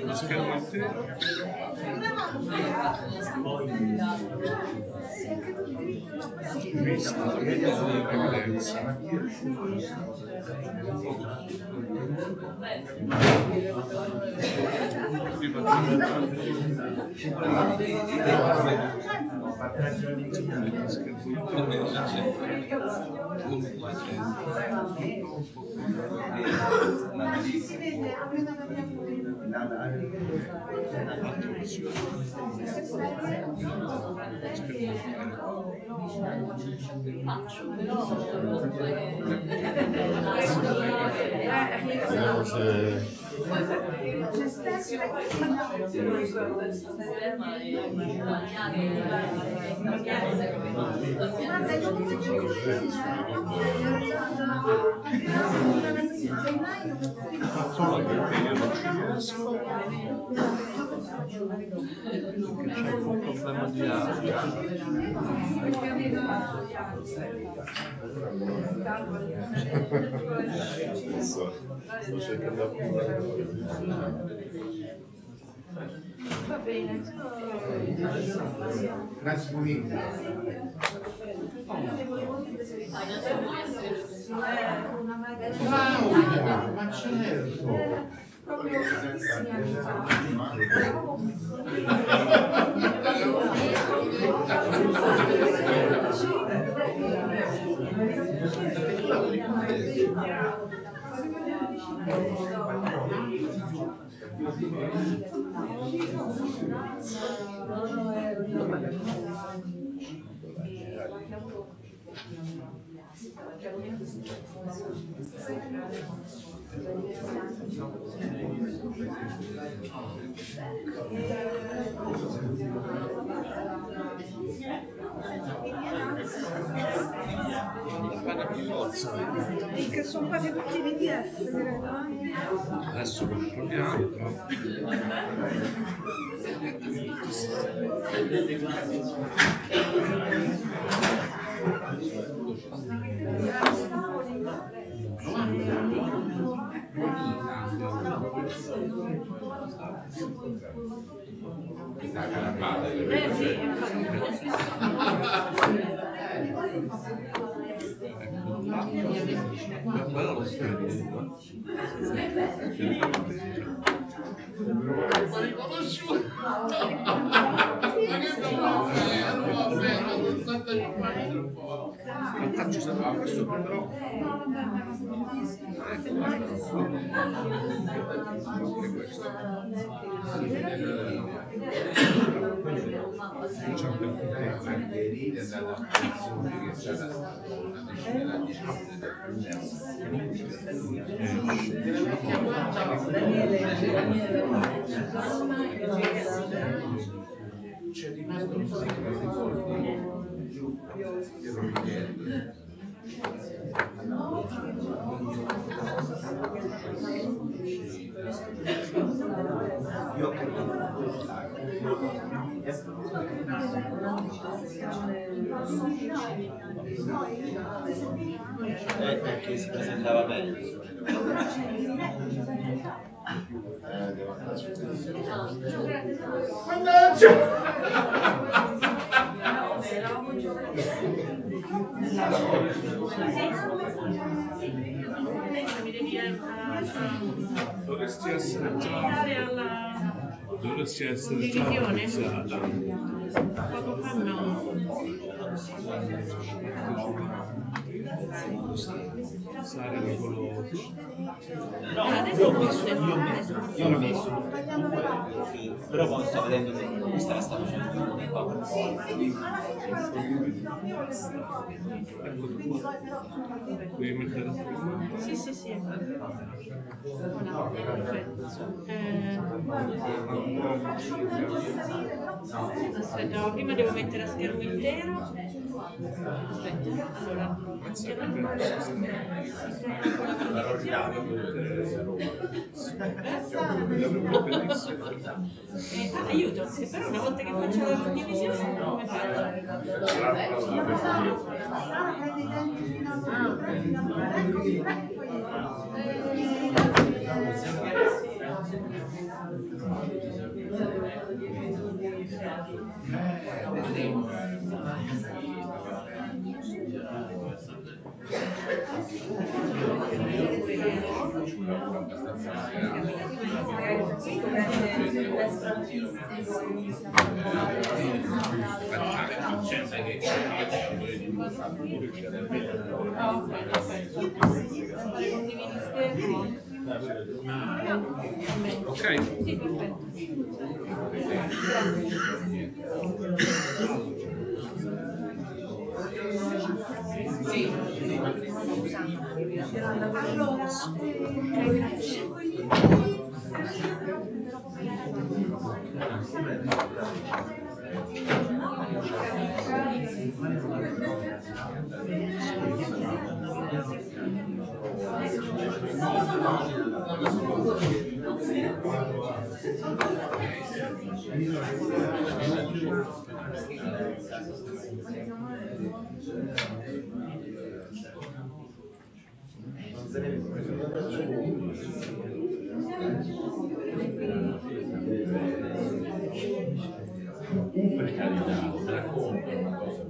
lo schermo intero. Vista l'evidenza. Vediamo se... C'è un problema di sto cercando appunto. Va bene. Claudia, ma certo! Che sono quasi tutti PDF, adesso controlliamo. Quello lo scrivo. Faccio sempre questo però. C'è rimasto un sacco di ricordi giù. Perché si presentava meglio. Dovresti essere già autorizzata. Poco fa no. Sara Nicolosi. No, adesso io ho non messo, c'è. io ho messo comunque, però poi sto vedendo che questa la sta facendo un po'. Devi mettere Sì. Voilà, perfetto. Aspetta, ma prima devo mettere a schermo intero. Aspetta, allora. Aiuto, però una volta che faccio la condivisione come faccio? Faccio un lavoro abbastanza Ok? Per carità, racconta una cosa.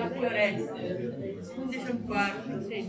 A che ore è? 11:15, sì.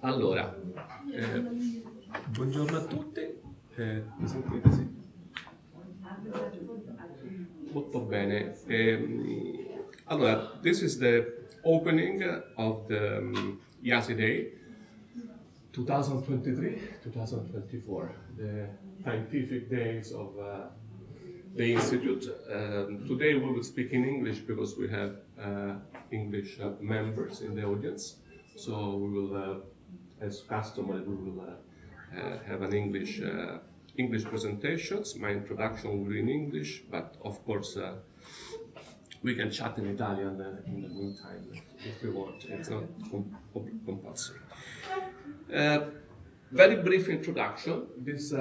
Allora, buongiorno a tutti. Mi sentite? Sì? Molto bene. Allora, this is the opening of the IASI Day 2023-2024, the scientific days of the Institute. Today we will speak in English because we have English members in the audience. So we will, as customary, we will have an English presentations. My introduction will be in English, but of course we can chat in Italian in the meantime if we want. It's not compulsory. Very brief introduction. This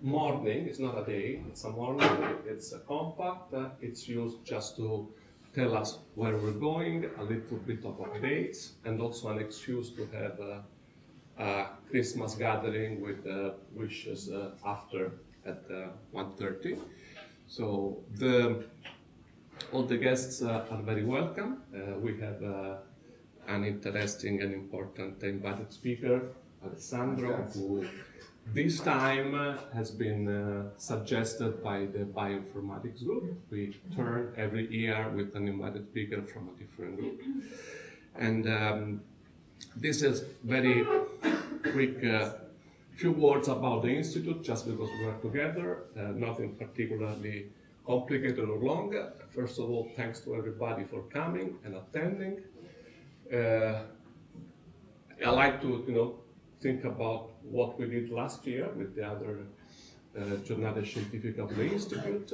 morning is not a day, it's a morning, it's a compact. It's used just to tell us where we're going, a little bit of updates, and also an excuse to have a Christmas gathering with wishes after at 1:30. So all the guests are very welcome. We have an interesting and important invited speaker, Alessandro, who this time has been suggested by the bioinformatics group. We turn every year with an invited speaker from a different group. And this is very quick few words about the Institute, just because we are together, nothing particularly complicated or long. First of all, thanks to everybody for coming and attending. I like to think about what we did last year with the other Giornate Scientifiche of the Institute.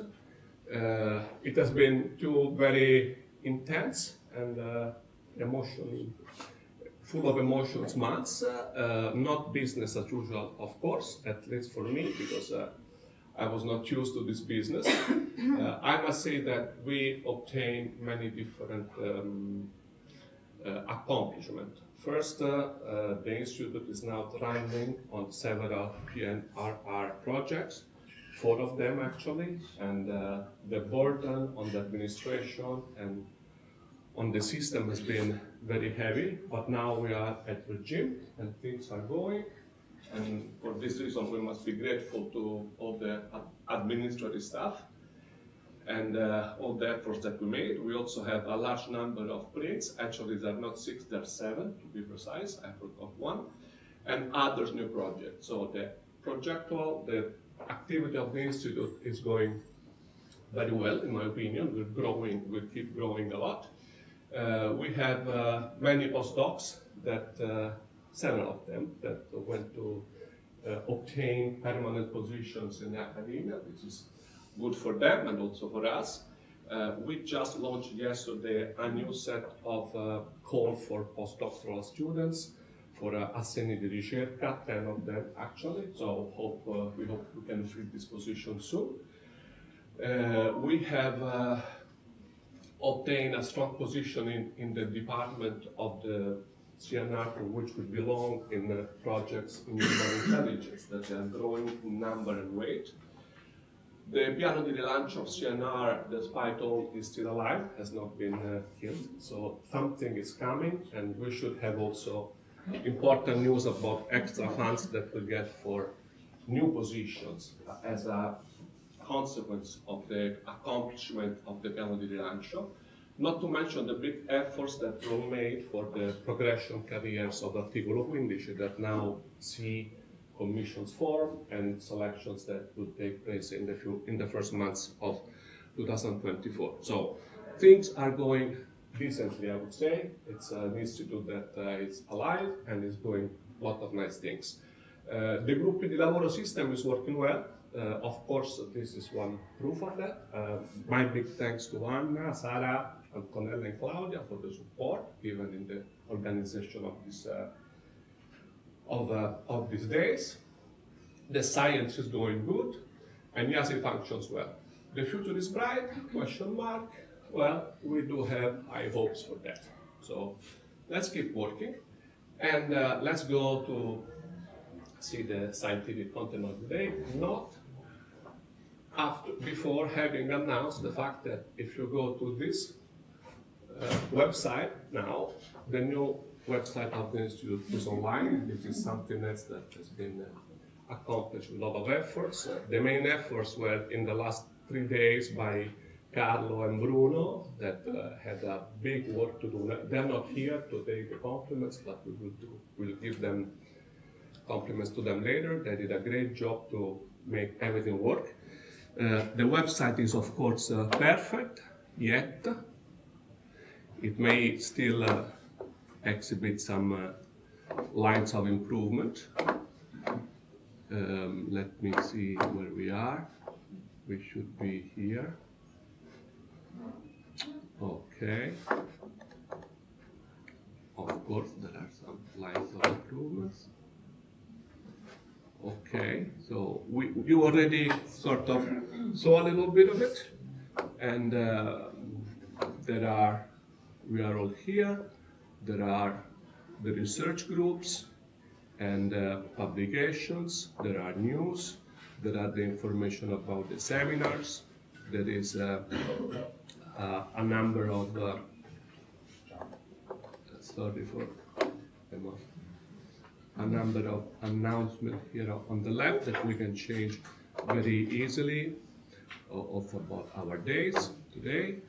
It has been two very intense and full of emotions months, not business as usual, of course, at least for me, because I was not used to this business. I must say that we obtained many different accomplishments. First, the Institute is now running on several PNRR projects, 4 of them actually, and the burden on the administration and on the system has been very heavy, but now we are at regime and things are going. And for this reason, we must be grateful to all the administrative staff and all the efforts that we made. We also have a large number of prints. Actually, there are not 6, there are 7 to be precise. I forgot one. And others new projects. So the activity of the Institute is going very well, in my opinion. We're growing, we keep growing a lot. We have many postdocs, several of them, that went to obtain permanent positions in academia, which is good for them and also for us. We just launched yesterday a new set of call for postdoctoral students for assegni di ricerca, 10 of them actually, so we hope we can fill this position soon. We have obtained a strong position in the department of the CNR for which we belong in the projects in human intelligence that are growing in number and weight. The piano di rilancio of CNR, despite all, is still alive, has not been killed. So something is coming, and we should have also important news about extra funds that we get for new positions as a consequence of the accomplishment of the piano di rilancio. Not to mention the big efforts that were made for the progression careers of Articolo 15 that now see commissions form and selections that will take place in the first months of 2024. So things are going decently, I would say. It's an institute that is alive and is doing a lot of nice things. The Gruppi di Lavoro system is working well. Of course, this is one proof of that. My big thanks to Anna, Sara, Antonella and Claudia for the support given in the organization of these days. The science is going good, and IASI functions well. The future is bright, question mark. Well, we do have high hopes for that. So let's keep working, and let's go to see the scientific content of the day, not before having announced the fact that if you go to this website now, the new website of the Institute is online. This is something else that has been accomplished with a lot of efforts. The main efforts were in the last 3 days by Carlo and Bruno that had a big work to do. They're not here to take the compliments, but we'll give them compliments to them later. They did a great job to make everything work. The website is of course perfect, yet it may still exhibit some lines of improvement. Let me see where we are. We should be here. Okay. Of course, there are some lines of improvements. Okay, so you already sort of saw a little bit of it, and we are all here. There are the research groups and publications. There are news. There are the information about the seminars. There is a number of a number of announcements here on the left that we can change very easily of about our days today.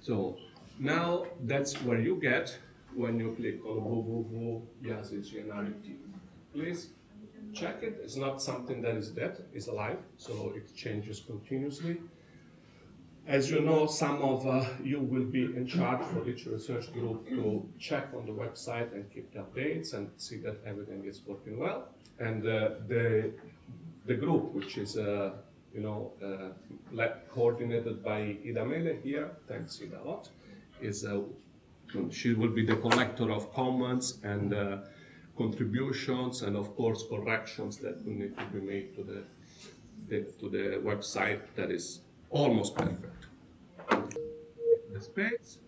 So now that's where you get when you click on www.iasi.it. Please check it. It's not something that is dead, it's alive, so it changes continuously. As you know, some of you will be in charge for each research group to check on the website and keep the updates and see that everything is working well. And the group, which is coordinated by Ida Mele here, thanks Ida a lot, she will be the collector of comments and contributions and of course corrections that will need to be made to the website that is almost perfect. The space.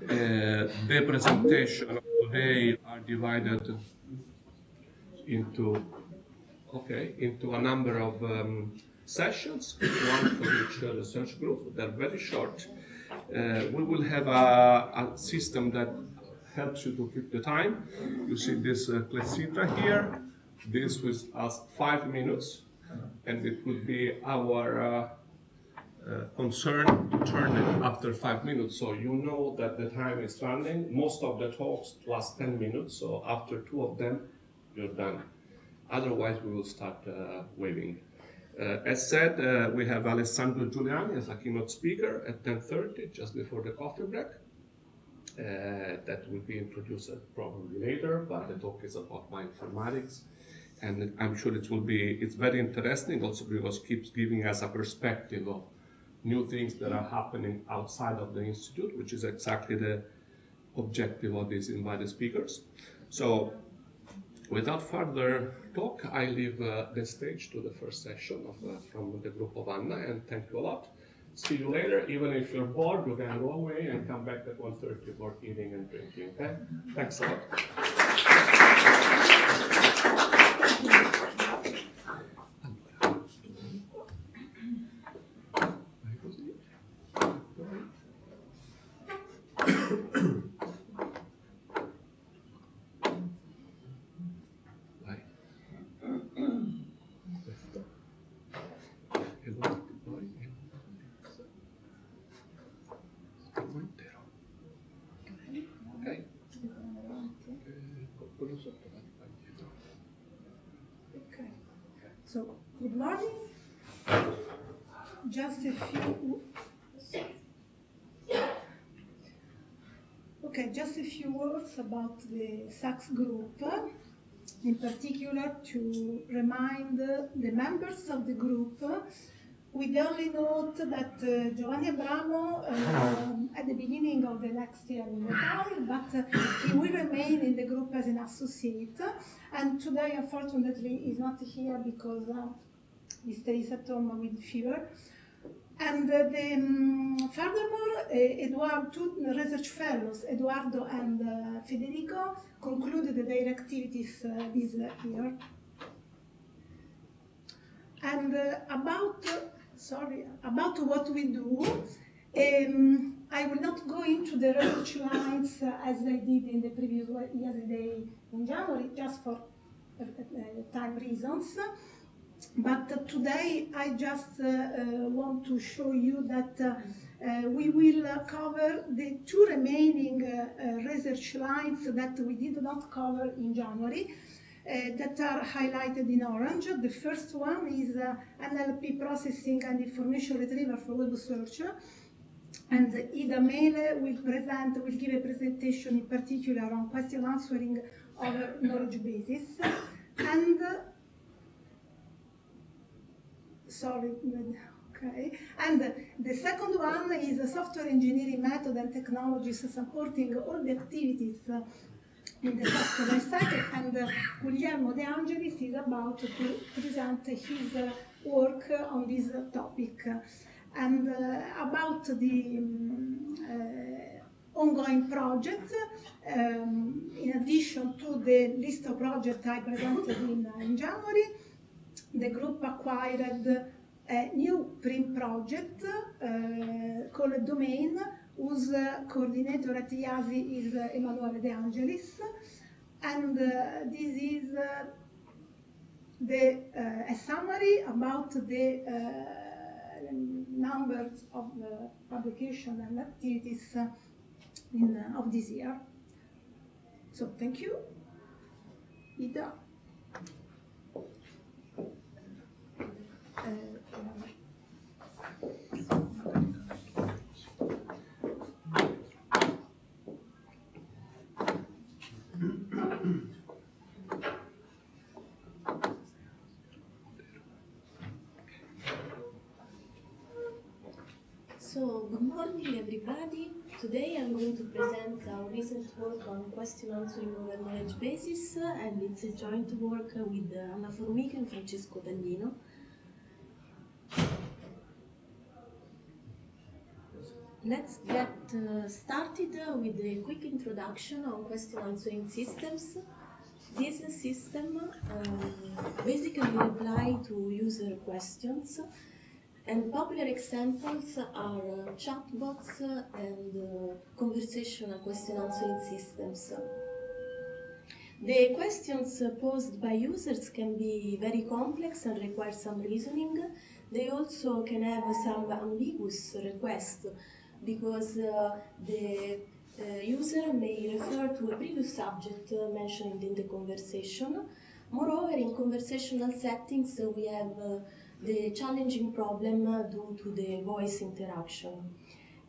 The presentation of today are divided into a number of sessions, one for each research group. They're very short. We will have a system that helps you to keep the time. You see this clessidra here. This will last 5 minutes, and it will be our concern to turn it after 5 minutes, so you know that the time is running. Most of the talks last 10 minutes, so after 2 of them, you're done. Otherwise, we will start waving. As said, we have Alessandro Giuliani as a keynote speaker at 10:30, just before the coffee break. That will be introduced probably later, but the talk is about bioinformatics. And I'm sure it's very interesting also because it keeps giving us a perspective of new things that are happening outside of the Institute, which is exactly the objective of these invited speakers. So without further talk, I leave the stage to the first session from the group of Anna, and thank you a lot. See you later. Even if you're bored, you can go away and come back at 1:30 for eating and drinking, okay? Thanks a lot. Okay. So, good morning. Just a few words about the SACS group. In particular, to remind the members of the group, we only note that Giovanni Abramo at the beginning of the next year will retire, but he will remain in the group as an associate. And today, unfortunately, he's not here because he stays at home with fever. And furthermore, two research fellows, Eduardo and Federico, concluded their activities this year. And about what we do, I will not go into the research lines as I did in the previous IASI day in January, just for time reasons. But today I just want to show you that we will cover the 2 remaining research lines that we did not cover in January, that are highlighted in orange. The first one is NLP processing and information retrieval for web search. And Ida Mele will give a presentation in particular on question answering over knowledge bases. And And the second one is a software engineering method and technologies supporting all the activities in the software lifecycle. And Guglielmo De Angelis is about to present his work on this topic. And about the ongoing project, in addition to the list of projects I presented in January, the group acquired a new print project called Domain, whose coordinator at IASI is Emanuele De Angelis. And this is a summary about the numbers of publication and activities of this year. So thank you. Ida. morning, everybody. Today I'm going to present our recent work on question answering over knowledge bases, and it's a joint work with Anna Formica and Francesco Taglino. Let's get started with a quick introduction on question answering systems. This system basically reply to user questions, and popular examples are chatbots and conversational question answering systems. The questions posed by users can be very complex and require some reasoning. They also can have some ambiguous requests because the user may refer to a previous subject mentioned in the conversation. Moreover, in conversational settings, we have the challenging problem due to the voice interaction.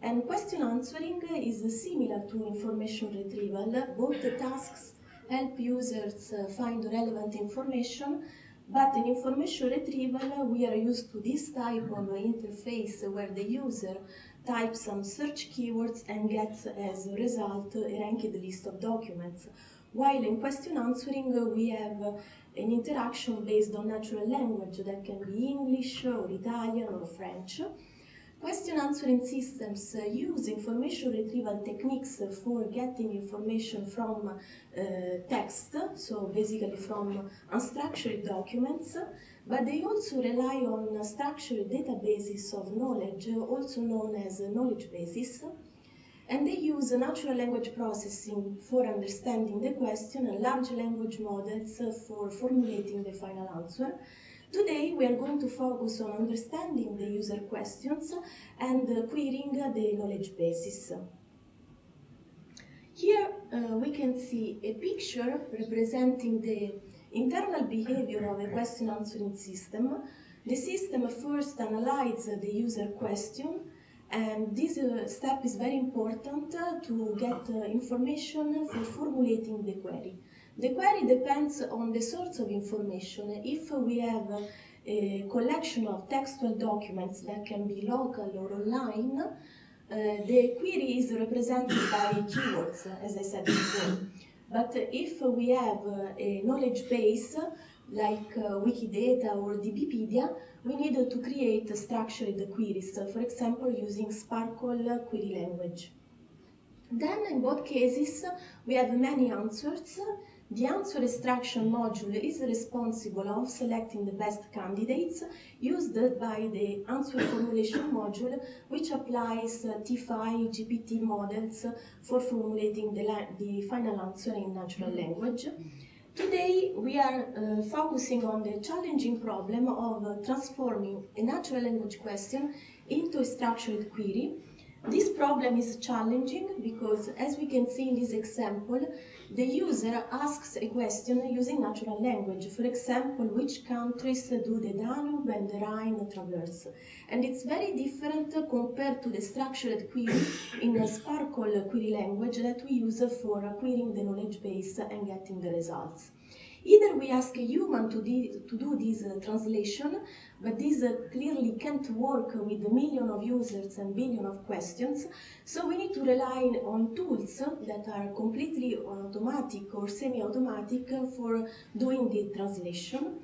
And question answering is similar to information retrieval. Both the tasks help users find relevant information, but in information retrieval we are used to this type of interface where the user types some search keywords and gets as a result a ranked list of documents. While in question answering we have an interaction based on natural language that can be English or Italian or French. Question answering systems use information retrieval techniques for getting information from text, so basically from unstructured documents, but they also rely on structured databases of knowledge, also known as knowledge bases, and they use natural language processing for understanding the question and large language models for formulating the final answer. Today we are going to focus on understanding the user questions and querying the knowledge bases. Here we can see a picture representing the internal behavior of a question answering system. The system first analyzes the user question, and this step is very important to get information for formulating the query. The query depends on the source of information. If we have a collection of textual documents that can be local or online, the query is represented by keywords, as I said before. But if we have a knowledge base, like Wikidata or DBpedia, we need to create structured queries, for example, using Sparkle query language. Then, in both cases, we have many answers. The answer extraction module is responsible of selecting the best candidates used by the answer formulation module, which applies TFI GPT models for formulating the final answer in natural language. Today, we are focusing on the challenging problem of transforming a natural language question into a structured query. This problem is challenging because, as we can see in this example, the user asks a question using natural language. For example, which countries do the Danube and the Rhine traverse? And it's very different compared to the structured query in a Sparkle query language that we use for querying the knowledge base and getting the results. Either we ask a human to do this translation, but this clearly can't work with a million of users and billion of questions, so we need to rely on tools that are completely automatic or semi-automatic for doing the translation.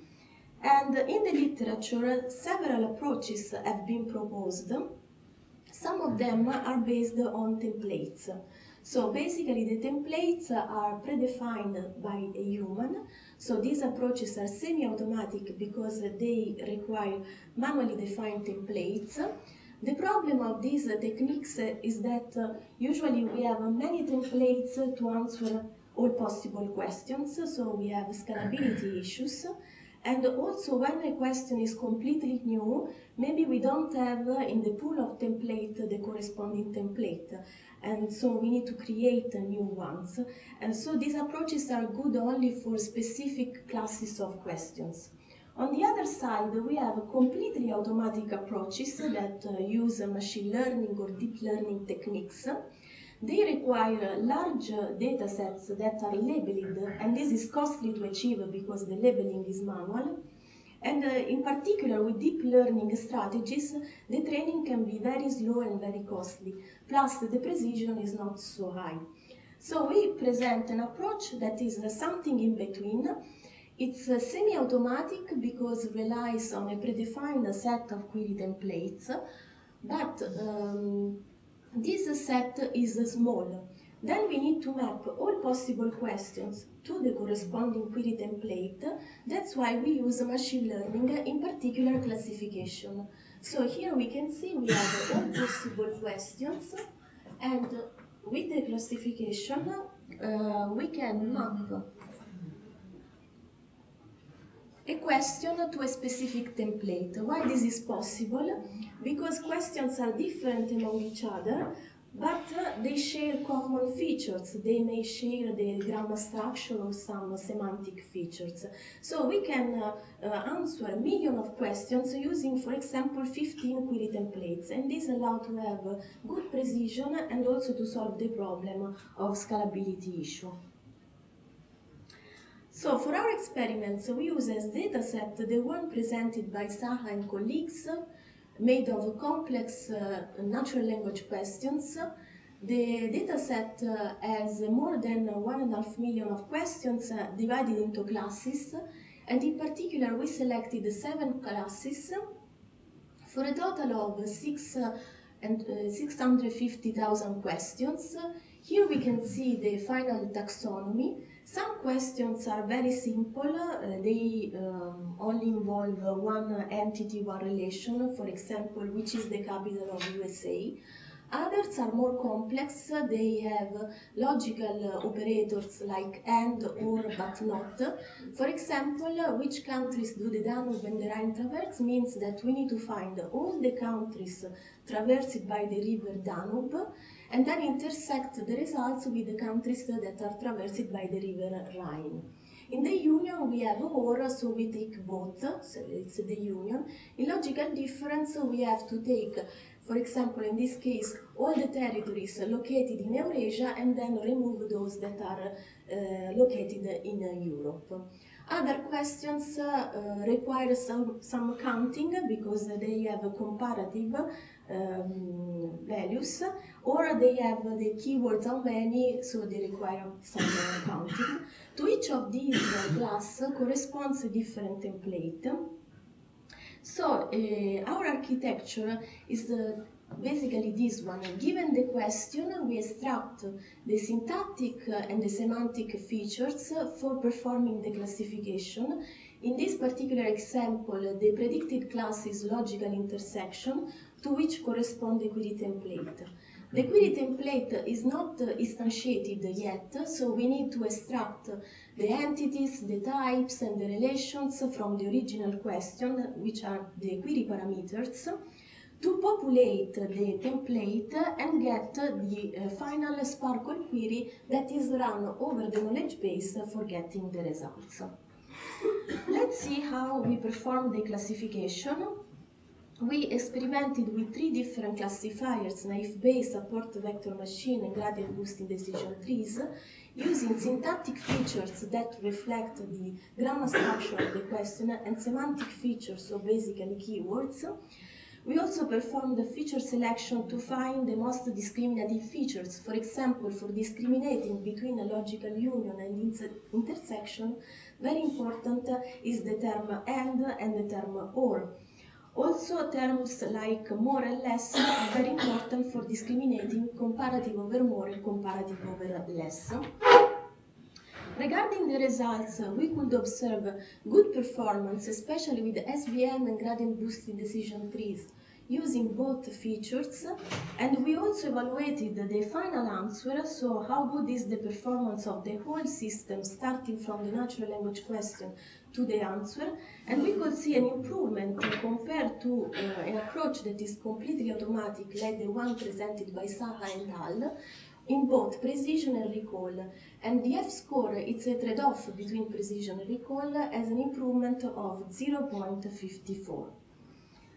And in the literature, several approaches have been proposed. Some of them are based on templates. So basically the templates are predefined by a human. So these approaches are semi-automatic because they require manually defined templates. The problem of these techniques is that usually we have many templates to answer all possible questions, so we have scalability issues. And also when a question is completely new, maybe we don't have in the pool of template the corresponding template. And so we need to create new ones. And so these approaches are good only for specific classes of questions. On the other side, we have completely automatic approaches that use machine learning or deep learning techniques. They require large data sets that are labeled, and this is costly to achieve because the labeling is manual. And in particular, with deep learning strategies, the training can be very slow and very costly, plus the precision is not so high. So we present an approach that is something in between. It's semi-automatic because it relies on a predefined set of query templates, but this set is small. Then we need to map all possible questions to the corresponding query template. That's why we use machine learning, in particular classification. So here we can see we have all possible questions, and with the classification we can map a question to a specific template. Why this is possible? Because questions are different among each other, but they share common features. They may share the grammar structure or some semantic features. So we can answer a million of questions using, for example, 15 query templates, and this allows to have good precision and also to solve the problem of scalability issue. So for our experiments, we use as dataset the one presented by Saha and colleagues, made of complex natural language questions. The dataset has more than 1.5 million of questions divided into classes, and in particular we selected 7 classes for a total of 650,000 questions. Here we can see the final taxonomy. Some questions are very simple. They only involve one entity, one relation. For example, which is the capital of USA. Others are more complex. They have logical operators like and, or, but not. For example, which countries do the Danube and the Rhine traverse means that we need to find all the countries traversed by the river Danube and then intersect the results with the countries that are traversed by the river Rhine. In the union we have or, so we take both, so it's the union. In logical difference we have to take, for example, in this case, all the territories located in Eurasia and then remove those that are located in Europe. Other questions require some counting because they have comparative values, or they have the keywords how many, so they require some counting. To each of these class corresponds a different template. So our architecture is basically this one. Given the question, we extract the syntactic and the semantic features for performing the classification. In this particular example, the predicted class is logical intersection, to which corresponds the query template. The query template is not instantiated yet, so we need to extract the entities, the types, and the relations from the original question, which are the query parameters, to populate the template and get the final Sparkle query that is run over the knowledge base for getting the results. Let's see how we perform the classification. We experimented with 3 different classifiers, naive-Bayes, support vector machine, and gradient boosting decision trees, using syntactic features that reflect the grammar structure of the question and semantic features, so basically keywords. We also performed the feature selection to find the most discriminative features. For example, for discriminating between a logical union and intersection, very important is the term and the term or. Also, terms like more and less are very important for discriminating comparative over more and comparative over less. Regarding the results, we could observe good performance, especially with SVM and gradient boosted decision trees, using both features, and we also evaluated the final answer, so how good is the performance of the whole system starting from the natural language question to the answer, and we could see an improvement compared to an approach that is completely automatic, like the one presented by Saha and al., in both precision and recall. And the F-score, it's a trade-off between precision and recall, as an improvement of 0.54.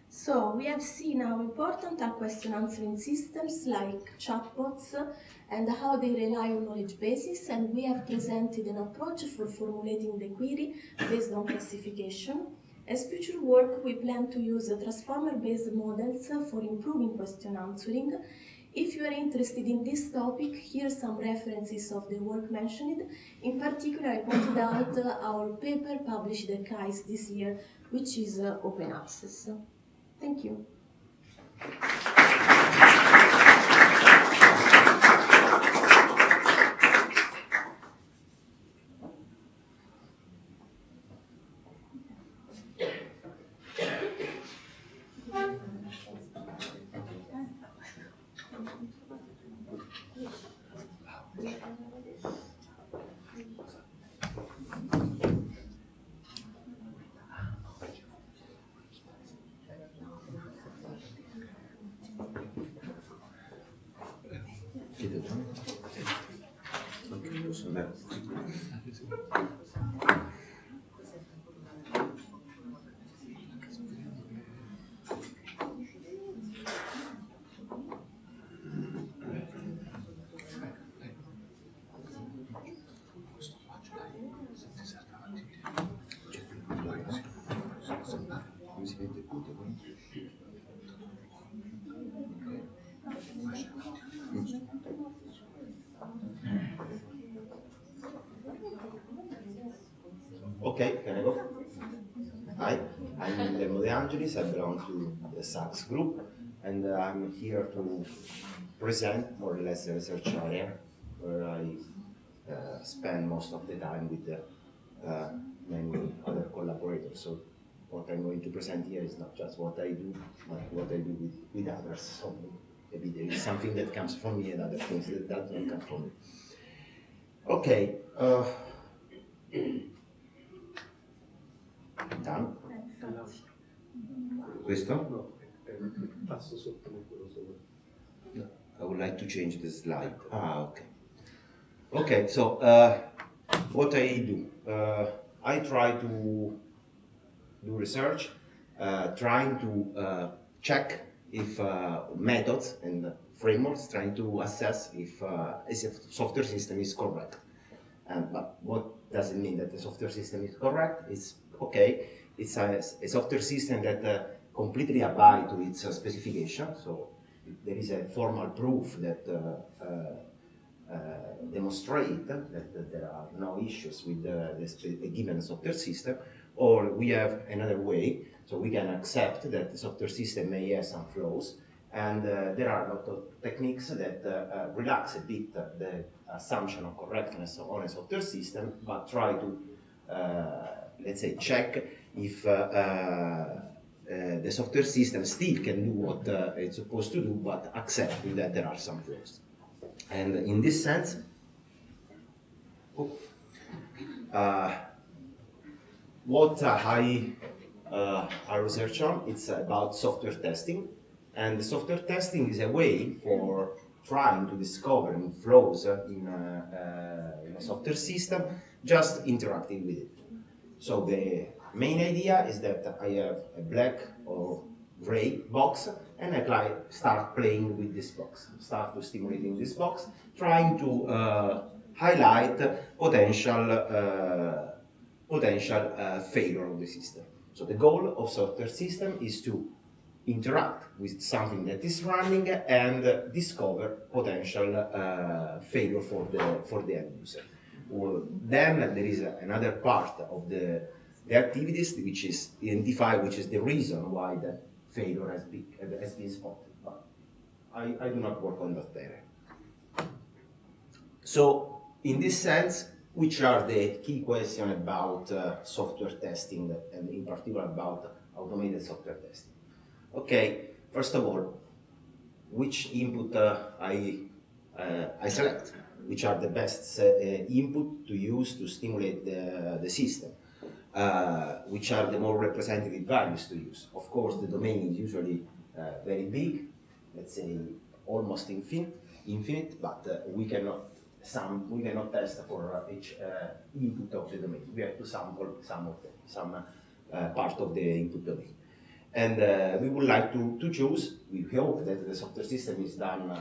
So we have seen how important are question answering systems like chatbots and how they rely on knowledge bases, and we have presented an approach for formulating the query based on classification. As future work, we plan to use transformer-based models for improving question answering. If you are interested in this topic, here are some references of the work mentioned. In particular, I pointed out our paper published at KAIS this year, which is open access. Thank you. Okay, can I go? Hi, I'm Guillermo De Angelis. I belong to the SACS group, and I'm here to present more or less the research area where I spend most of the time with many other collaborators. So what I'm going to present here is not just what I do, but what I do with others. So maybe there is something that comes from me and other things that don't come from me. Okay. Done. Questo? Passo sotto quello sopra. No, I would like to change the slide. Okay. Okay, so what I do? I try to do research, trying to check if methods and frameworks, trying to assess if a software system is correct. But what does it mean that the software system is correct? It's okay. It's a software system that completely abides to its specification. So there is a formal proof that demonstrate that there are no issues with a given software system. Or we have another way, so we can accept that the software system may have some flaws. And there are a lot of techniques that relax a bit the assumption of correctness on a software system, but try to, let's say, check if the software system still can do what it's supposed to do, but accepting that there are some flaws. And in this sense, what I research on, it's about software testing. And software testing is a way for trying to discover flaws in a software system, just interacting with it. So the main idea is that I have a black or gray box, and I start playing with this box, start to stimulating this box, trying to highlight potential failure of the system. So the goal of software system is to interact with something that is running and discover potential failure for the end user. Then there is another part of the activities which is identify which is the reason why that failure has been spotted. But I do not work on that area. So in this sense, which are the key questions about software testing, and in particular about automated software testing? Okay, first of all, which input I select? Which are the best input to use to stimulate the system? Which are the more representative values to use? Of course, the domain is usually very big, let's say almost infinite, but we cannot test for each input of the domain. We have to sample some part of the input domain. And we would like to choose, we hope that the software system is done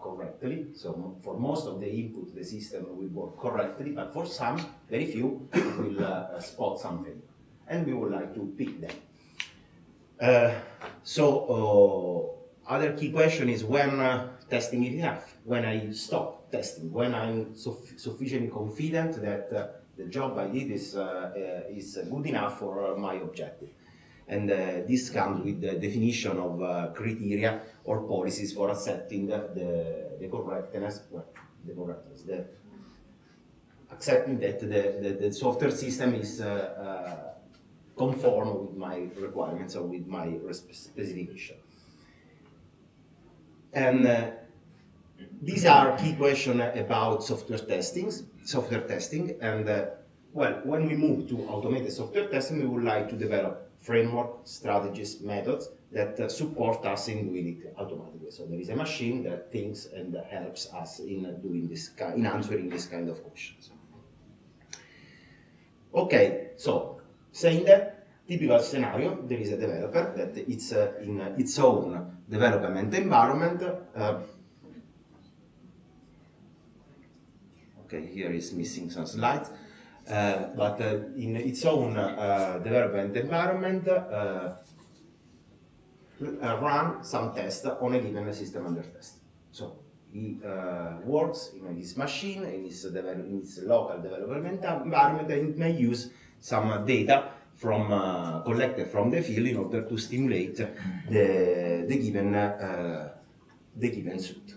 correctly. So for most of the input, the system will work correctly, but for some, very few, it will spot something. and we would like to pick them. Other key question is when testing is enough, when I stop testing, when I'm sufficiently confident that the job I did is good enough for my objective. And this comes with the definition of criteria or policies for accepting the correctness, accepting that the software system is conform with my requirements or with my specification. And these are key questions about software testing. And well, when we move to automated software testing, we would like to develop framework, strategies, methods that support us in doing it automatically. So there is a machine that thinks and helps us in doing this, in answering this kind of questions. Okay, so saying that, typical scenario, there is a developer that it's in its own development environment. Okay, here is missing some slides. But in its own development environment, run some tests on a given system under test. So he works in his machine, in his local development environment, and may use some data from collected from the field in order to stimulate the given suit.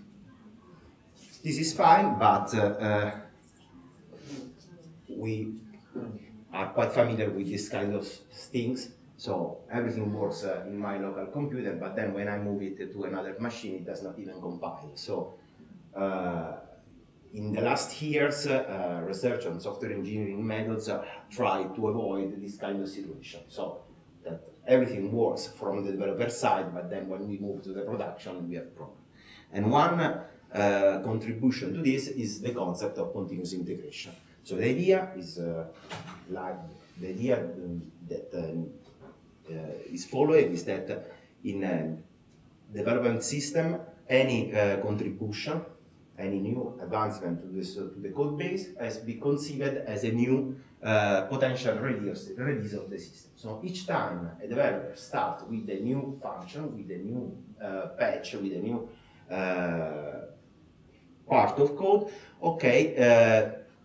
This is fine, but we are quite familiar with this kind of things. So everything works in my local computer, but then when I move it to another machine, it does not even compile. So in the last years, research on software engineering methods try to avoid this kind of situation. So that everything works from the developer side, but then when we move to the production, we have a problem. And one contribution to this is the concept of continuous integration. So the idea is that is followed is that in a development system, any contribution, any new advancement to the code base has been conceived as a new potential release of the system. So each time a developer starts with a new function, with a new patch, with a new part of code, okay,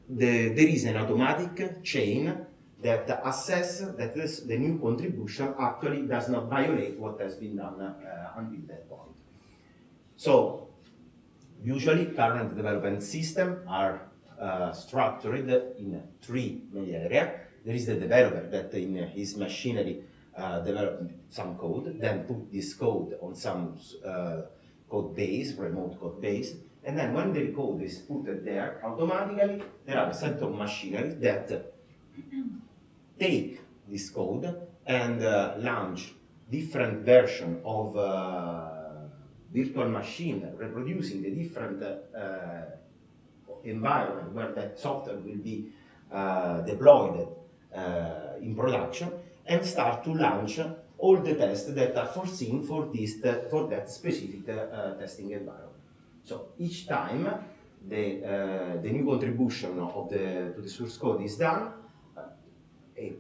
there is an automatic chain that assesses that the new contribution actually does not violate what has been done until that point. So usually current development systems are structured in three main areas. There is the developer that in his machinery develop some code, then put this code on some code base, remote code base, and then when the code is put there, automatically there are a set of machinery that take this code and launch different versions of virtual machine reproducing the different environment where that software will be deployed in production, and start to launch all the tests that are foreseen for that specific testing environment. So each time the new contribution to the source code is done, a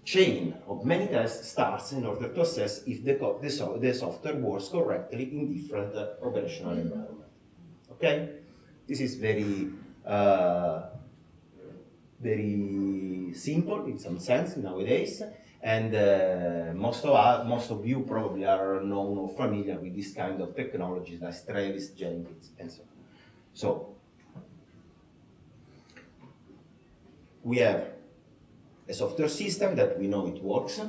chain of many tests starts in order to assess if the software works correctly in different operational environments. Okay, this is very very simple in some sense nowadays, and most of you probably are known or familiar with this kind of technologies like Travis, Jenkins, and so on. So we have a software system that we know it works.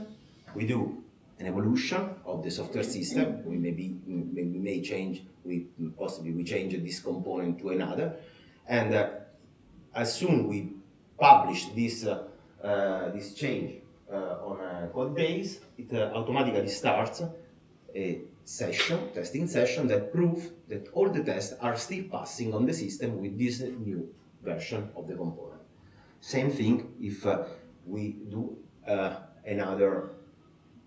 We do an evolution of the software system. We may change. Possibly we change this component to another, and as soon we publish this change on a code base, it automatically starts a testing session that proves that all the tests are still passing on the system with this new version of the component. Same thing if we do another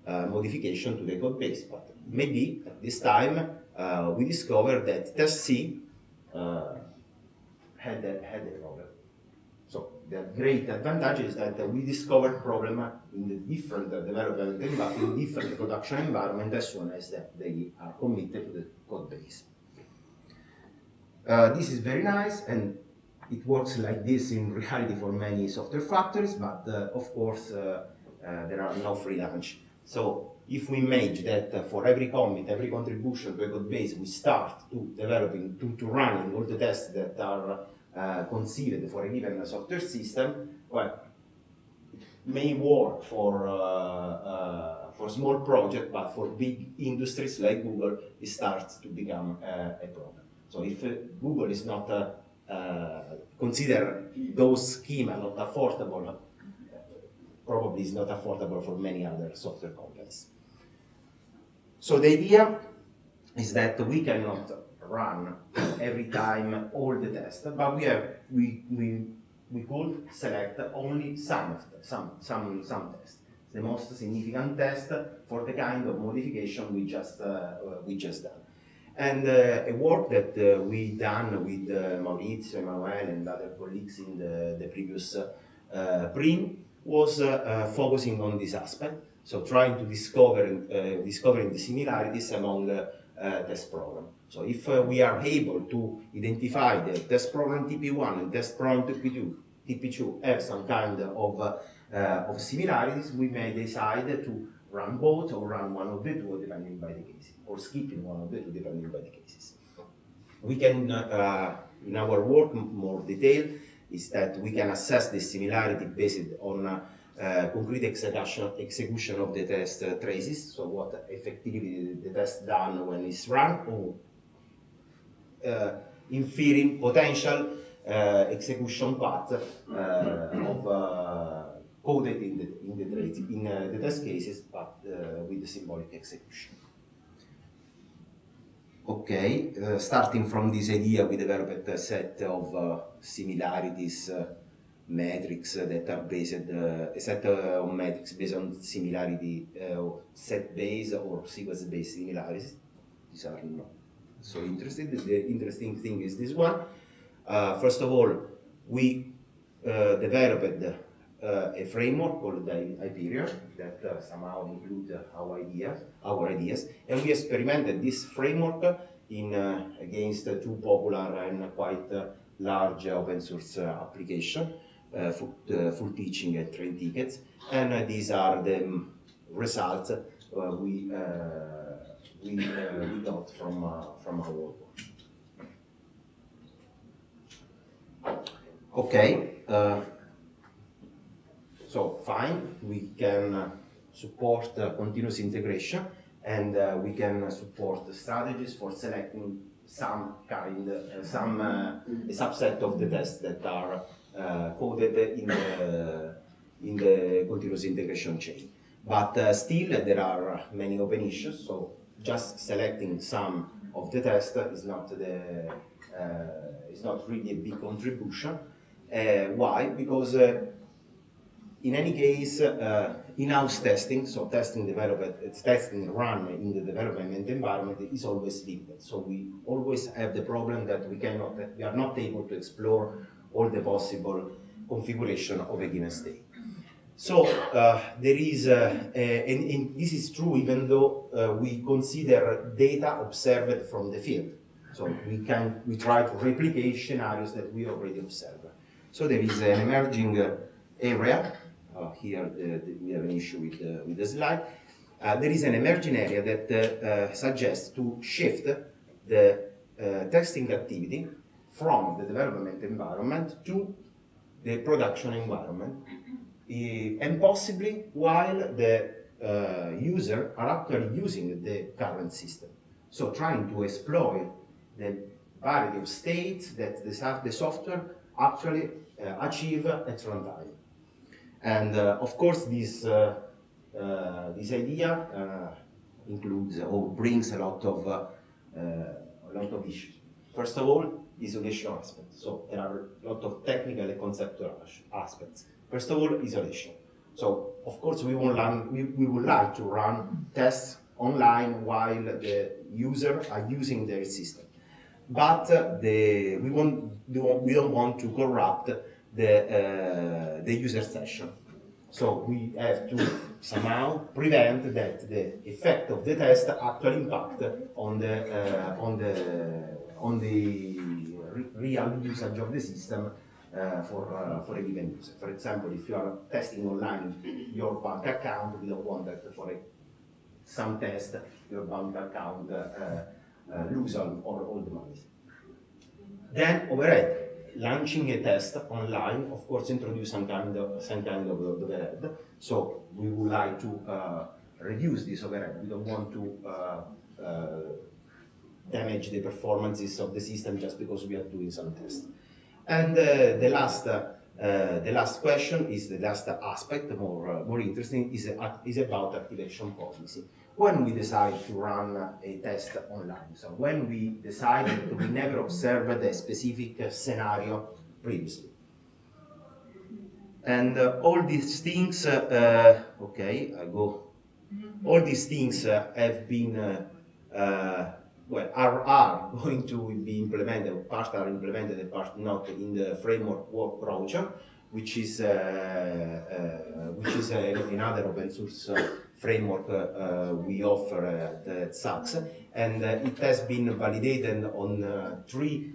modification to the code base, but maybe at this time we discover that test C had a problem. So the great advantage is that we discover problem in the different development environment, in different production environment as soon as they are committed to the code base. This is very nice, and it works like this in reality for many software factories, but of course there are no free lunch. So if we imagine that for every commit, every contribution to a code base, we start to developing, to running all the tests that are conceived for a given software system, well, it may work for small projects, but for big industries like Google, it starts to become a problem. So if Google is not consider those schema not affordable, probably is not affordable for many other software companies. So the idea is that we cannot run every time all the tests, but we could select only some tests, the most significant test for the kind of modification we just done. And a work that we done with Maurizio, Emanuele, and other colleagues in the previous PRIM was focusing on this aspect. So trying to discovering the similarities among test program. So if we are able to identify the test program TP1 and test program TP2 have some kind of similarities, we may decide to run both or run one of the two depending by the cases, or skipping one of the two depending by the cases. We can, in our work, more detail, is that we can assess the similarity based on concrete execution of the test traces, so what effectively the test done when it's run, or inferring potential execution path of coded in the test cases, but with the symbolic execution. Okay, starting from this idea, we developed a set of similarities metrics that are based, a set of metrics based on similarity, set-based or sequence-based similarities. These are not so interesting. The interesting thing is this one. First of all, we developed a framework called Hyperion that somehow include our ideas, and we experimented this framework in against two popular and quite large open source applications, full teaching and train tickets, and these are the results we got from our work. Okay. So fine, we can support continuous integration, and we can support strategies for selecting some kind, a subset of the tests that are coded in the continuous integration chain. But still, there are many open issues. So just selecting some of the tests is not really a big contribution. Why? Because in any case, in-house testing, so testing run in the development environment is always limited. So we always have the problem that we are not able to explore all the possible configuration of a given state. So there is, and this is true even though we consider data observed from the field. So we try to replicate scenarios that we already observe. So there is an emerging area. Here we have an issue with the slide. There is an emerging area that suggests to shift the testing activity from the development environment to the production environment, and possibly while the user are actually using the current system. So trying to exploit the variety of states that the software actually achieve at runtime. And of course, this idea includes or brings a lot of issues. First of all, isolation aspects. So there are a lot of technical and conceptual aspects. First of all, isolation. So of course, we would like to run tests online while the user are using their system, but we don't want to corrupt the user session. So we have to somehow prevent that the effect of the test actually impact on the real usage of the system for a given user. For example, if you are testing online your bank account, we don't want that for some test your bank account lose all the money. Then overhead. Launching a test online, of course, introduce some kind of overhead. So we would like to reduce this overhead. We don't want to damage the performances of the system just because we are doing some tests. And the last question is the last aspect, more interesting, is about activation policy. When we decide to run a test online, so when we decide that we never observed a specific scenario previously. And all these things, okay, I go. All these things have been, are going to be implemented, part are implemented and part not in the framework work project, which is another open source framework we offer at SACS, and it has been validated on three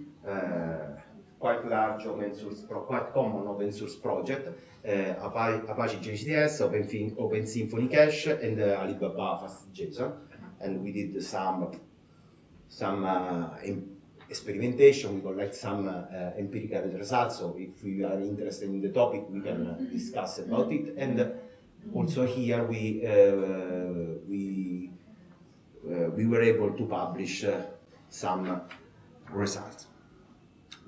quite large open source, quite common open source project, Apache JCDS, Open Symfony Cache, and Alibaba FastJSON, and we did some experimentation. We collect some empirical results. So if you are interested in the topic, we can discuss about it. And also here we were able to publish some results.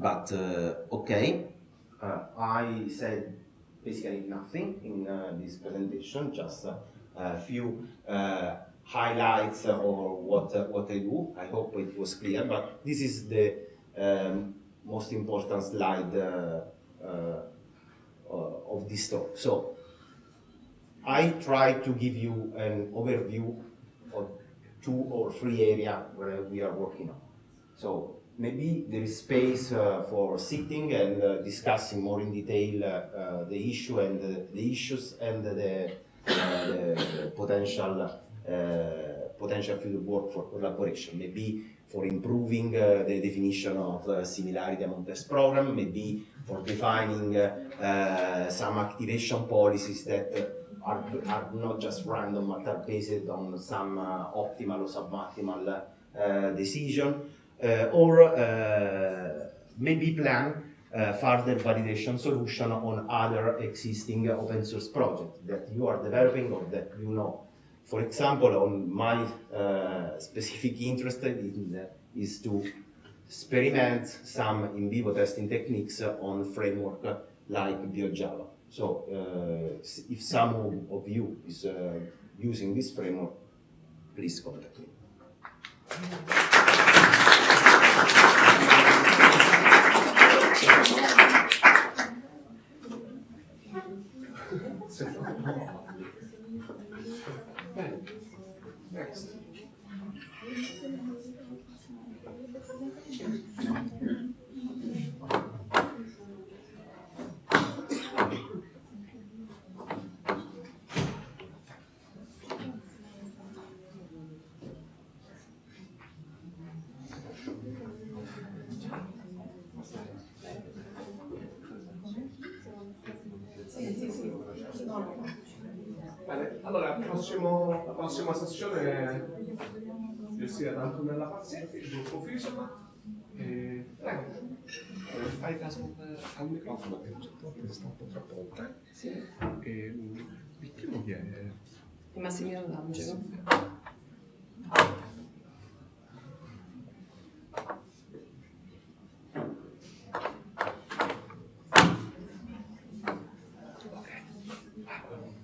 But okay, I said basically nothing in this presentation, just a few highlights or what I do. I hope it was clear, but this is the most important slide of this talk. So I try to give you an overview of 2 or 3 areas where we are working on. So maybe there is space for sitting and discussing more in detail the issue and the issues and the potential field work for collaboration. Maybe for improving the definition of similarity among test program. Maybe for defining some activation policies that are not just random, but are based on some optimal or suboptimal decision. Or maybe plan further validation solution on other existing open source projects that you are developing or that you know. For example, on my specific interest is to experiment some in vivo testing techniques on framework like BioJava. So if some of you is using this framework, please contact me. Next. Bene, allora la prossima sessione sia tanto nella paziente, il gruppo FISM. Prego, fai caso al microfono che il sta un po' troppo lontano. Sì. Il primo chi è? Massimiliano D'Angelo.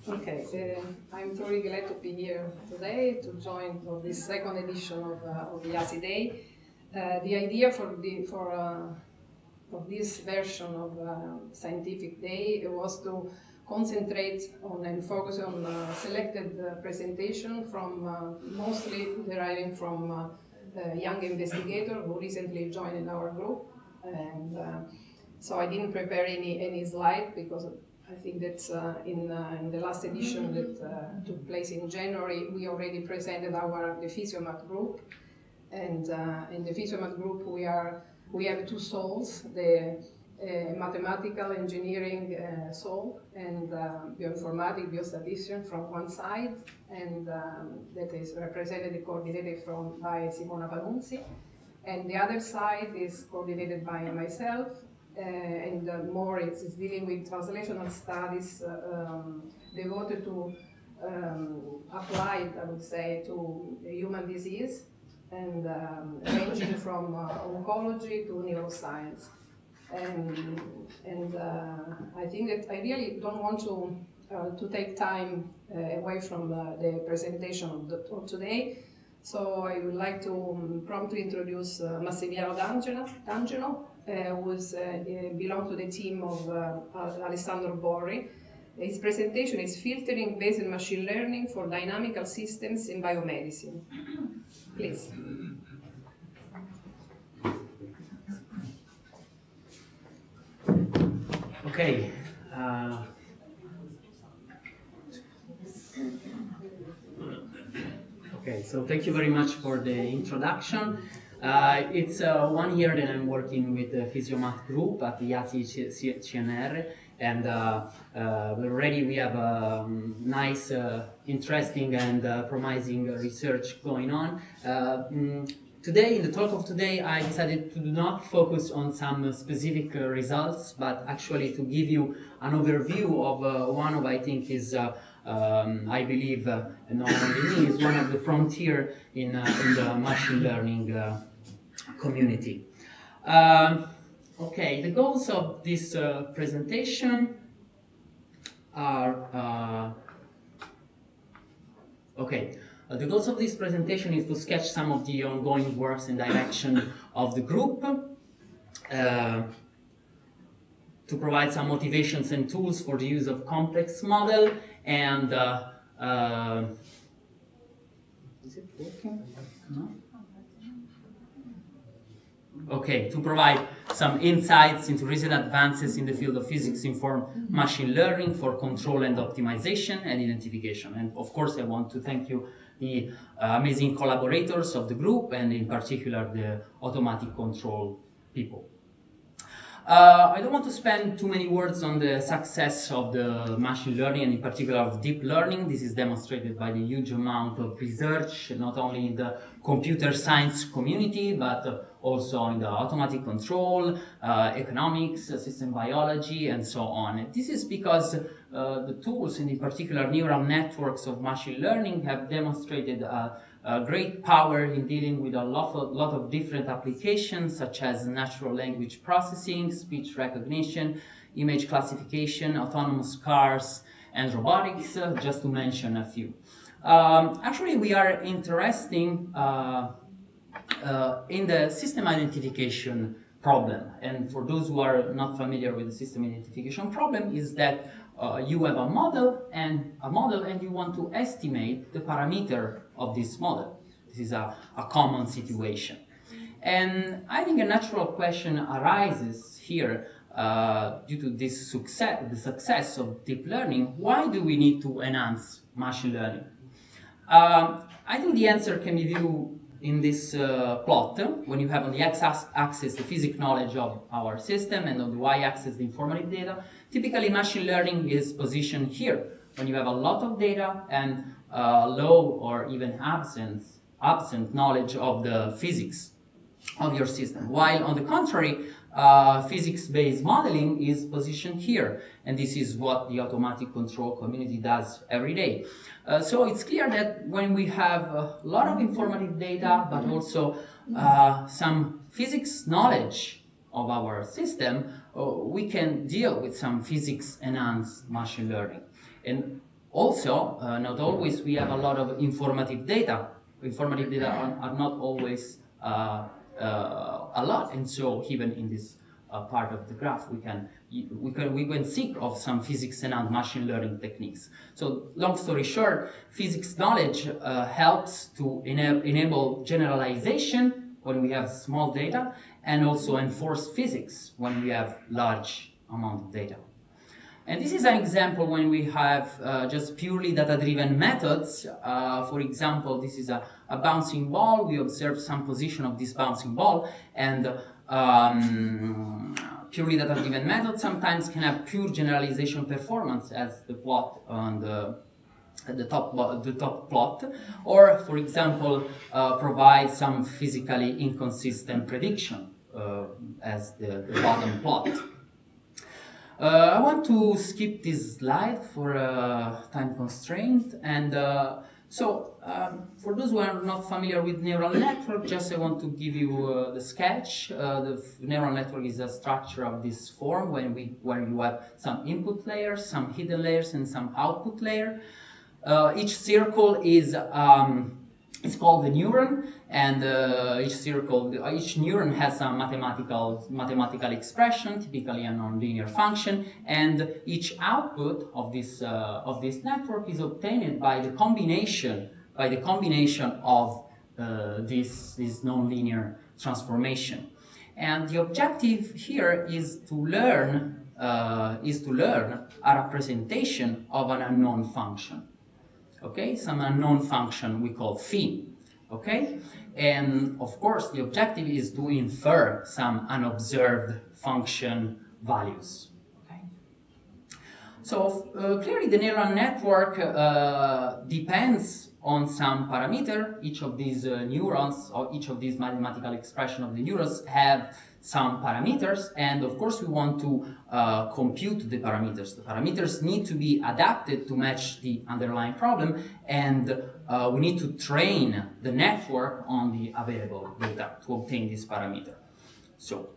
Okay, I'm truly glad to be here today to join for this second edition of the IASI Day. The idea for this version of Scientific Day was to concentrate on and focus on selected presentation from mostly deriving from young investigators who recently joined in our group. And So I didn't prepare any slide because I think that in the last edition that took place in January, we already presented the Physiomat group. And in the Physiomat group, we have two souls, the mathematical engineering soul and bioinformatics, biostatistician from one side, and that is represented and coordinated by Simona Panunzi. And the other side is coordinated by myself, and more it's dealing with translational studies devoted to applied, I would say, to human disease, and ranging from oncology to neuroscience. And I think that I really don't want to take time away from the presentation of today. So I would like to promptly introduce Massimiliano D'Angelo, who belongs to the team of Alessandro Borri. His presentation is Filtering Based on Machine Learning for Dynamical Systems in Biomedicine. Please. Okay. Okay, so thank you very much for the introduction. It's 1 year that I'm working with the Physiomat group at the IASI CNR, and already we have a nice, interesting and promising research going on. Today, in the talk of today, I decided to not focus on some specific results, but actually to give you an overview of one of, I think, is I believe, not only me, is one of the frontier in the machine learning community. Okay, the goals of this presentation are okay. The goals of this presentation is to sketch some of the ongoing works and direction of the group, to provide some motivations and tools for the use of complex model, and is it working? No? Okay, to provide some insights into recent advances in the field of physics-informed machine learning for control and optimization and identification. And of course, I want to thank you, the amazing collaborators of the group, and in particular the automatic control people. I don't want to spend too many words on the success of the machine learning, and in particular of deep learning. This is demonstrated by the huge amount of research, not only in the computer science community, but also in the automatic control, economics, system biology, and so on. This is because the tools, and in particular neural networks of machine learning, have demonstrated great power in dealing with a lot of different applications, such as natural language processing, speech recognition, image classification, autonomous cars, and robotics, just to mention a few. Actually, we are interested in the system identification problem. And for those who are not familiar with the system identification problem, is that you have a model and you want to estimate the parameter of this model. This is a common situation. And I think a natural question arises here due to this the success of deep learning. Why do we need to enhance machine learning? I think the answer can be viewed in this plot, when you have on the x-axis the physics knowledge of our system, and on the y-axis the informative data. Typically, machine learning is positioned here, when you have a lot of data and low or even absent knowledge of the physics of your system. While on the contrary, physics-based modeling is positioned here, and this is what the automatic control community does every day. So it's clear that when we have a lot of informative data, but also some physics knowledge of our system, we can deal with some physics-enhanced machine learning. And also, not always we have a lot of informative data. Informative data are not always a lot, and so even in this part of the graph, we can seek of some physics and machine learning techniques. So, long story short, physics knowledge helps to enable generalization when we have small data, and also enforce physics when we have large amount of data. And this is an example when we have just purely data-driven methods. For example, this is a bouncing ball. We observe some position of this bouncing ball, and purely data-driven methods sometimes can have pure generalization performance, as the plot on the top plot, or, for example, provide some physically inconsistent prediction, as the bottom plot. I want to skip this slide for time constraint, and for those who are not familiar with neural network, just I want to give you the sketch. The neural network is a structure of this form where you have some input layers, some hidden layers, and some output layer. Each circle is it's called the neuron, and each neuron has some mathematical expression, typically a nonlinear function, and each output of this network is obtained by the combination of this nonlinear transformation. And the objective here is to learn a representation of an unknown function. Okay, some unknown function we call phi. Okay, and of course the objective is to infer some unobserved function values. Okay, so clearly the neural network depends on some parameter. Each of these neurons, or each of these mathematical expression of the neurons, have some parameters, and of course we want to compute the parameters. The parameters need to be adapted to match the underlying problem, and we need to train the network on the available data to obtain this parameter. So,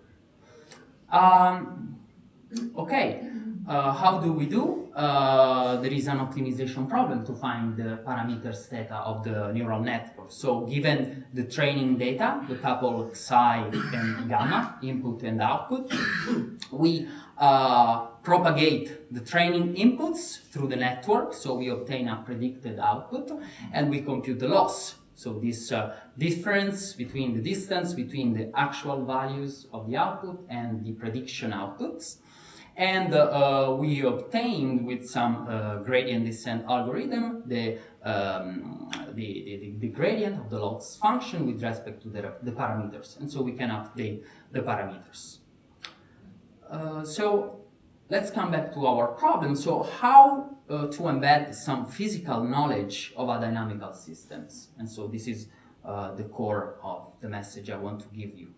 okay, how do we do? There is an optimization problem to find the parameters theta of the neural network. So given the training data, the couple psi and gamma, input and output, we propagate the training inputs through the network, so we obtain a predicted output, and we compute the loss. So this difference between the distance between the actual values of the output and the prediction outputs. And we obtained with some gradient descent algorithm the gradient of the loss function with respect to the parameters, and so we can update the parameters. So let's come back to our problem. So how to embed some physical knowledge of a dynamical systems, and so this is the core of the message I want to give you.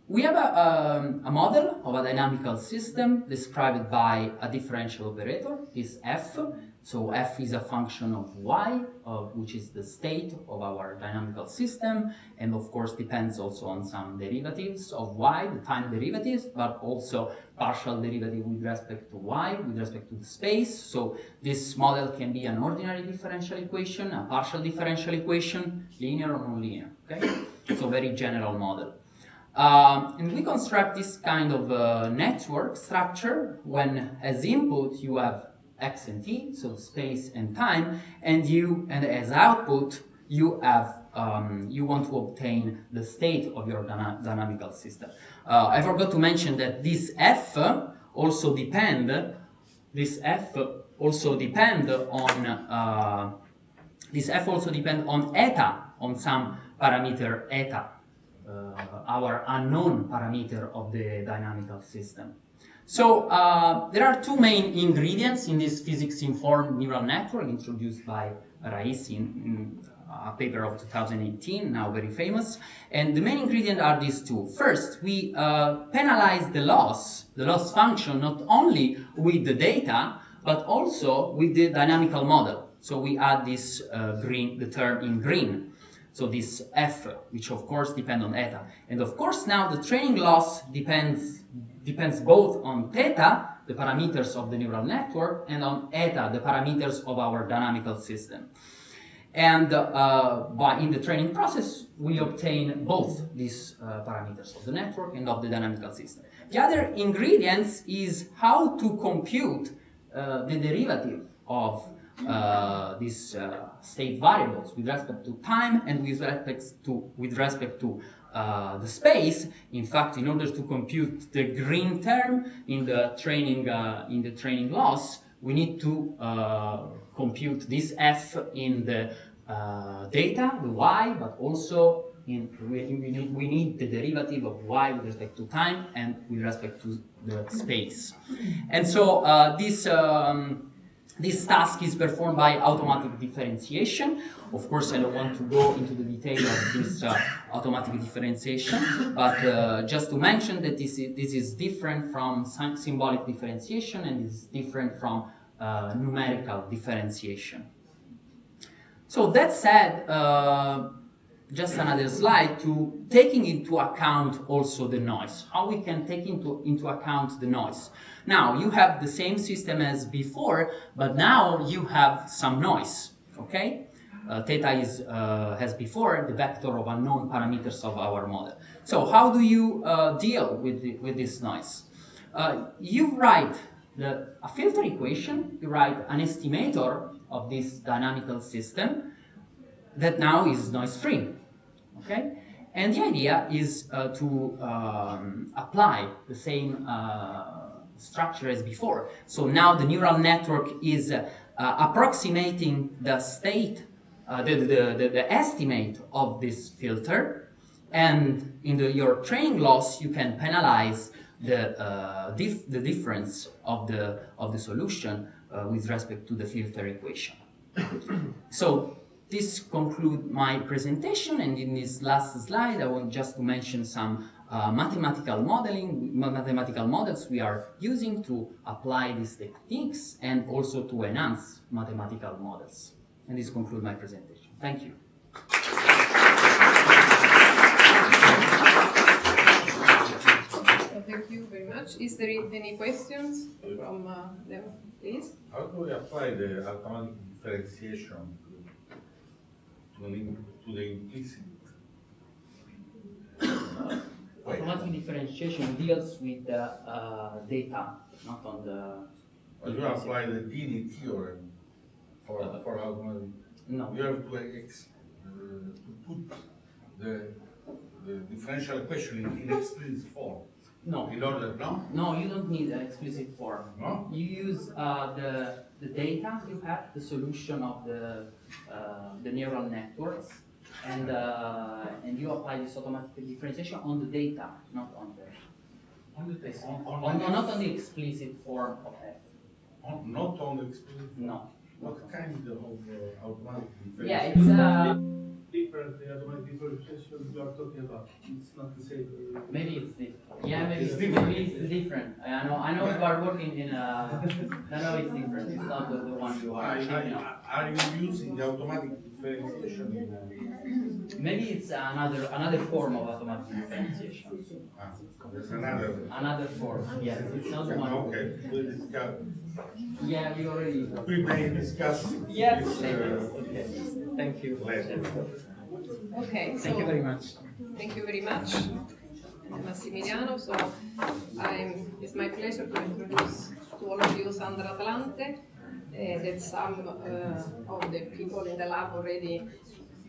We have a model of a dynamical system described by a differential operator, this f. So f is a function of y, which is the state of our dynamical system, and of course depends also on some derivatives of y, the time derivatives, but also partial derivative with respect to y, with respect to the space. So this model can be an ordinary differential equation, a partial differential equation, linear or nonlinear. Okay, so very general model. And we construct this kind of network structure when as input you have x and t, so space and time, and as output you have you want to obtain the state of your dynamical system. I forgot to mention that this f also depend on eta, on some parameter eta. Our unknown parameter of the dynamical system. So there are two main ingredients in this physics-informed neural network introduced by Raisi in a paper of 2018, now very famous. And the main ingredient are these two. First, we penalize the loss function not only with the data, but also with the dynamical model. So we add this the term in green. So this f, which of course depends on eta. And of course now the training loss depends both on theta, the parameters of the neural network, and on eta, the parameters of our dynamical system. And in the training process, we obtain both these parameters of the network and of the dynamical system. The other ingredients is how to compute the derivative of these state variables with respect to time and with respect to the space. In fact, in order to compute the green term in the training loss, we need to compute this f in the data, the y, but also we need the derivative of y with respect to time and with respect to the space. And so this task is performed by automatic differentiation. Of course, I don't want to go into the detail of this automatic differentiation, but just to mention that this is different from symbolic differentiation and is different from numerical differentiation. So that said, just another slide to taking into account also the noise. How we can take into account the noise. Now you have the same system as before, but now you have some noise. Okay, theta is as before the vector of unknown parameters of our model. So how do you deal with this noise? You write a filter equation. You write an estimator of this dynamical system that now is noise free. Okay, and the idea is to apply the same structure as before. So now the neural network is approximating the state, the estimate of this filter, and in your training loss you can penalize the difference of the solution with respect to the filter equation. So this concludes my presentation, and in this last slide I want just to mention some mathematical models we are using to apply these techniques and also to enhance mathematical models. And this concludes my presentation. Thank you. Thank you very much. Is there any questions from them, please? How do we apply the automatic differentiation to the implicit? Automatic differentiation deals with the data, not on the... But you apply the Dini theorem for automatic. No. You have to put the differential equation in explicit form. No. In order, no? No, you don't need an explicit form. No? You use the data you have, the solution of the neural networks, and you apply this automatic differentiation on the data, not on not on the explicit form of f. Not on the explicit form? No. What kind of automatic differentiation? Yeah, it's different automatic differentiation you are talking about. It's not the same. maybe it's different. Yeah, maybe It's it's different. Maybe it's different. I know you are working in a. I know it's different. It's not the one you are thinking of. Are you using the automatic differentiation? Maybe it's another form of automatic differentiation. There's another. Another form. Yes, it's not the one. Okay, we discuss. Yeah, we already. We may discuss. Yes. This, Okay. Thank you. later. Okay. Thank you very much. Thank you very much, Massimiliano. So it's my pleasure to introduce to all of you Sandra Atlante, that some of the people in the lab already,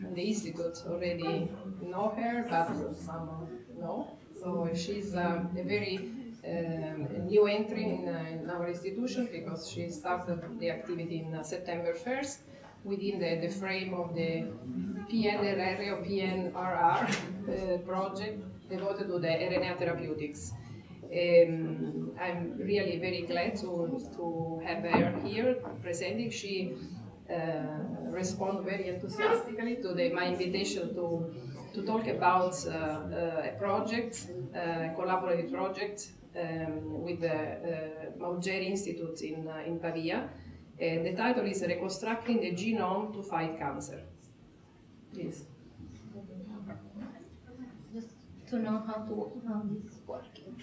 in the institute already know her, but some know. So she's a very new entry in our institution because she started the activity in September 1st within the frame of the PNRR or PNRR project devoted to the RNA therapeutics. I'm really very glad to have her here presenting. She responded very enthusiastically to my invitation to talk about a project, a collaborative project with the Maugeri Institute in Pavia. The title is Reconstructing the Genome to Fight Cancer. Please. Just to know how this is working.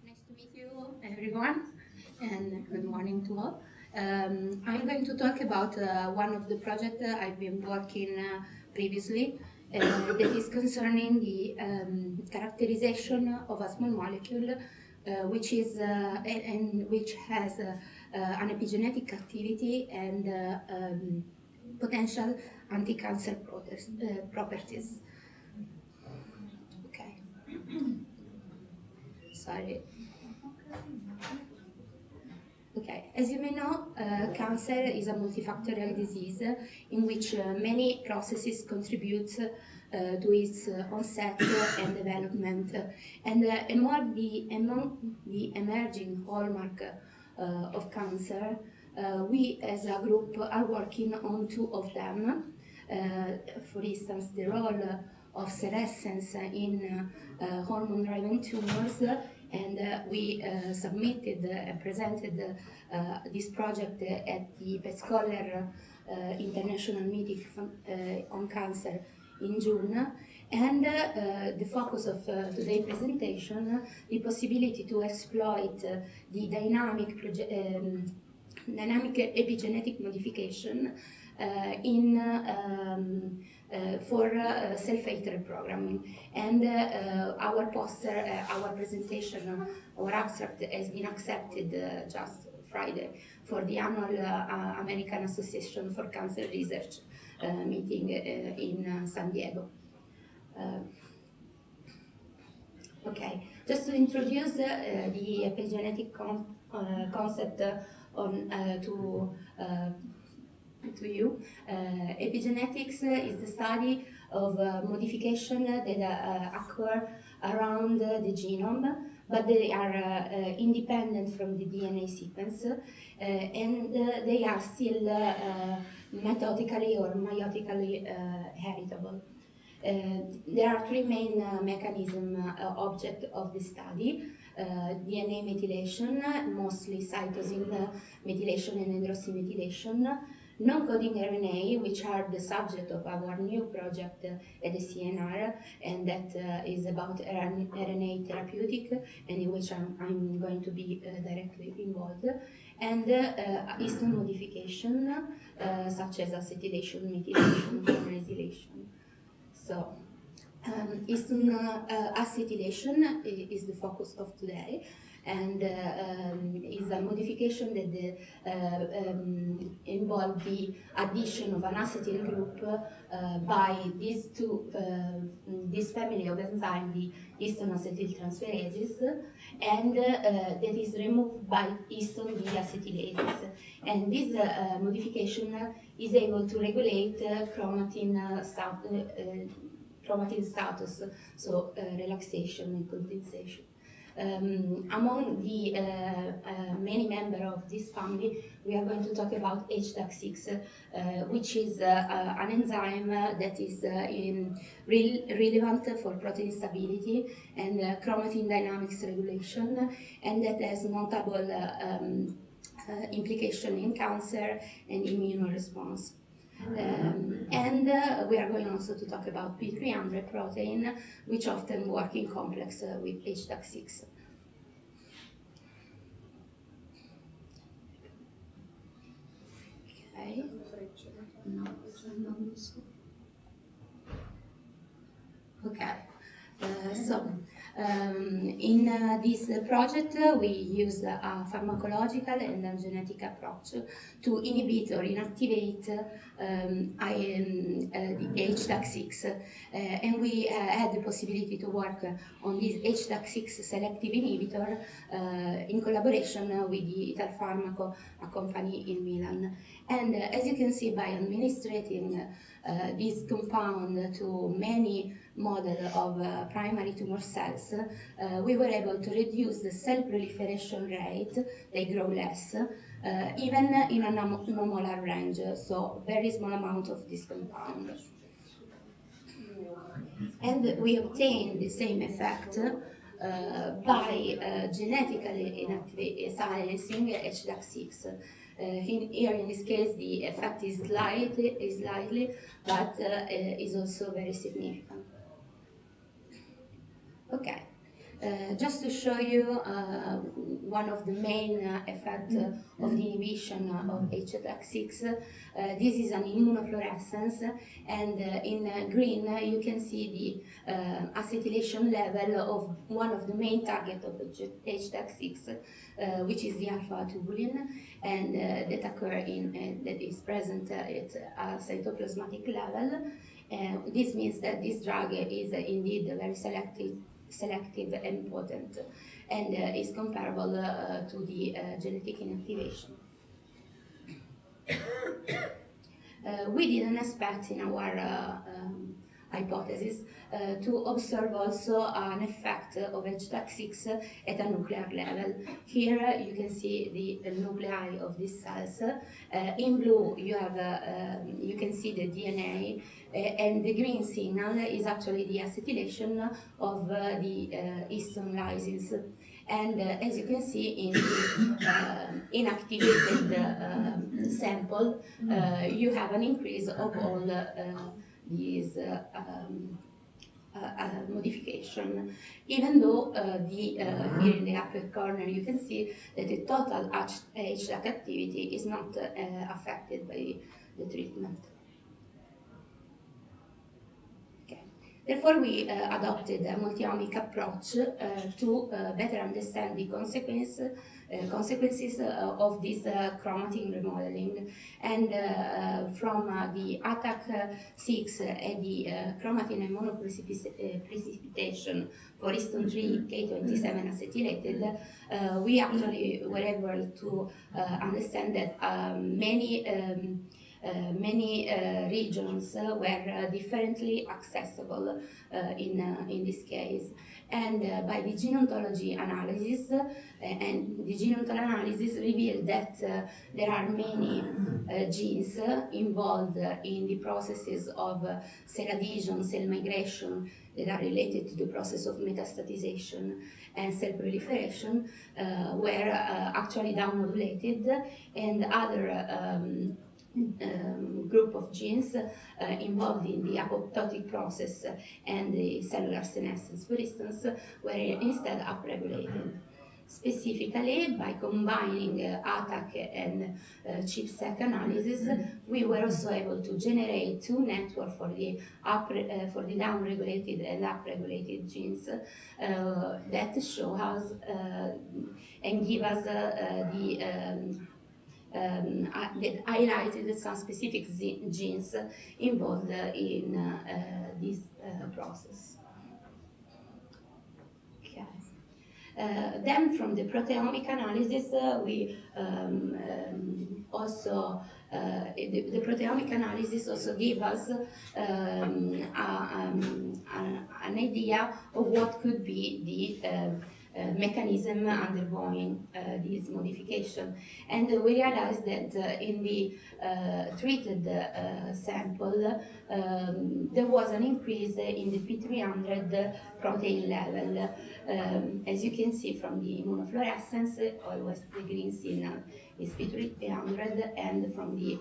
Nice to meet you, everyone, and good morning to all. I'm going to talk about one of the projects I've been working previously that is concerning the characterization of a small molecule which is and which has an epigenetic activity and potential anti-cancer properties. Okay. Sorry. Okay, as you may know, cancer is a multifactorial disease in which many processes contribute to its onset and development. And among the emerging hallmark of cancer, we as a group are working on two of them. For instance, the role of senescence in hormone-driven tumors, and we submitted and presented this project at the Pescoller International Meeting on Cancer in June. And the focus of today's presentation, the possibility to exploit the dynamic epigenetic modification for self-hatred programming. And our poster, our presentation, our abstract has been accepted just Friday for the annual American Association for Cancer Research meeting in San Diego. Okay, just to introduce the epigenetic concept to you. Epigenetics is the study of modification that occur around the genome, but they are independent from the DNA sequence, and they are still mitotically or meiotically heritable. There are three main mechanism object of the study. DNA methylation, mostly cytosine methylation and hydroxy methylation, non-coding RNA, which are the subject of our new project at the CNR, and that is about RNA therapeutic, and in which I'm going to be directly involved, and histone modification, such as acetylation, methylation, and methylation. So, histone acetylation is the focus of today, and is a modification that involves the addition of an acetyl group by this family of enzymes, the histone acetyltransferases, and that is removed by histone deacetylases. And this modification is able to regulate chromatin status, so relaxation and condensation. Among the many members of this family, we are going to talk about HDAC6, which is an enzyme that is relevant for protein stability and chromatin dynamics regulation, and that has notable implication in cancer and immune response. And we are going also to talk about P300 protein, which often work in complex with HDAC6. Okay. No, okay. In this project, we use a pharmacological and a genetic approach to inhibit or inactivate the HDAC6, and we had the possibility to work on this HDAC6 selective inhibitor in collaboration with the Italfarmaco, a company in Milan. And as you can see, by administrating this compound to many models of primary tumor cells, we were able to reduce the cell proliferation rate. They grow less, even in a nanomolar range, so very small amount of this compound. And we obtained the same effect by genetically silencing HDAC6. Here, in this case, the effect is slightly, but is also very significant. Okay, just to show you one of the main effects of the inhibition of HDAC6. This is an immunofluorescence, and in green you can see the acetylation level of one of the main targets of HDAC6, which is the alpha-tubulin, and that that is present at a cytoplasmatic level. This means that this drug is indeed very selective and potent, and is comparable to the genetic inactivation. We didn't expect in our hypothesis to observe also an effect of HDAC6 at a nuclear level. Here you can see the nuclei of these cells. In blue you can see the DNA, and the green signal is actually the acetylation of the histone lysins. And as you can see in the inactivated sample, you have an increase of all these modification, even though here in the upper corner you can see that the total HDAC activity is not affected by the treatment. Therefore, we adopted a multi-omic approach to better understand the consequences of this chromatin remodeling. And from the ATAC6 and the chromatin immunoprecipitation for histone 3 K27 acetylated, we actually were able to understand that many regions were differently accessible in this case. And by the gene ontology analysis, and the gene ontology analysis revealed that there are many genes involved in the processes of cell adhesion, cell migration, that are related to the process of metastatization and cell proliferation, were actually downmodulated, and other group of genes involved in the apoptotic process and the cellular senescence, for instance, were instead upregulated. Specifically, by combining ATAC and ChIP-seq analysis, we were also able to generate two networks for the downregulated and upregulated genes that show us and give us that highlighted some specific genes involved in this process. Okay. Then from the proteomic analysis, we also the proteomic analysis also gave us an idea of what could be the mechanism undergoing this modification. And we realized that in the treated sample, there was an increase in the P300 protein level. As you can see from the immunofluorescence, always the green signal is P300, and from the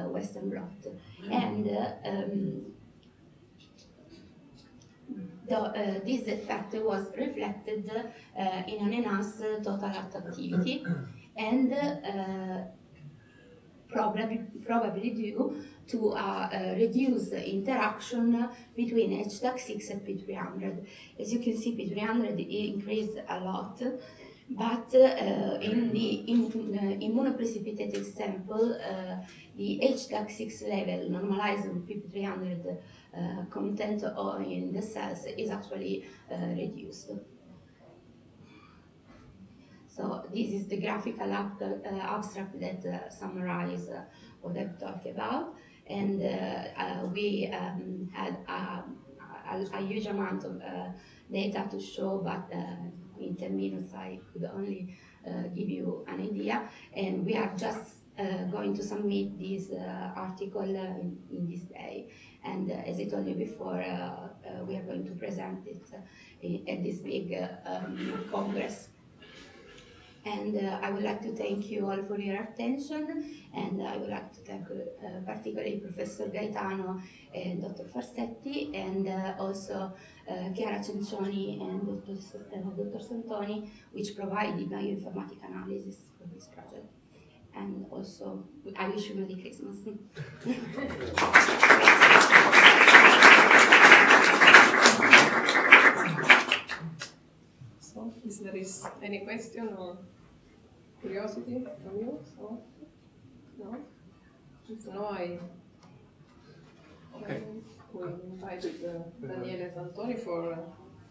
Western blot. And this effect was reflected in an enhanced total activity, and probably due to a reduced interaction between HDAC6 and P300. As you can see, P300 increased a lot, but in the immunoprecipitated sample, the HDAC6 level normalized on P300 content in the cells is actually reduced. So this is the graphical abstract that summarizes what I've talked about, and we had a huge amount of data to show, but in 10 minutes I could only give you an idea, and we are just going to submit this article in this day. And as I told you before, we are going to present it at this big congress. And I would like to thank you all for your attention, and I would like to thank particularly Professor Gaetano and Dr. Farsetti, and also Chiara Cencioni and Dr. Santoni, which provided bioinformatic analysis for this project. And also, I wish you Merry Christmas. So, if there is any question or curiosity from you, so no. If no, we invited Daniele and Antoni for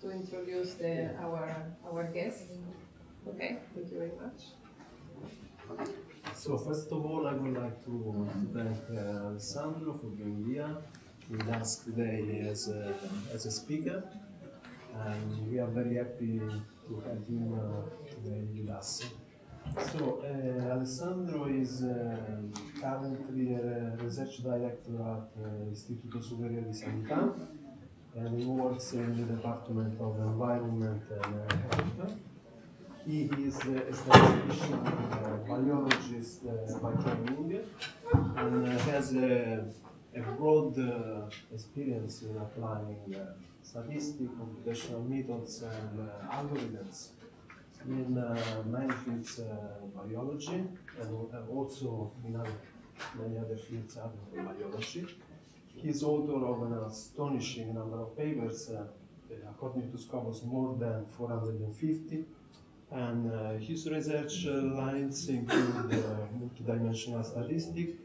to introduce our guest. Okay, thank you very much. So first of all, I would like to thank Alessandro for being here with us today as a speaker, and we are very happy to have him today with us. So Alessandro is currently a research director at Istituto Superiore di Sanità, and he works in the Department of Environment and Health. He is a statistician, biologist by training, and has a broad experience in applying statistics, computational methods, and algorithms in many fields biology, and also in many other fields other than biology. He is author of an astonishing number of papers, according to Scopus more than 450, and his research lines include multidimensional statistics,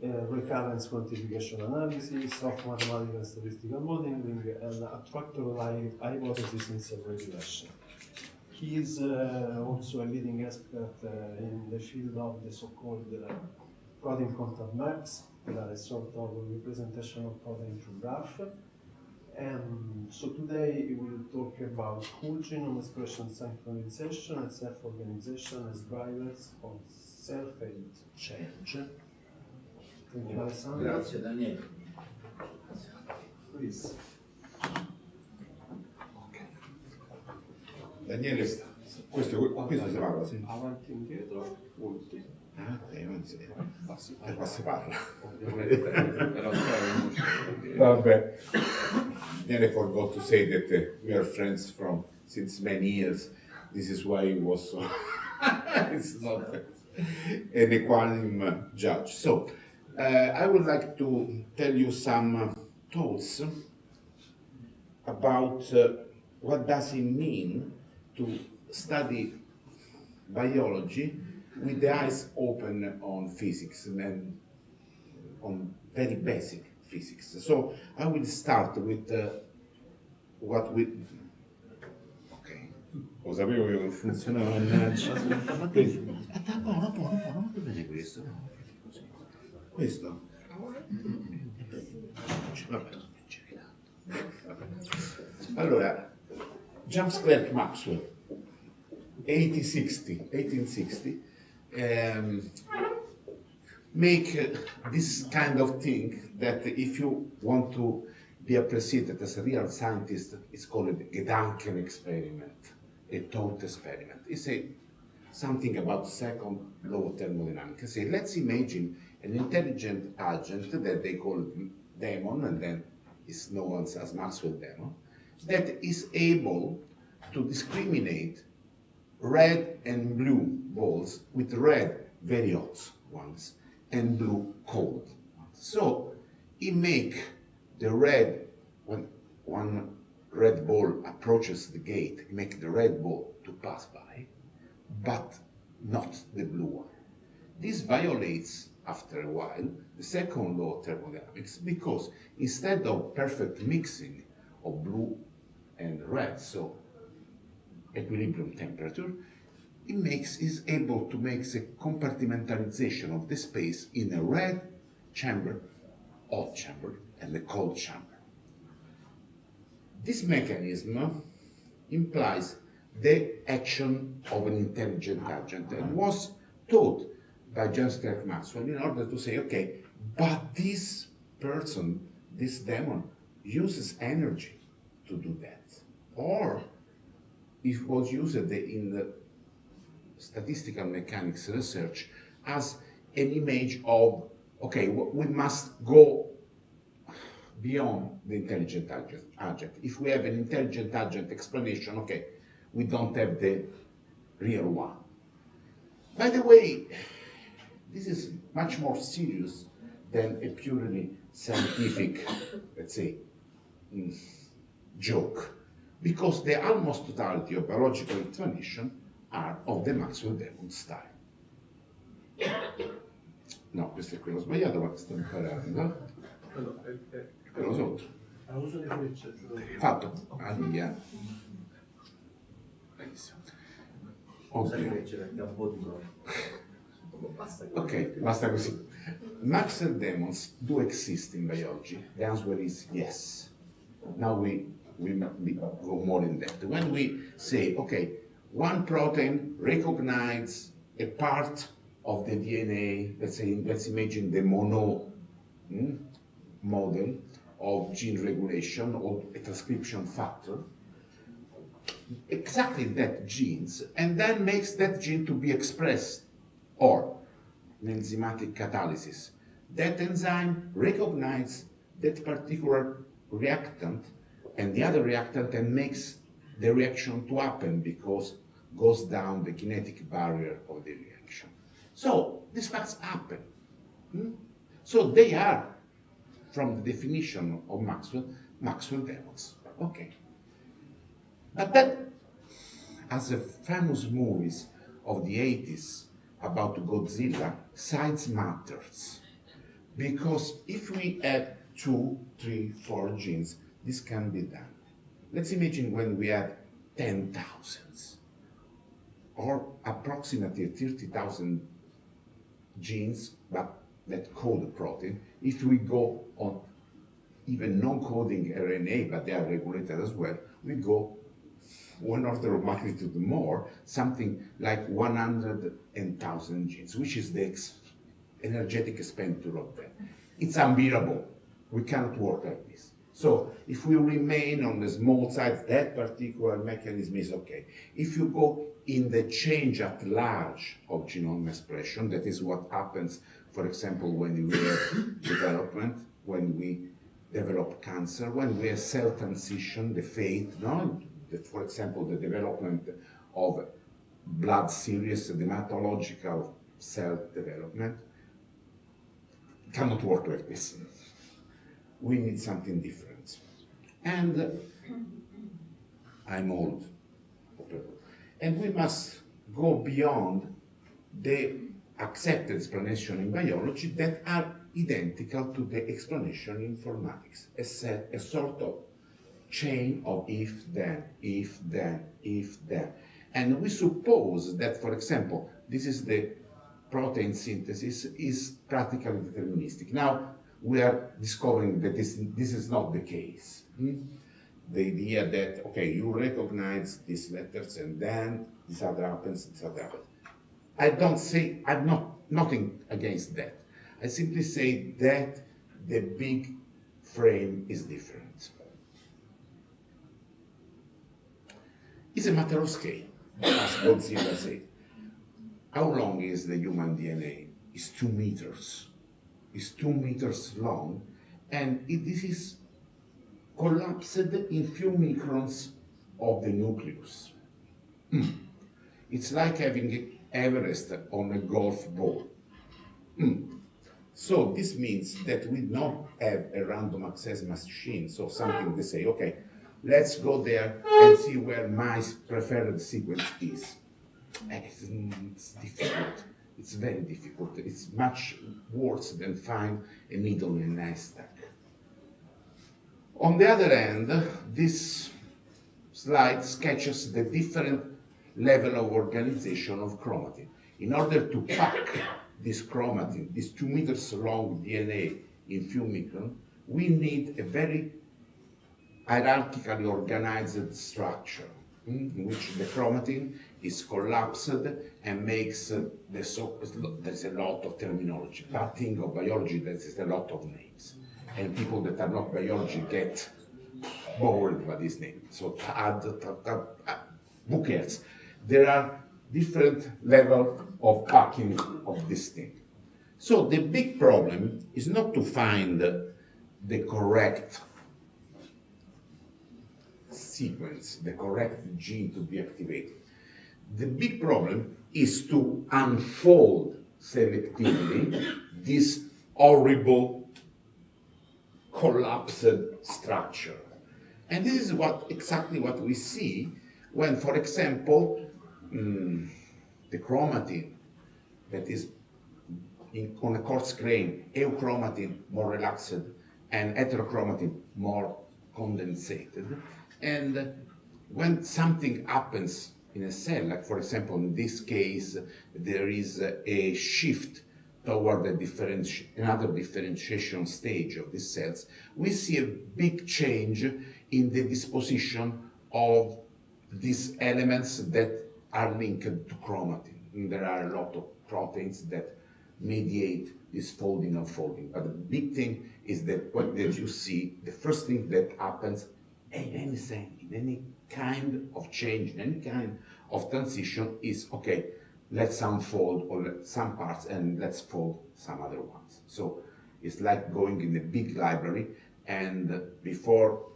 recurrence quantification analysis, soft mathematical and statistical modeling, and attractor hypothesis in cell regulation. He is also a leading expert in the field of the so-called protein contact maps, that are a sort of representation of protein through graph. And so today we will talk about whole genome expression synchronization and self-organization as drivers of cell-phase change. Thank you, Alessandro. Grazie Daniele. Please. Daniele, questo si parla? Sì. Avanti e indietro, punti. Ah, ok, avanti e Passi parla. Ovviamente, però Vabbè. Daniele forgot to say that we are friends from since many years. This is why he was so. It's not an equanimous judge. So, I would like to tell you some thoughts about what does it mean to study biology with the eyes open on physics and on very basic physics. So I will start with what we... Ok, lo sapevo che non funzionava, mannaggia. Aspetta, non bene questo, no? Questo? Vabbè. Allora, James Clerk Maxwell, 1860, make this kind of thing that if you want to be appreciated as a real scientist, it's called a Gedanken experiment, a thought experiment. It's something about second law of thermodynamics. Say, let's imagine an intelligent agent that they call demon, and then is known as Maxwell demon, that is able to discriminate red and blue balls, with red very hot ones and blue cold ones. So he make the red, when one red ball approaches the gate, he make the red ball to pass by, but not the blue one. This violates, after a while, the second law of thermodynamics, because instead of perfect mixing of blue and red, so equilibrium temperature, is able to make a compartmentalization of the space in a red chamber, hot chamber, and a cold chamber. This mechanism implies the action of an intelligent agent and was taught by James Clerk Maxwell in order to say, okay, but this person, this demon, uses energy to do that. Or it was used in the statistical mechanics research as an image of, okay, we must go beyond the intelligent agent. If we have an intelligent agent explanation, okay, we don't have the real one. By the way, this is much more serious than a purely scientific, let's say, joke, because the almost totality of biological explanation are of the Maxwell-Demon style. No, questo è quello sbagliato, ma sto imparando. Quello sotto. Uso le frecce. Fatto. Via. Benissimo. Ok, basta così. Maxwell demons do exist in biology. The answer is yes. Now we go more in depth. When we say, okay, one protein recognizes a part of the DNA, let's imagine the mono model of gene regulation or a transcription factor, exactly that genes, and then makes that gene to be expressed, or an enzymatic catalysis. That enzyme recognizes that particular reactant and the other reactant and makes the reaction to happen because goes down the kinetic barrier of the reaction. So these facts happen. So they are, from the definition of Maxwell demons. Okay. But that, as the famous movies of the 80s about Godzilla, science matters. Because if we add 2, 3, 4 genes, this can be done. Let's imagine when we add 10,000 or approximately 30,000 genes that code a protein. If we go on even non-coding RNA, but they are regulated as well, we go one order of magnitude more, something like 100,000 genes, which is the energetic expenditure of them. It's unbearable. We cannot work like this. So if we remain on the small side, that particular mechanism is okay. If you go in the change at large of genome expression, that is what happens, for example, when we have development, when we develop cancer, when we have cell transition, the fate, no? That, for example, the development of blood series, the hematological cell development, cannot work like this. We need something different. And I'm old. And we must go beyond the accepted explanation in biology that are identical to the explanation in informatics, a sort of chain of if, then, if, then, if, then. And we suppose that, for example, this is the protein synthesis is practically deterministic. Now, we are discovering that this is not the case. The idea that, okay, you recognize these letters and then this other happens, this other happens. I don't say, I'm nothing against that. I simply say that the big frame is different. It's a matter of scale, as Godzilla said. How long is the human DNA? It's 2 meters. It's 2 meters long, and this is collapsed in few microns of the nucleus. It's like having Everest on a golf ball. So this means that we don't have a random access machine, so something they say, okay, let's go there and see where my preferred sequence is. It's difficult. It's very difficult. It's much worse than find a needle in a haystack. On the other hand, this slide sketches the different level of organization of chromatin. In order to pack this chromatin, this 2 meters long DNA in few microns, we need a very hierarchically organized structure in which the chromatin is collapsed and makes there's a lot of terminology. But think of biology, there's a lot of names. And people that are not biology get bored by this name. So who cares? There are different level of packing of this thing. So the big problem is not to find the correct sequence, the correct gene to be activated. The big problem is to unfold selectively this horrible collapsed structure. And this is exactly what we see when, for example, the chromatin that is on a coarse grain, euchromatin more relaxed, and heterochromatin more condensated. And when something happens in a cell, like for example in this case, there is a shift toward another differentiation stage of these cells, we see a big change in the disposition of these elements that are linked to chromatin. And there are a lot of proteins that mediate this folding and unfolding. But the big thing is that what that you see, the first thing that happens in any kind of change, in any kind of transition is, okay, let's unfold some parts and let's fold some other ones. So it's like going in a big library and before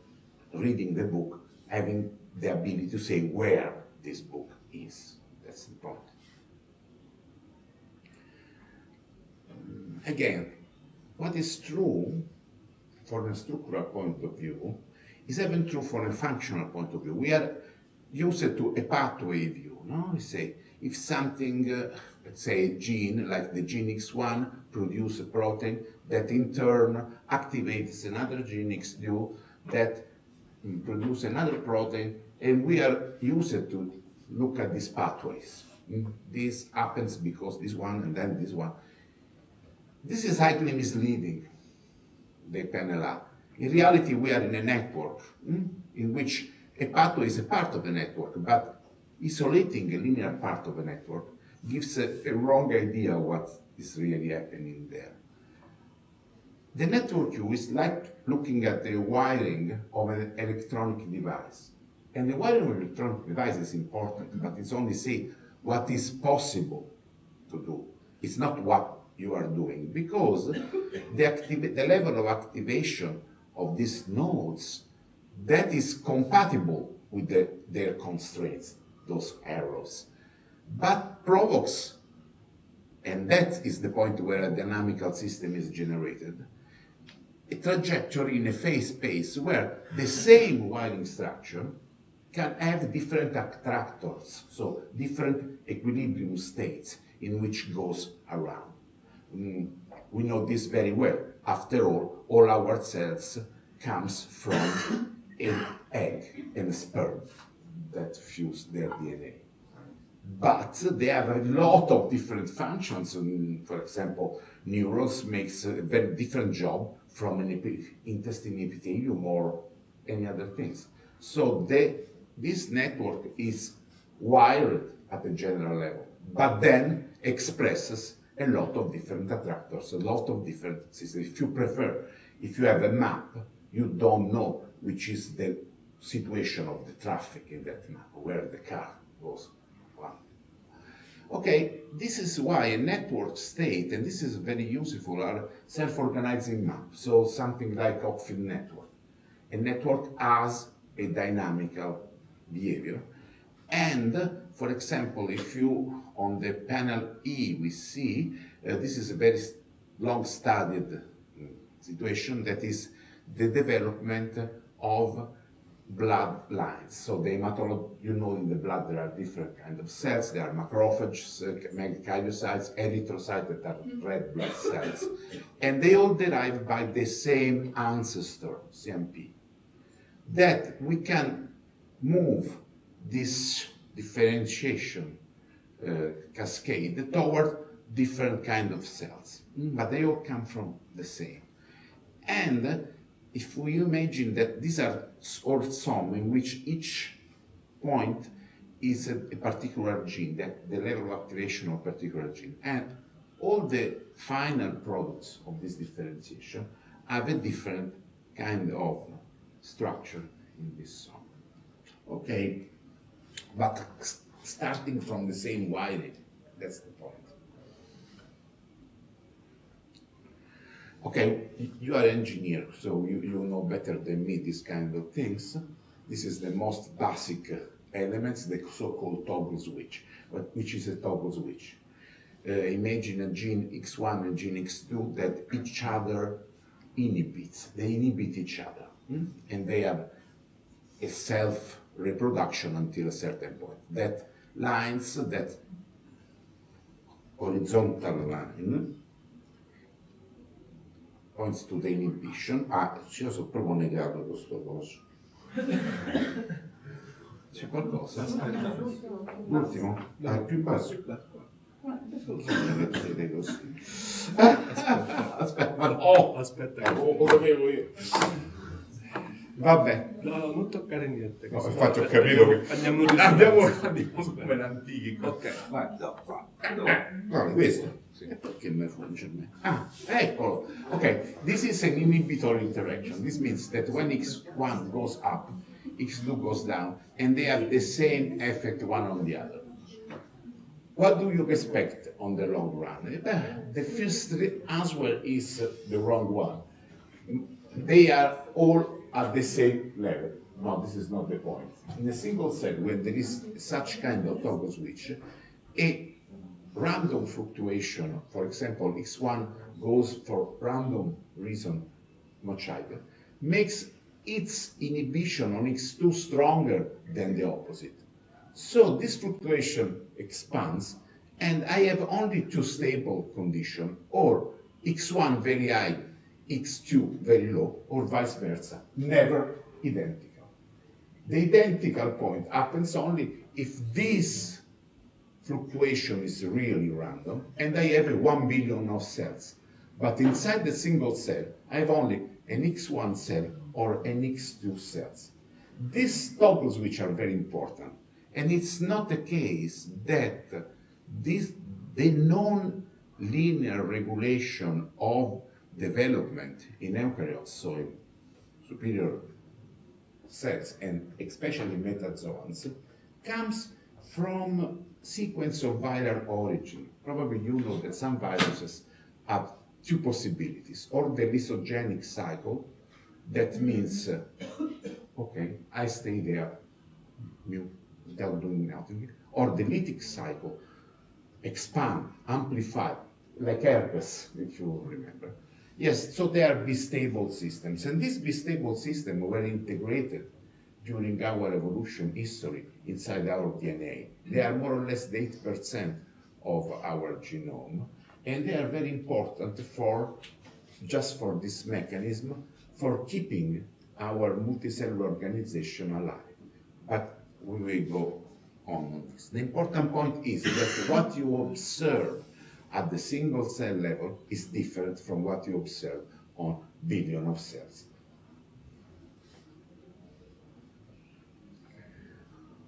reading the book, having the ability to say where this book is. That's the point. Again, what is true from a structural point of view is even true from a functional point of view. We are used to a pathway view. No? We say if something, let's say a gene, like the gene X1, produces a protein that in turn activates another gene X2 that produces another protein, and we are used to look at these pathways. This happens because this one and then this one. This is highly misleading, the panel A. In reality, we are in a network in which a pathway is a part of the network, but isolating a linear part of a network gives a wrong idea of what is really happening there. The network view is like looking at the wiring of an electronic device. And the wiring of an electronic device is important, but it's only say what is possible to do. It's not what you are doing, because the level of activation of these nodes, that is compatible with their constraints, those arrows, but provokes, and that is the point where a dynamical system is generated, a trajectory in a phase space where the same wiring structure can have different attractors, so different equilibrium states in which goes around. We know this very well. After all our cells comes from an egg and a sperm that fuse their DNA. But they have a lot of different functions. For example, neurons makes a very different job from an intestine epithelium or any other things. So this network is wired at a general level, but then expresses a lot of different attractors, a lot of different systems. If you prefer, if you have a map, you don't know which is the situation of the traffic in that map, where the car goes. Okay, this is why a network state, and this is very useful, are self-organizing maps. So something like Hopfield network. A network has a dynamical behavior. And, for example, if you, on the panel E, we see, this is a very long-studied situation, that is the development of blood lines. So the hematology, you know, in the blood there are different kinds of cells. There are macrophages, megakaryocytes, erythrocytes that are red blood cells. And they all derive by the same ancestor, CMP. That we can move this differentiation cascade toward different kind of cells, but they all come from the same. And if we imagine that these are all some in which each point is a particular gene, that the level of activation of a particular gene, and all the final products of this differentiation have a different kind of structure in this sum. Okay, but starting from the same wiring. That's the point. Okay, you are an engineer, so you know better than me these kind of things. This is the most basic elements, the so-called toggle switch. But which is a toggle switch? Imagine a gene X1 and gene X2 that each other inhibits. They inhibit each other, and they have a self-reproduction until a certain point. That lines, that horizontal line, points to the inhibition. Ah, io sono proprio negato questo coso. C'è qualcosa? L'ultimo? Ah, il più basso. Aspetta, no! Aspetta, Lo sapevo io. Vabbè. no, non toccare niente. No, infatti ho capito che andiamo come l'antichi. Ok, vai. No, questo. Perché mi funge a me? Ah, eccolo. Ok, this is an inhibitory interaction. This means that when X1 goes up, X2 goes down, and they have the same effect one on the other. What do you expect on the long run? The first answer is the wrong one. They are all at the same level. No, this is not the point. In a single cell, when there is such kind of toggle switch, a random fluctuation, for example, X1 goes for random reason much higher, makes its inhibition on X2 stronger than the opposite. So this fluctuation expands, and I have only two stable conditions, or X1 very high, X2 very low, or vice versa, never identical. The identical point happens only if this fluctuation is really random, and I have a 1 billion of cells. But inside the single cell, I have only an X1 cell or an X2 cells. These toggles which are very important, and it's not the case that the non-linear regulation of development in eukaryotes, so in superior cells, and especially metazoans, comes from sequence of viral origin. Probably you know that some viruses have two possibilities, or the lysogenic cycle, that means, okay, I stay there without doing nothing, or the lytic cycle, expand, amplify, like herpes, if you remember. Yes, so they are bistable systems, and these bistable systems were integrated during our evolution history inside our DNA. They are more or less 8% of our genome, and they are very important for, just for this mechanism, for keeping our multicellular organization alive. But we will go on this. The important point is that what you observe at the single cell level is different from what you observe on billion of cells.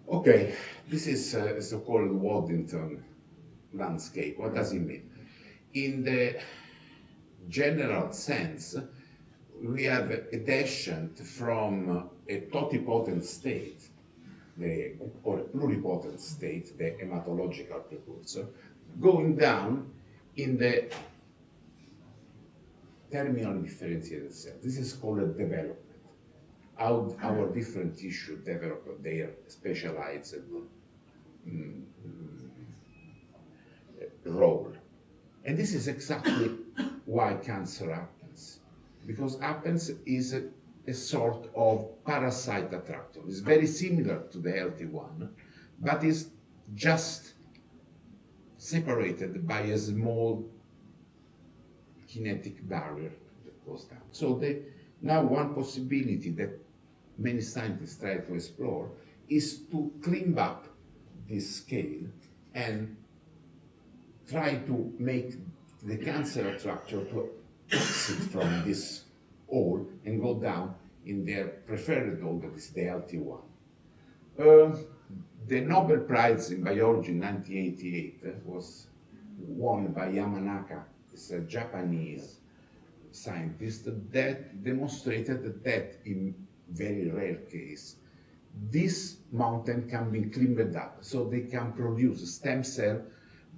Okay, this is a so-called Waddington landscape. What does it mean? In the general sense, we have a descent from a totipotent state, or a pluripotent state, the hematological precursor, going down in the terminally differentiated cell. This is called a development. How our different tissues develop their specialized role. And this is exactly why cancer happens. Because happens is a sort of parasite attractor. It's very similar to the healthy one, but is just separated by a small kinetic barrier that goes down. So now one possibility that many scientists try to explore is to clean up this scale and try to make the cancer attractor to exit from this hole and go down in their preferred hole, that is the healthy one. The Nobel Prize in Biology in 1988 was won by Yamanaka, this a Japanese scientist that demonstrated that in very rare case, this mountain can be cleaned up, so they can produce stem cell,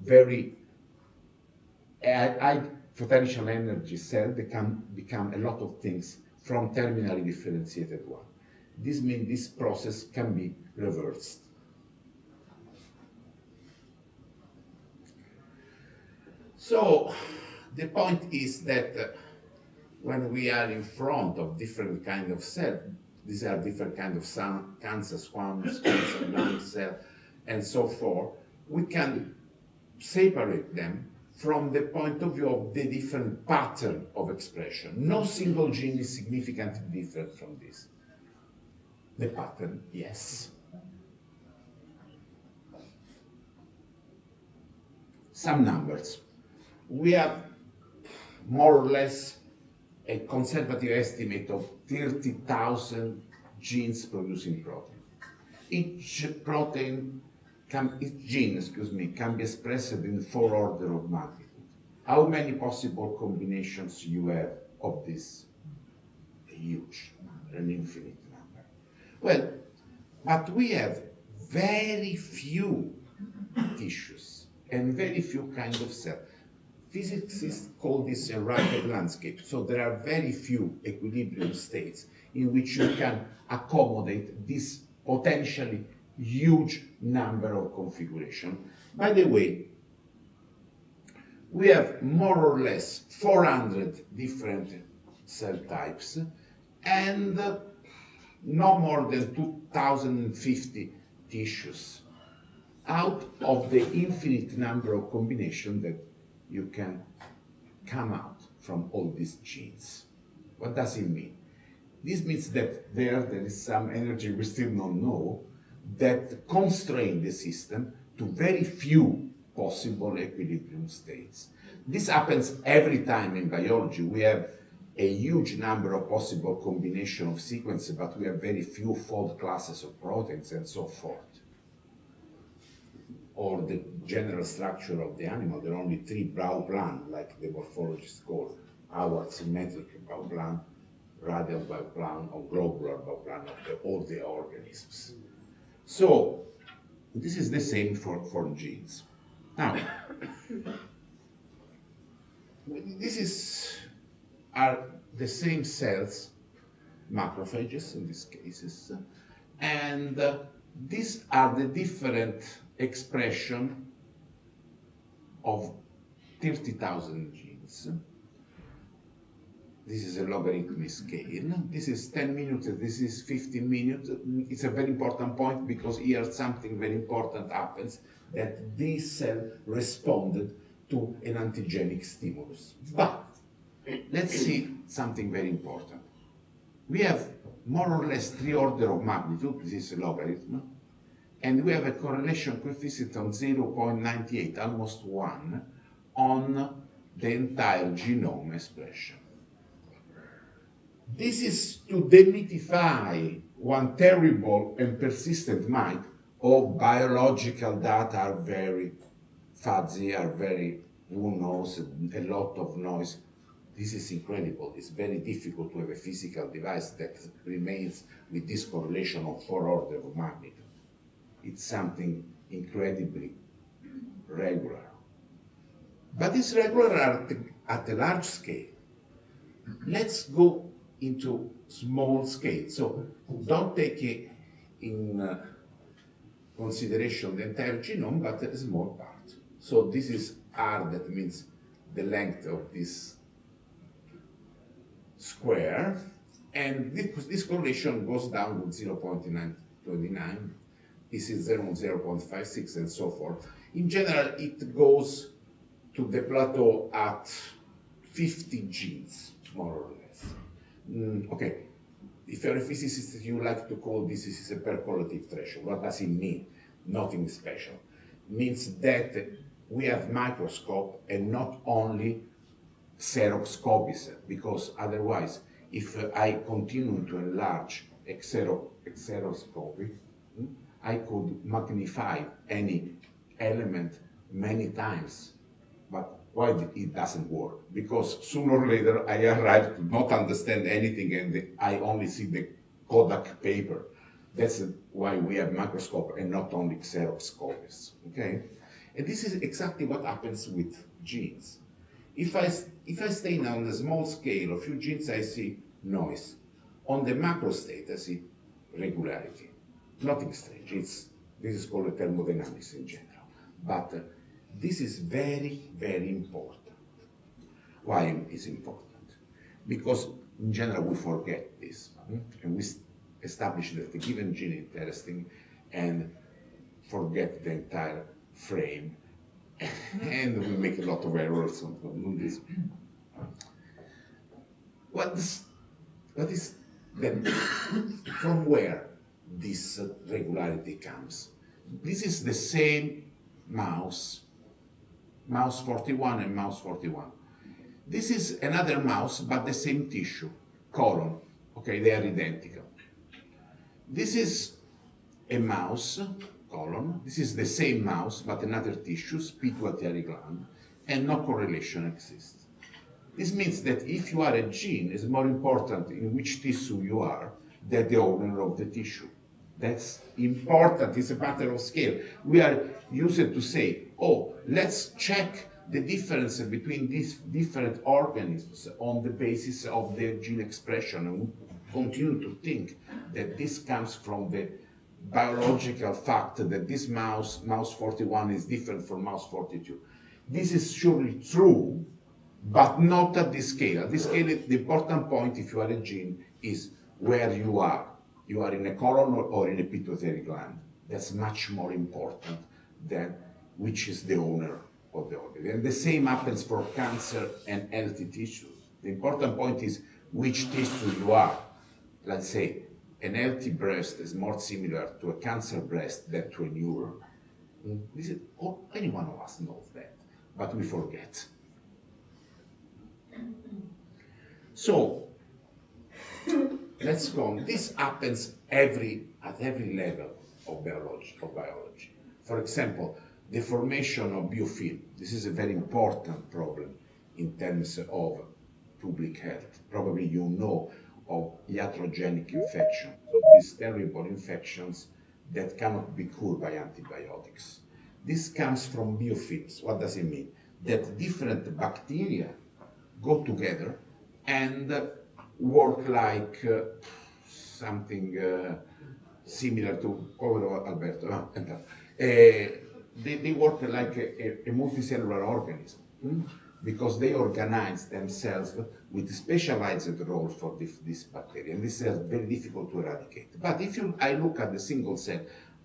very high potential energy cell. They can become a lot of things from terminally differentiated one. This means this process can be reversed. So the point is that when we are in front of different kind of cells, these are different kind of cancer, squamous cancer, lung cell, and so forth, we can separate them from the point of view of the different pattern of expression. No single gene is significantly different from this. The pattern, yes. Some numbers. We have more or less a conservative estimate of 30,000 genes producing protein. Each gene, can be expressed in 4 orders of magnitude. How many possible combinations you have of this? A huge, an infinite number. Well, but we have very few tissues and very few kinds of cells. Physicists call this a rapid landscape. So there are very few equilibrium states in which you can accommodate this potentially huge number of configurations. By the way, we have more or less 400 different cell types and no more than 2050 tissues out of the infinite number of combinations that you can come out from all these genes. What does it mean? This means that there is some energy we still don't know that constrain the system to very few possible equilibrium states. This happens every time in biology. We have a huge number of possible combination of sequences, but we have very few fold classes of proteins and so forth. Or the general structure of the animal, there are only 3 brow plan, like the morphologists call our symmetric brow plan, radial brow plan, or globular brow plan of all the organisms. So this is the same for genes. Now, are the same cells, macrophages in these cases, and these are the different expression of 30,000 genes. This is a logarithmic scale. This is 10 minutes, this is 15 minutes. It's a very important point because here something very important happens, that this cell responded to an antigenic stimulus. But let's see something very important. We have more or less 3 orders of magnitude, this is a logarithm, and we have a correlation coefficient of 0.98, almost 1, on the entire genome expression. This is to demystify one terrible and persistent myth of biological data are very fuzzy, are very, who knows, a lot of noise. This is incredible. It's very difficult to have a physical device that remains with this correlation of 4 orders of magnitude. It's something incredibly regular. But it's regular at a large scale. Let's go into small scale. So don't take in consideration the entire genome, but a small part. So this is R, that means the length of this square, and this correlation goes down to 0.929. This is 0.56 and so forth. In general, it goes to the plateau at 50 genes, more or less. Okay, if you're a physicist, you like to call this is a percolative threshold. What does it mean? Nothing special. It means that we have microscope and not only xeroscopies, because otherwise, if I continue to enlarge a xeroscopy, I could magnify any element many times, but why it doesn't work? Because sooner or later I arrive to not understand anything and I only see the Kodak paper. That's why we have microscope and not only xeroscopes, okay? And this is exactly what happens with genes. If I stay now on the small scale of few genes, I see noise. On the macro state, I see regularity. Nothing strange. This is called thermodynamics in general. But this is very, very important. Why is important? Because in general we forget this, and we establish that the given gene is interesting and forget the entire frame, and we make a lot of errors on this. What is then from where this regularity comes? This is the same mouse 41 and mouse 41. This is another mouse, but the same tissue, colon. Okay, they are identical. This is a mouse, colon. This is the same mouse, but another tissue, pituitary gland, and no correlation exists. This means that if you are a gene, it's more important in which tissue you are than the owner of the tissue. That's important. It's a matter of scale. We are used to say, oh, let's check the difference between these different organisms on the basis of their gene expression, and we continue to think that this comes from the biological fact that this mouse 41, is different from mouse 42. This is surely true, but not at this scale. At this scale, the important point, if you are a gene, is where you are. You are in a colon or in a pituitary gland. That's much more important than which is the owner of the organ. And the same happens for cancer and healthy tissues. The important point is which tissue you are. Let's say an healthy breast is more similar to a cancer breast than to a neuron. Any one of us knows that, but we forget. So let's go on. This happens at every level of biology. For example, the formation of biofilm. This is a very important problem in terms of public health. Probably you know of iatrogenic infection, so these terrible infections that cannot be cured by antibiotics. This comes from biofilms. What does it mean? That different bacteria go together and work like something similar to Alberto. They work like a multicellular organism because they organize themselves with specialized role for this bacteria, and this is very difficult to eradicate. But if I look at the single cell,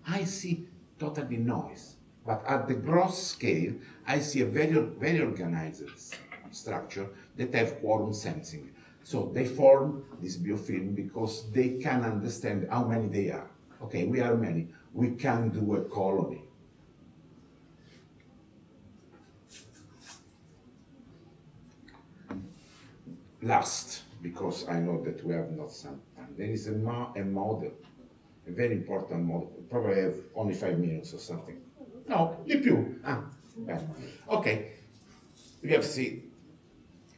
I see totally noise. But at the gross scale, I see a very organized structure that have quorum sensing. So they form this biofilm because they can understand how many they are. Okay, we are many. We can do a colony. Last, because I know that we have not some time, there is a model, a very important model. Probably have only 5 minutes or something. No, di più. Okay, we have seen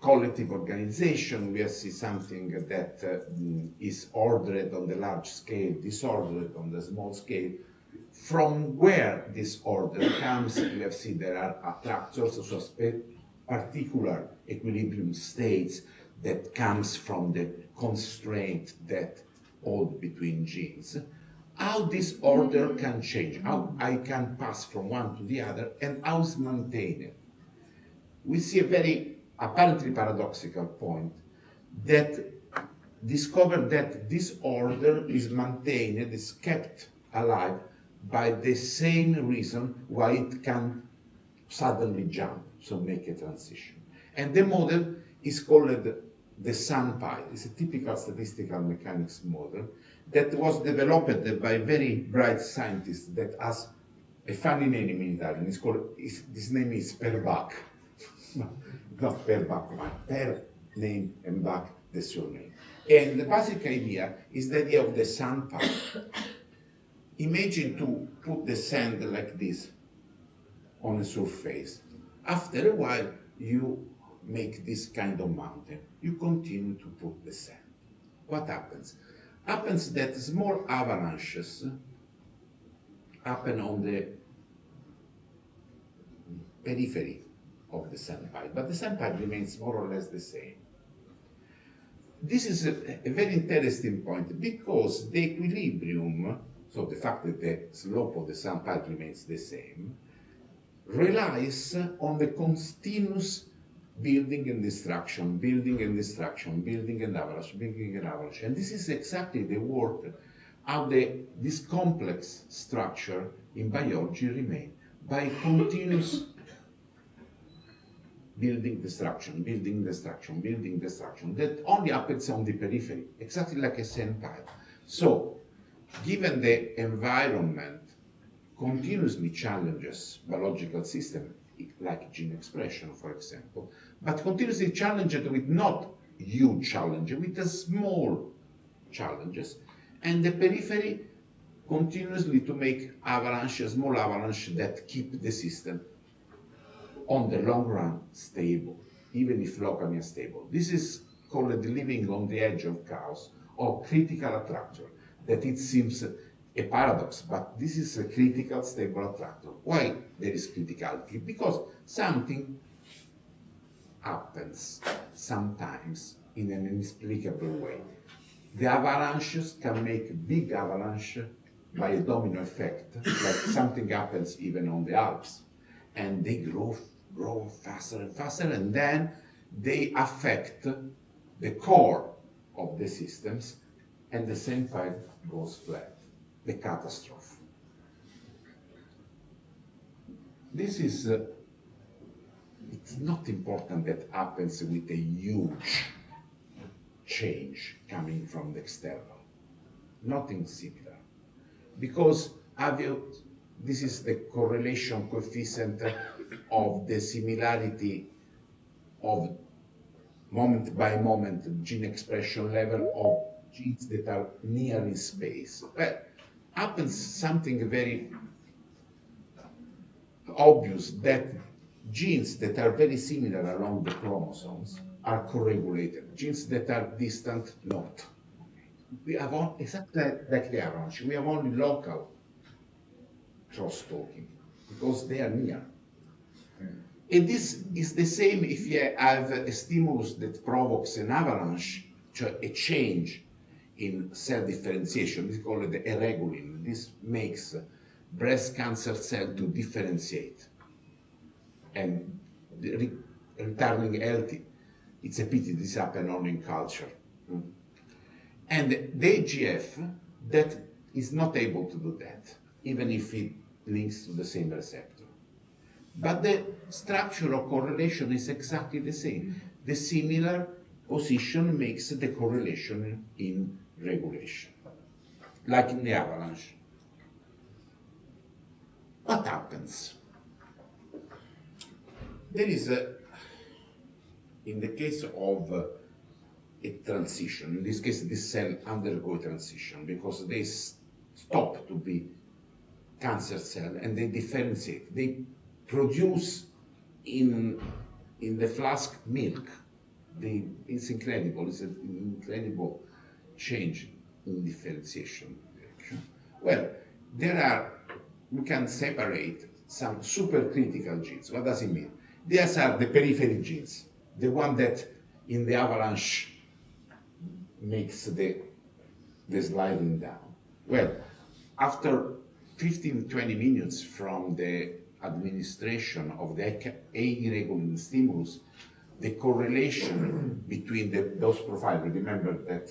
collective organization, we have seen something that is ordered on the large scale, disordered on the small scale. From where this order comes, we have seen there are attractors, so particular equilibrium states that comes from the constraint that hold between genes. How this order can change, how I can pass from one to the other, and how it's maintained. We see a very apparently paradoxical point that discovered that this order is maintained, is kept alive by the same reason why it can suddenly jump, so make a transition. And the model is called the SunPy. It's a typical statistical mechanics model that was developed by a very bright scientist that has a funny name in Italian. His name is Per Bach. Not Per Bach, but Per name and Bach the surname. And the basic idea is the idea of the SunPy. Imagine to put the sand like this on a surface. After a while, you make this kind of mountain. You continue to put the sand. What happens? happens that small avalanches happen on the periphery of the sandpile, but the sandpile remains more or less the same. This is a very interesting point because the equilibrium, so the fact that the slope of the sandpile remains the same, relies on the continuous building and destruction, building and destruction, building and avalanche, building and avalanche. And this is exactly the work how this complex structure in biology remains by continuous building destruction, building destruction, building destruction. That only happens on the periphery, exactly like a sandpile. So, given the environment continuously challenges biological systems, like gene expression, for example, but continuously challenged with not huge challenges, with the small challenges, and the periphery continuously to make avalanches, small avalanches that keep the system on the long run stable, even if locally unstable. This is called living on the edge of chaos or critical attractor, that it seems a paradox, but this is a critical stable attractor. Why there is criticality? Because something happens sometimes in an inexplicable way. The avalanches can make big avalanche by a domino effect, like something happens even on the Alps, and they grow faster and faster, and then they affect the core of the systems, and the sandpile goes flat, the catastrophe. This is, it's not important that happens with a huge change coming from the external, nothing similar, because this is the correlation coefficient of the similarity of moment by moment gene expression level of genes that are near in space. But happens something very obvious, that genes that are very similar along the chromosomes are co-regulated. Genes that are distant, not. We have exactly like the avalanche, we have only local cross-talking because they are near. And this is the same if you have a stimulus that provokes an avalanche, a change in cell differentiation. This is called the erregulin. This makes breast cancer cell to differentiate and returning healthy. It's a pity this happens only in culture. And the AGF that is not able to do that, even if it links to the same receptor. But the structural correlation is exactly the same. The similar position makes the correlation in regulation, like in the avalanche. What happens? There is in the case of a transition, in this case this cell undergo a transition because they stop to be cancer cell and they differentiate. They produce in the flask milk. It's incredible. It's an incredible change in differentiation. Well, we can separate some supercritical genes. What does it mean? These are the periphery genes, the one that in the avalanche makes the sliding down. Well, after 15-20 minutes from the administration of the A-regulating stimulus, the correlation between those profiles, remember that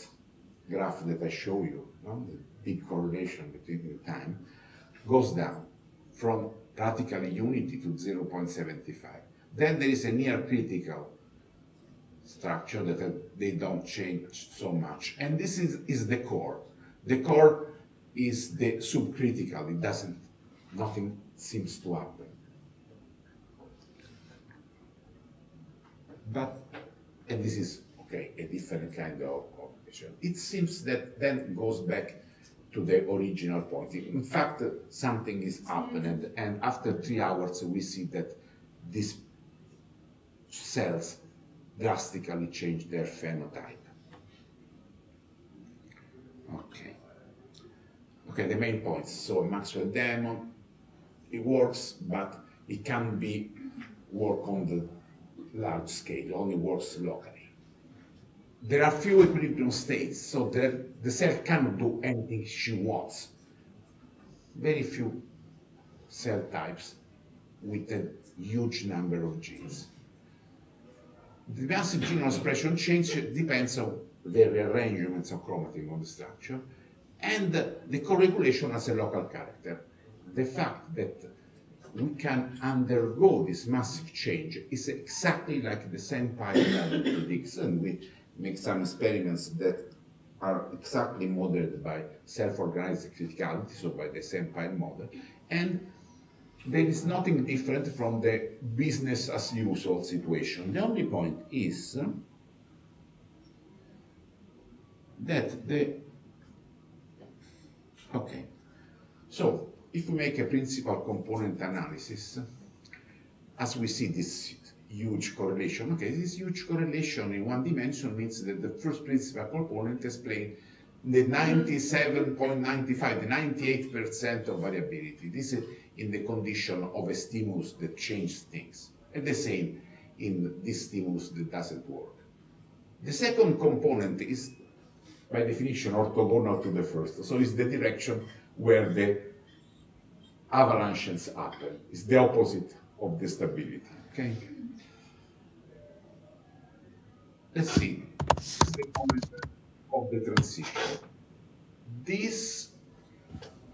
graph that I show you, no? The big correlation between the time, goes down from practically unity to 0.75. Then there is a near critical structure that they don't change so much. And this is the core. The core is the subcritical. Nothing seems to happen. And this is, okay, a different kind of vision. It seems that then goes back to the original point. In fact, something is happening, and after 3 hours, we see that these cells drastically change their phenotype. Okay. Okay, the main points. So Maxwell Demon, it works, but it can't be work on the large scale, it only works locally. There are few equilibrium states, so the cell cannot do anything she wants. Very few cell types with a huge number of genes. The massive genome expression change depends on the rearrangements of chromatin on the structure, and the co-regulation has a local character. The fact that we can undergo this massive change is exactly like the Senpai model predicts, and we make some experiments that are exactly modeled by self-organized criticality, so by the Senpai model, and there is nothing different from the business as usual situation. The only point is that okay, so if we make a principal component analysis, as we see this huge correlation, okay, this huge correlation in one dimension means that the first principal component explains the 97.95, the 98% of variability. This is in the condition of a stimulus that changes things. And the same in this stimulus that doesn't work. The second component is, by definition, orthogonal to the first. So it's the direction where the avalanches happen. It's the opposite of the stability. Okay? Let's see. This is the moment of the transition. This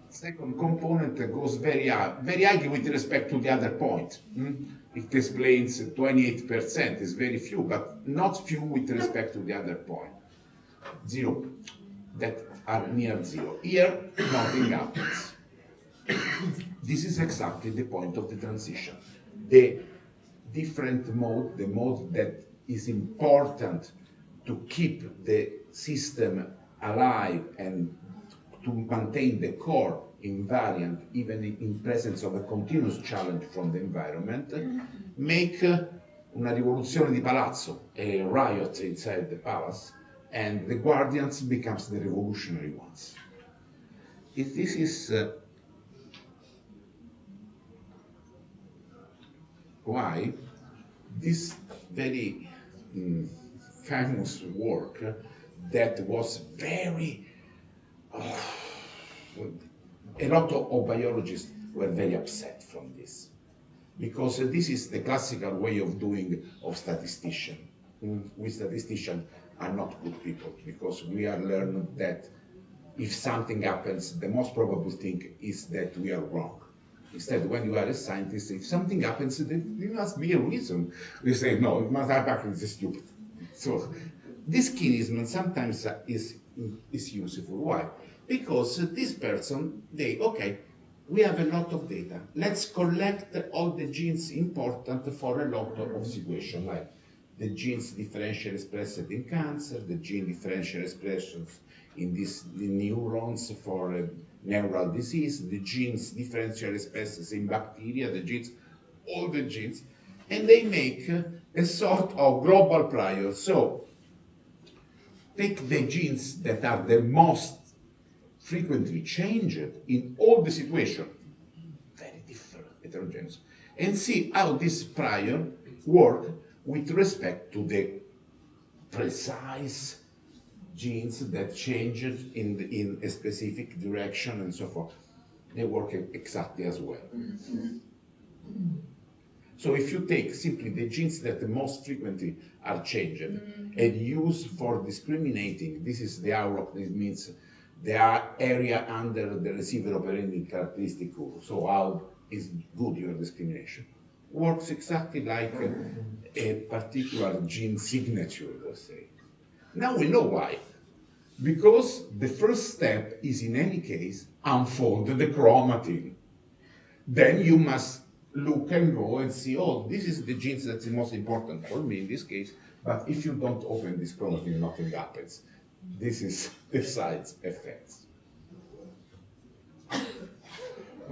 second component goes very high with respect to the other point. It explains 28%, is very few, but not few with respect to the other point. 0, that are near 0. Here, nothing happens. This is exactly the point of the transition. The different mode, the mode that is important to keep the system alive and to maintain the core invariant even in presence of a continuous challenge from the environment, make una rivoluzione di palazzo, a riot inside the palace, and the guardians becomes the revolutionary ones. If this is why this very famous work that was very a lot of biologists were very upset from this, because this is the classical way of doing of statistician. We statisticians are not good people, because we are learned that if something happens, the most probable thing is that we are wrong. Instead, when you are a scientist, if something happens, then there must be a reason. You say, no, it must happen, it's stupid. So this chiasm sometimes is useful. Why? Because this person, okay, we have a lot of data. Let's collect all the genes important for a lot of situations, like the genes differential expressed in cancer, the gene differential expressions in these neurons for neural disease, the genes differential expressed in bacteria, the genes, all the genes, and they make a sort of global prior. So take the genes that are the most frequently changed in all the situations, very different, heterogeneous, and see how this prior work with respect to the precise genes that change in a specific direction and so forth. They work exactly as well. So if you take simply the genes that the most frequently are changed and used for discriminating, this is the AUROC, this means the area under the receiver operating characteristic rule, so how is good your discrimination, works exactly like a particular gene signature, let's say. Now we know why. Because the first step is, in any case, unfold the chromatin. Then you must look and go and see, oh, this is the genes that's the most important for me in this case, but if you don't open this chromatin, nothing happens. This is the side effects.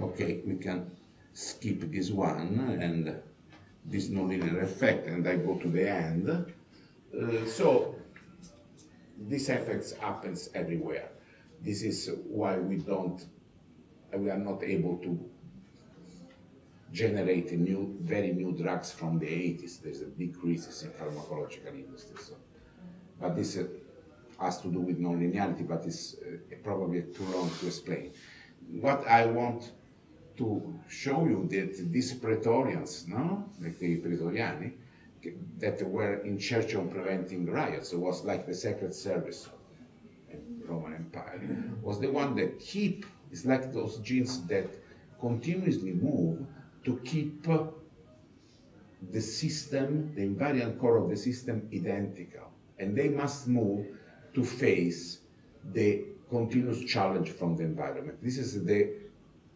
Okay, we can skip this one and this nonlinear effect, and I go to the end. So these effects happens everywhere. this is why we are not able to generate very new drugs from the 80s. There's a big crisis in pharmacological industry. So. But this has to do with nonlinearity, but it's probably too long to explain. What I want to show you that these Praetorians, no, like the Praetoriani, that were in charge of preventing riots, it was like the Secret Service of the Roman Empire, was the one that it's like those genes that continuously move to keep the system, the invariant core of the system, identical. And they must move to face the continuous challenge from the environment. This is the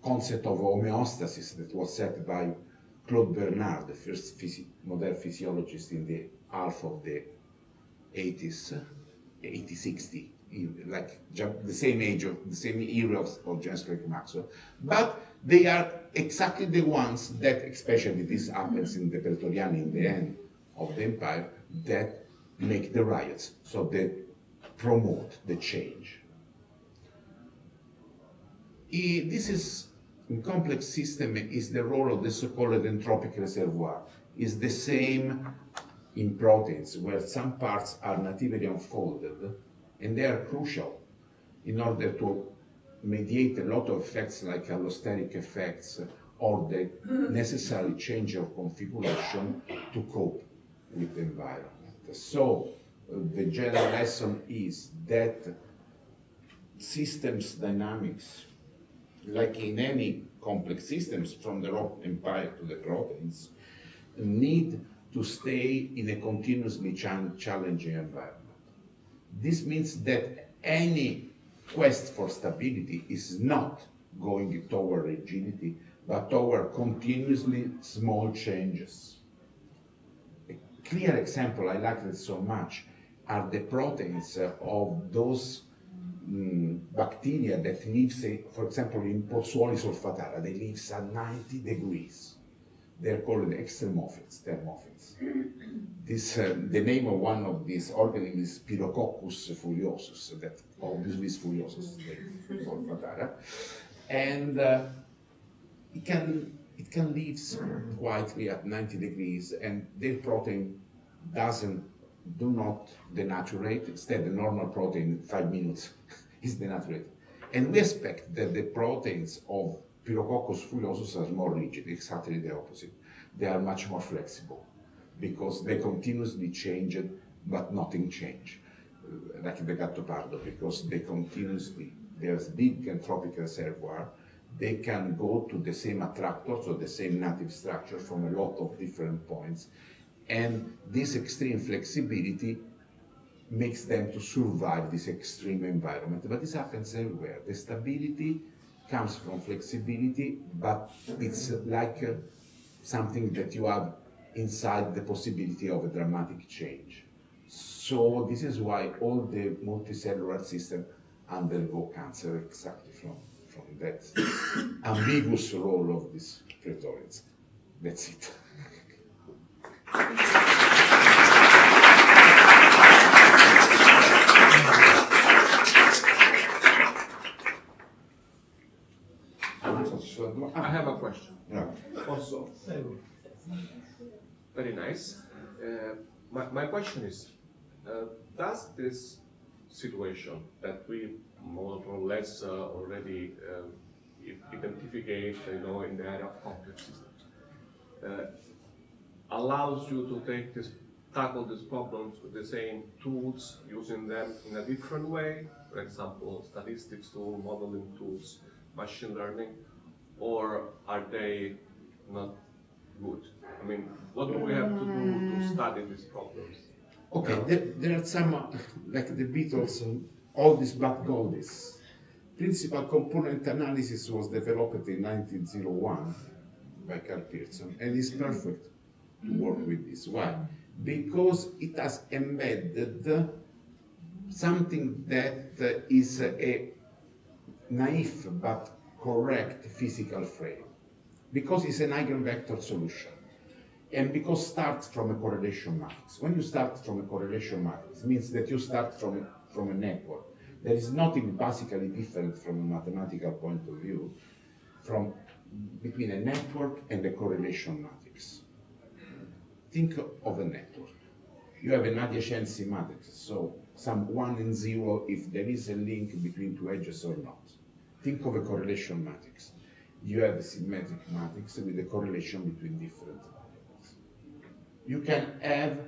concept of homeostasis that was set by Claude Bernard, the first modern physiologist in the half of the 80s, 80-60, like the same era of James Clerk Maxwell. But they are exactly the ones that, especially this happens in the Praetoriani in the end of the empire, that make the riots, so they promote the change. This is, in complex system, is the role of the so-called entropic reservoir. It's the same in proteins, where some parts are natively unfolded, and they are crucial in order to mediate a lot of effects like allosteric effects or the necessary change of configuration to cope with the environment. So the general lesson is that systems dynamics, like in any complex systems from the Roman Empire to the proteins, need to stay in a continuously challenging environment. This means that any quest for stability is not going toward rigidity, but toward continuously small changes. A clear example, I like it so much, are the proteins of those bacteria that lives, for example, in Pozzuoli solfatara. They live at 90 degrees. They're called extremophils, thermophils. The name of one of these organisms is Pyrococcus furiosus, that obviously is furiosus, the solfatara. And it can live quietly at 90 degrees, and their protein do not denaturate. Instead, the normal protein in 5 minutes is denaturated. And we expect that the proteins of Pyrococcus furiosus are more rigid, exactly the opposite. They are much more flexible because they continuously change, but nothing change, like the Gattopardo, because there's big entropic reservoir. They can go to the same attractors or the same native structure from a lot of different points. And this extreme flexibility makes them to survive this extreme environment. But this happens everywhere. The stability comes from flexibility, but it's like something that you have inside the possibility of a dramatic change. So this is why all the multicellular systems undergo cancer exactly from that ambiguous role of these Praetorians. That's it. I have a question. Yeah. Also, very nice. My question is, does this situation that we more or less already identify, in the area of complex systems, allows you to tackle these problems with the same tools, using them in a different way, for example, statistics tools, modeling tools, machine learning, or are they not good? I mean, what do we have to do to study these problems? Okay, there are some, like the Beatles, all these black goldies. Principal component analysis was developed in 1901 by Carl Pearson, and it's perfect to work with this. Why? Because it has embedded something that is a naive but correct physical frame, because it's an eigenvector solution, and because it starts from a correlation matrix. When you start from a correlation matrix, it means that you start from a network. There is nothing basically different from a mathematical point of view from between a network and a correlation matrix. Think of a network. You have an adjacency matrix, so some 1 and 0 if there is a link between two edges or not. Think of a correlation matrix. You have a symmetric matrix with a correlation between different variables. You can have,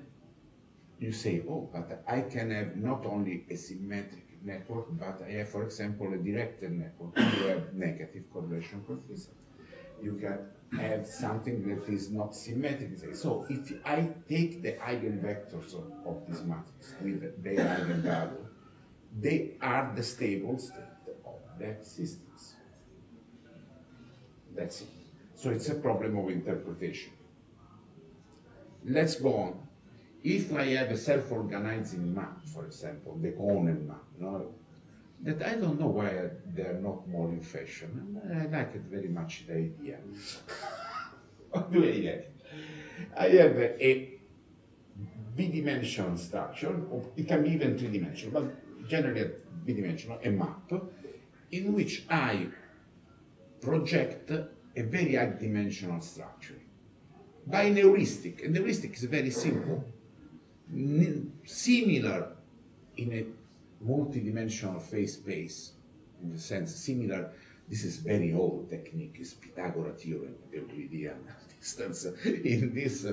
you say, oh, but I can have not only a symmetric network, but I have, for example, a directed network. You have negative correlation coefficient. You can have something that is not symmetric. So if I take the eigenvectors of this matrix with their eigenvalue, they are the stable state of that systems. That's it. So it's a problem of interpretation. Let's go on. If I have a self-organizing map, for example, the Conan map, that I don't know why they are not more in fashion. I like it very much, the idea. What do I have? I have a bidimensional structure, or it can be even three-dimensional, but generally bidimensional, a map, in which I project a very high-dimensional structure by an heuristic. And the heuristic is very simple, similar in a multi-dimensional phase space, in the sense similar. This is very old technique, is Pythagoras theorem, the Euclidean distance in this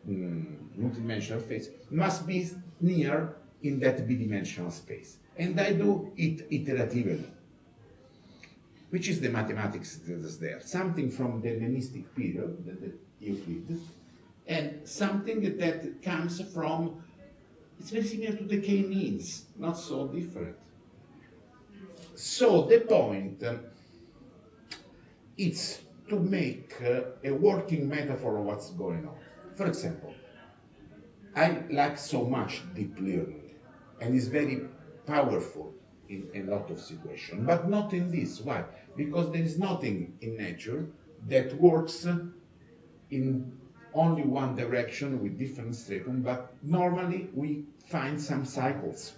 multi-dimensional phase must be near in that bidimensional space, and I do it iteratively, which is the mathematics that is there, something from the Hellenistic period, the Euclid, and something that comes from. It's very similar to the K-means, not so different. So the point is to make a working metaphor of what's going on. For example, I like so much deep learning, and it's very powerful in a lot of situations, but not in this. Why? Because there is nothing in nature that works in only one direction with different stratum, but normally we find some cycles.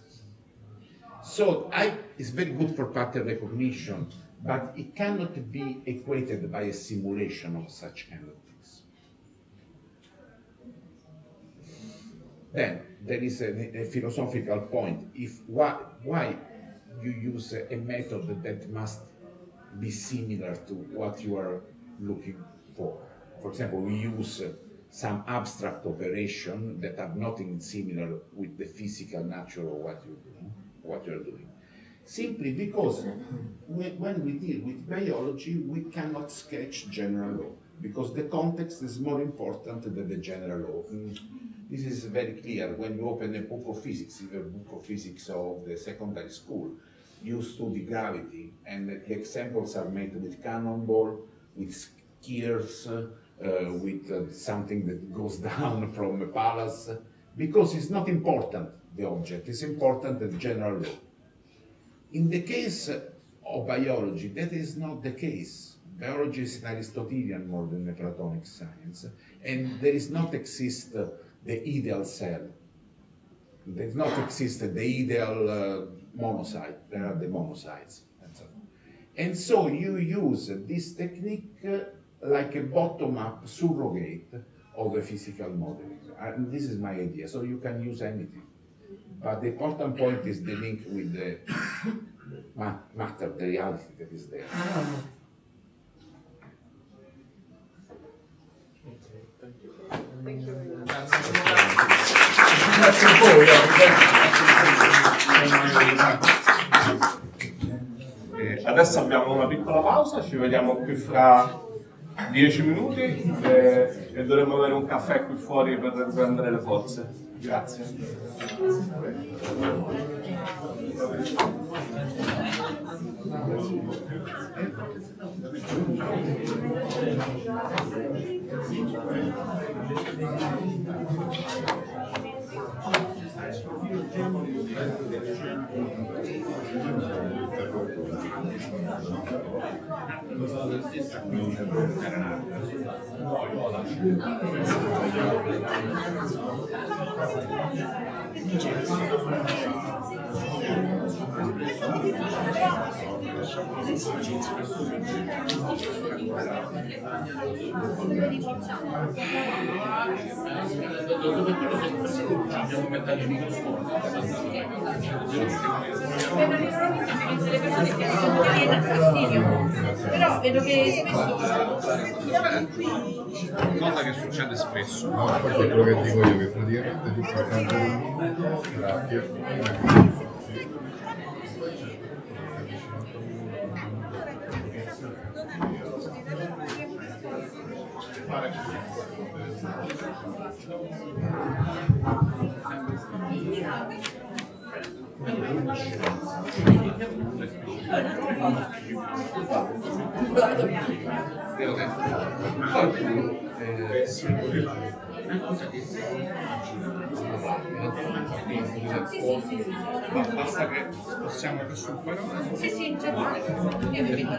So it's very good for pattern recognition, but it cannot be equated by a simulation of such kind of things. Then there is a philosophical point. Why you use a method that must be similar to what you are looking for? For example, we use some abstract operation that have nothing similar with the physical nature of what you're doing. Simply because when we deal with biology, we cannot sketch general law, because the context is more important than the general law. This is very clear when you open a book of physics, even a book of physics of the secondary school. You study gravity, and the examples are made with cannonball, with skiers, with something that goes down from a palace, because it's not important, the object, it's important the general law. In the case of biology, that is not the case. Biology is an Aristotelian more than a Platonic science, and there is not exist the ideal cell. There does not exist the ideal monocyte. There are the monocytes, and so on. And so you use this technique like a bottom-up surrogate of a physical modeling. And this is my idea. So you can use anything. But the important point is the link with the matter, the reality that is there. Thank you very much. Grazie a voi. Adesso abbiamo una piccola pausa, ci vediamo qui fra 10 minuti e dovremmo avere un caffè qui fuori per riprendere le forze. Grazie. Dove quello che abbiamo mettato il microfono. Le persone che danno fastidio, però vedo che Cosa che succede spesso. No, questo è quello che dico io, che praticamente tu puoi prendere un minuto, grazie. Qualcuno si Ma basta che spostiamo più sul quadrato. sì, certo. Io mi metto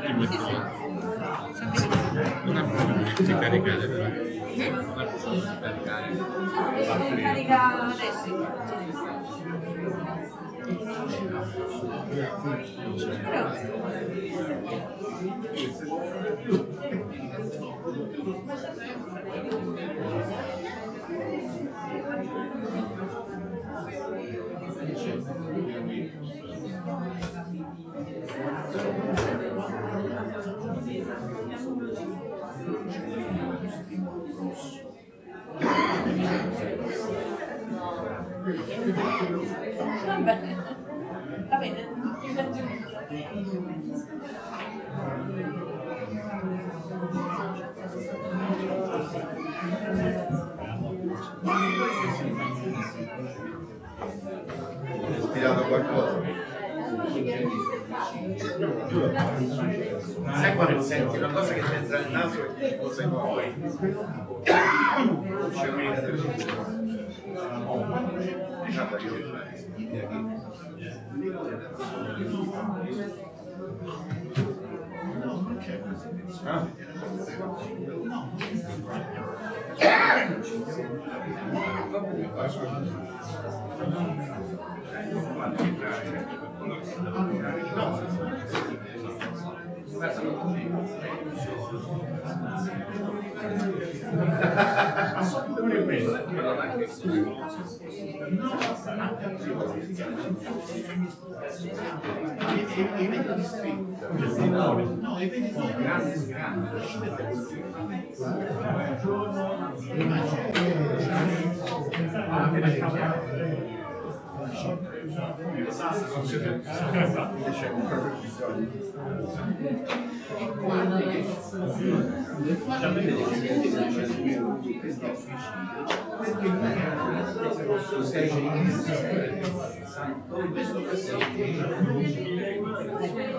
Non è problema di caricare, però. Non è problema di caricare la batteria. carica adesso. Va bene. Hai ispirato qualcosa? Sai quando senti una cosa che ti entra nel naso e cosa vuoi?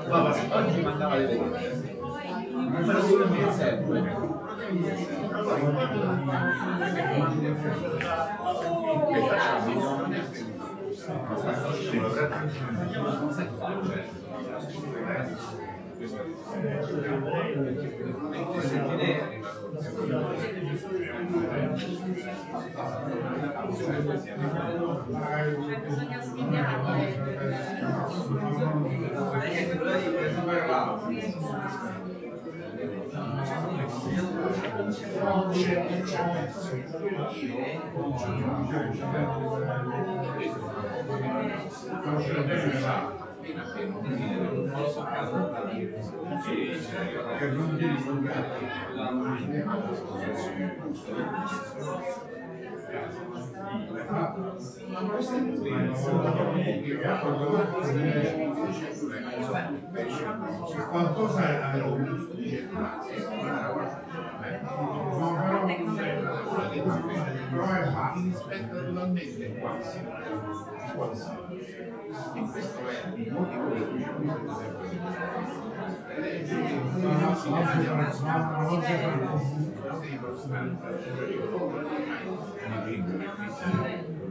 Guarda, oggi mandava le lettere. Ma solo mi serve. Che facciamo? Qualcosa Spettacolarmente quasi. E questo è il motivo per cui c'è bisogno di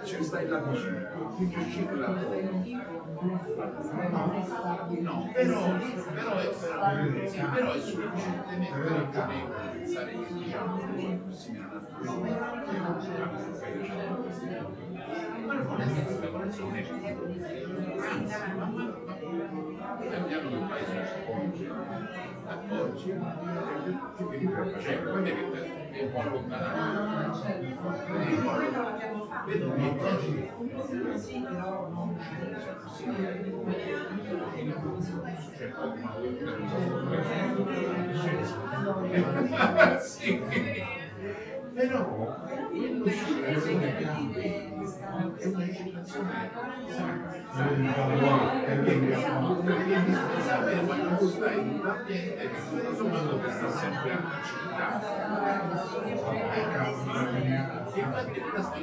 C'è stai la cosa, che cicla no, però è sufficientemente ragionevole pensare che diciamo simile ma non è una speculazione, anzi, piano il paese si pone d'accordo, che quindi per facendo, quindi è un po' allontanato. Vedo che c'è sì, però quello sì è una citazione indispensabile, ma non stai in un ambiente tutto mondo che sta sempre a citare. Infatti questa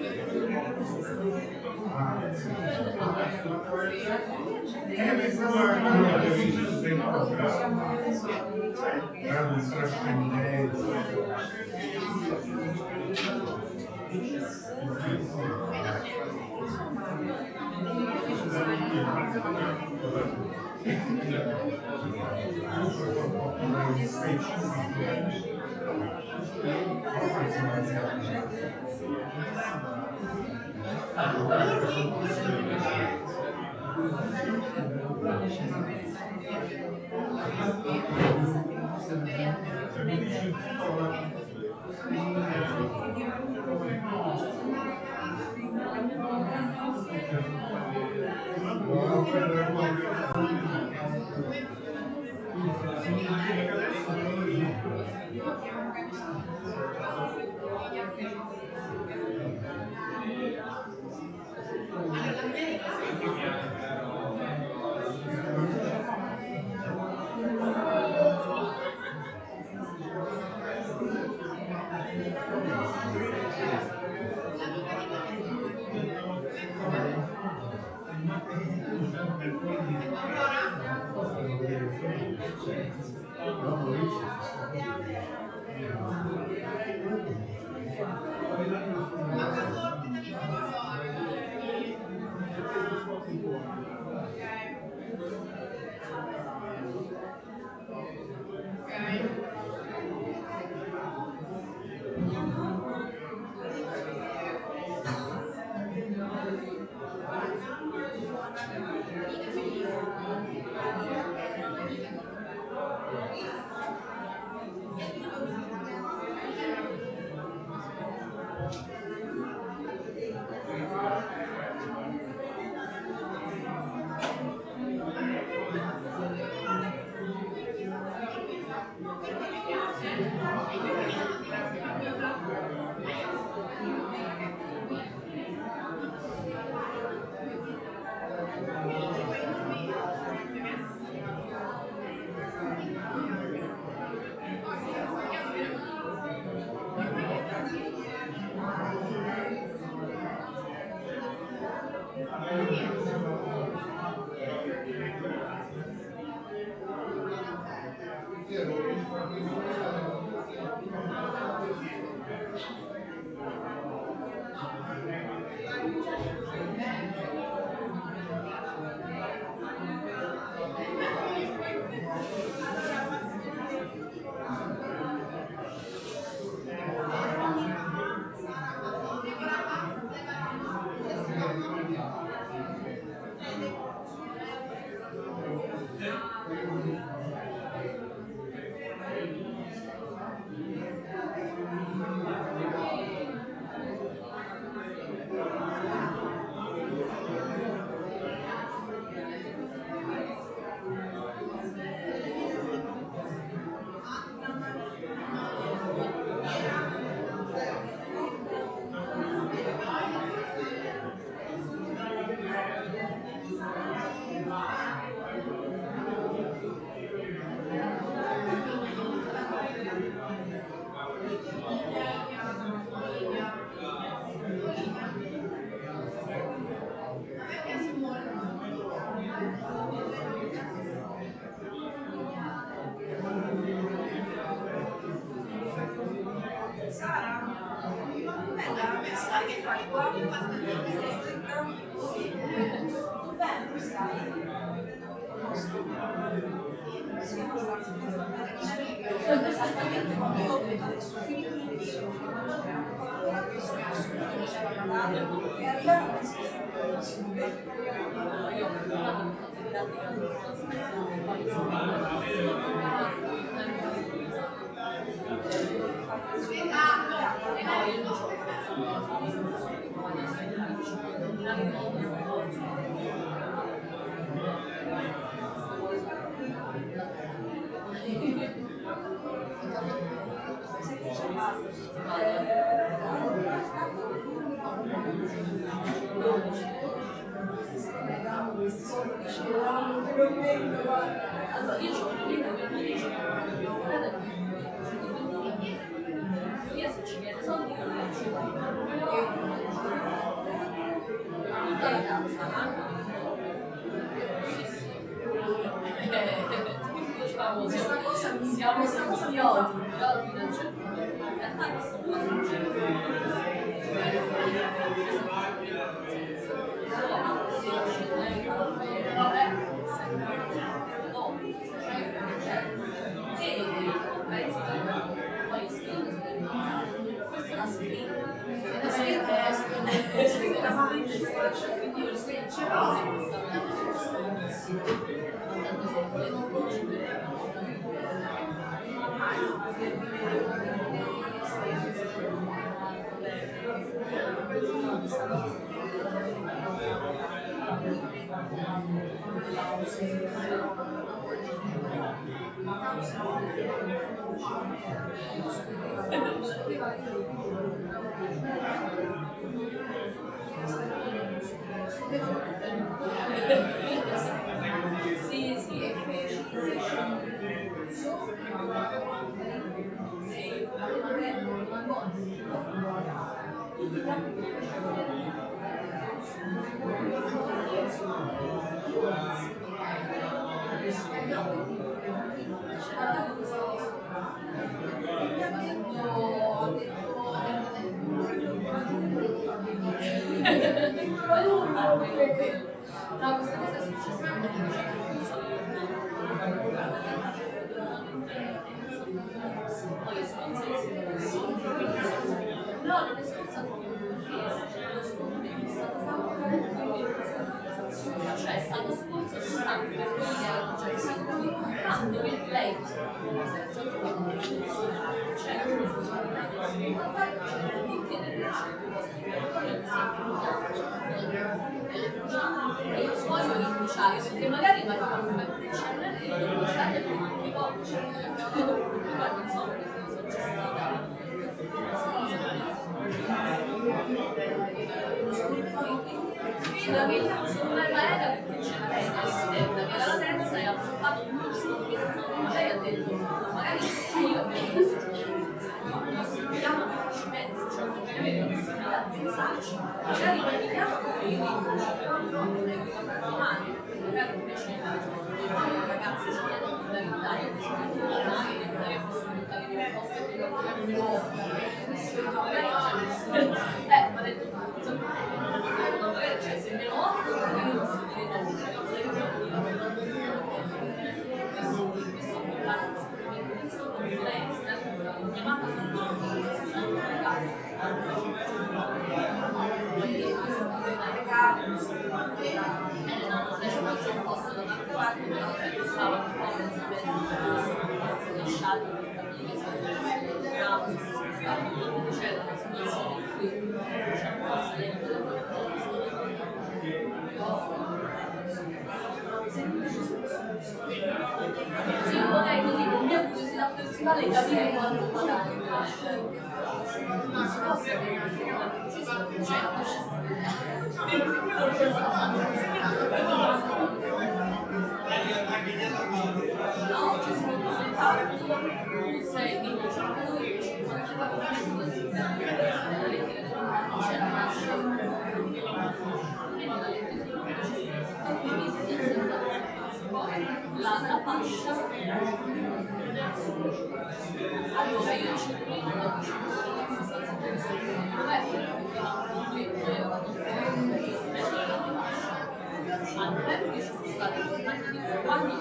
Anche ci sono stati tornati di compagni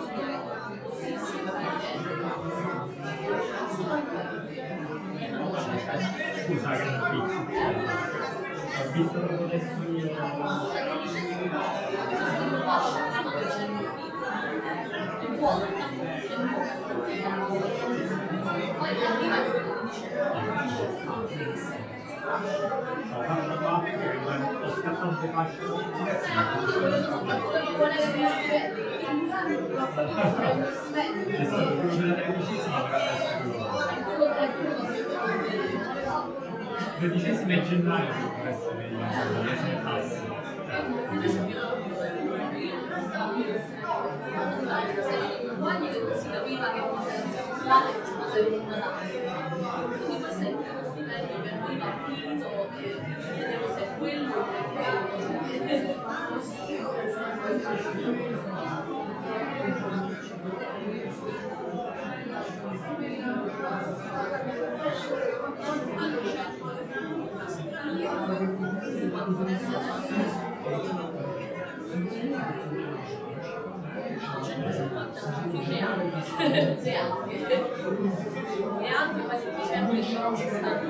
Scusa che non ho visto proprio il 13 gennaio dovrebbe essere il tasso. Guardi che non si capiva che cosa era sessuale, che cosa era un Natale. Quindi questo è il primo stipendio che noi partito e vedevo se è quello neanche ma sufficiente che non ci stanno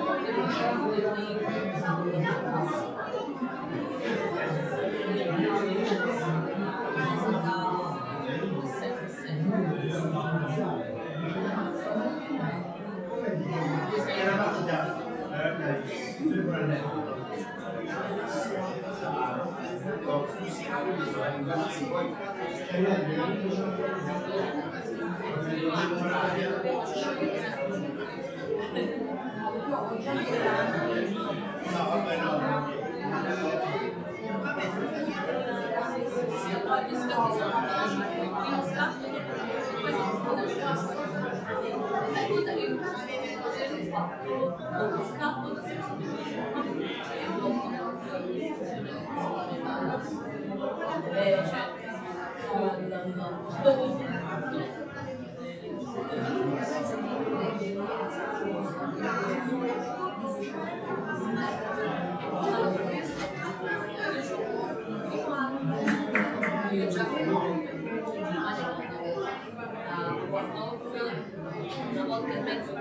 una volta e mezzo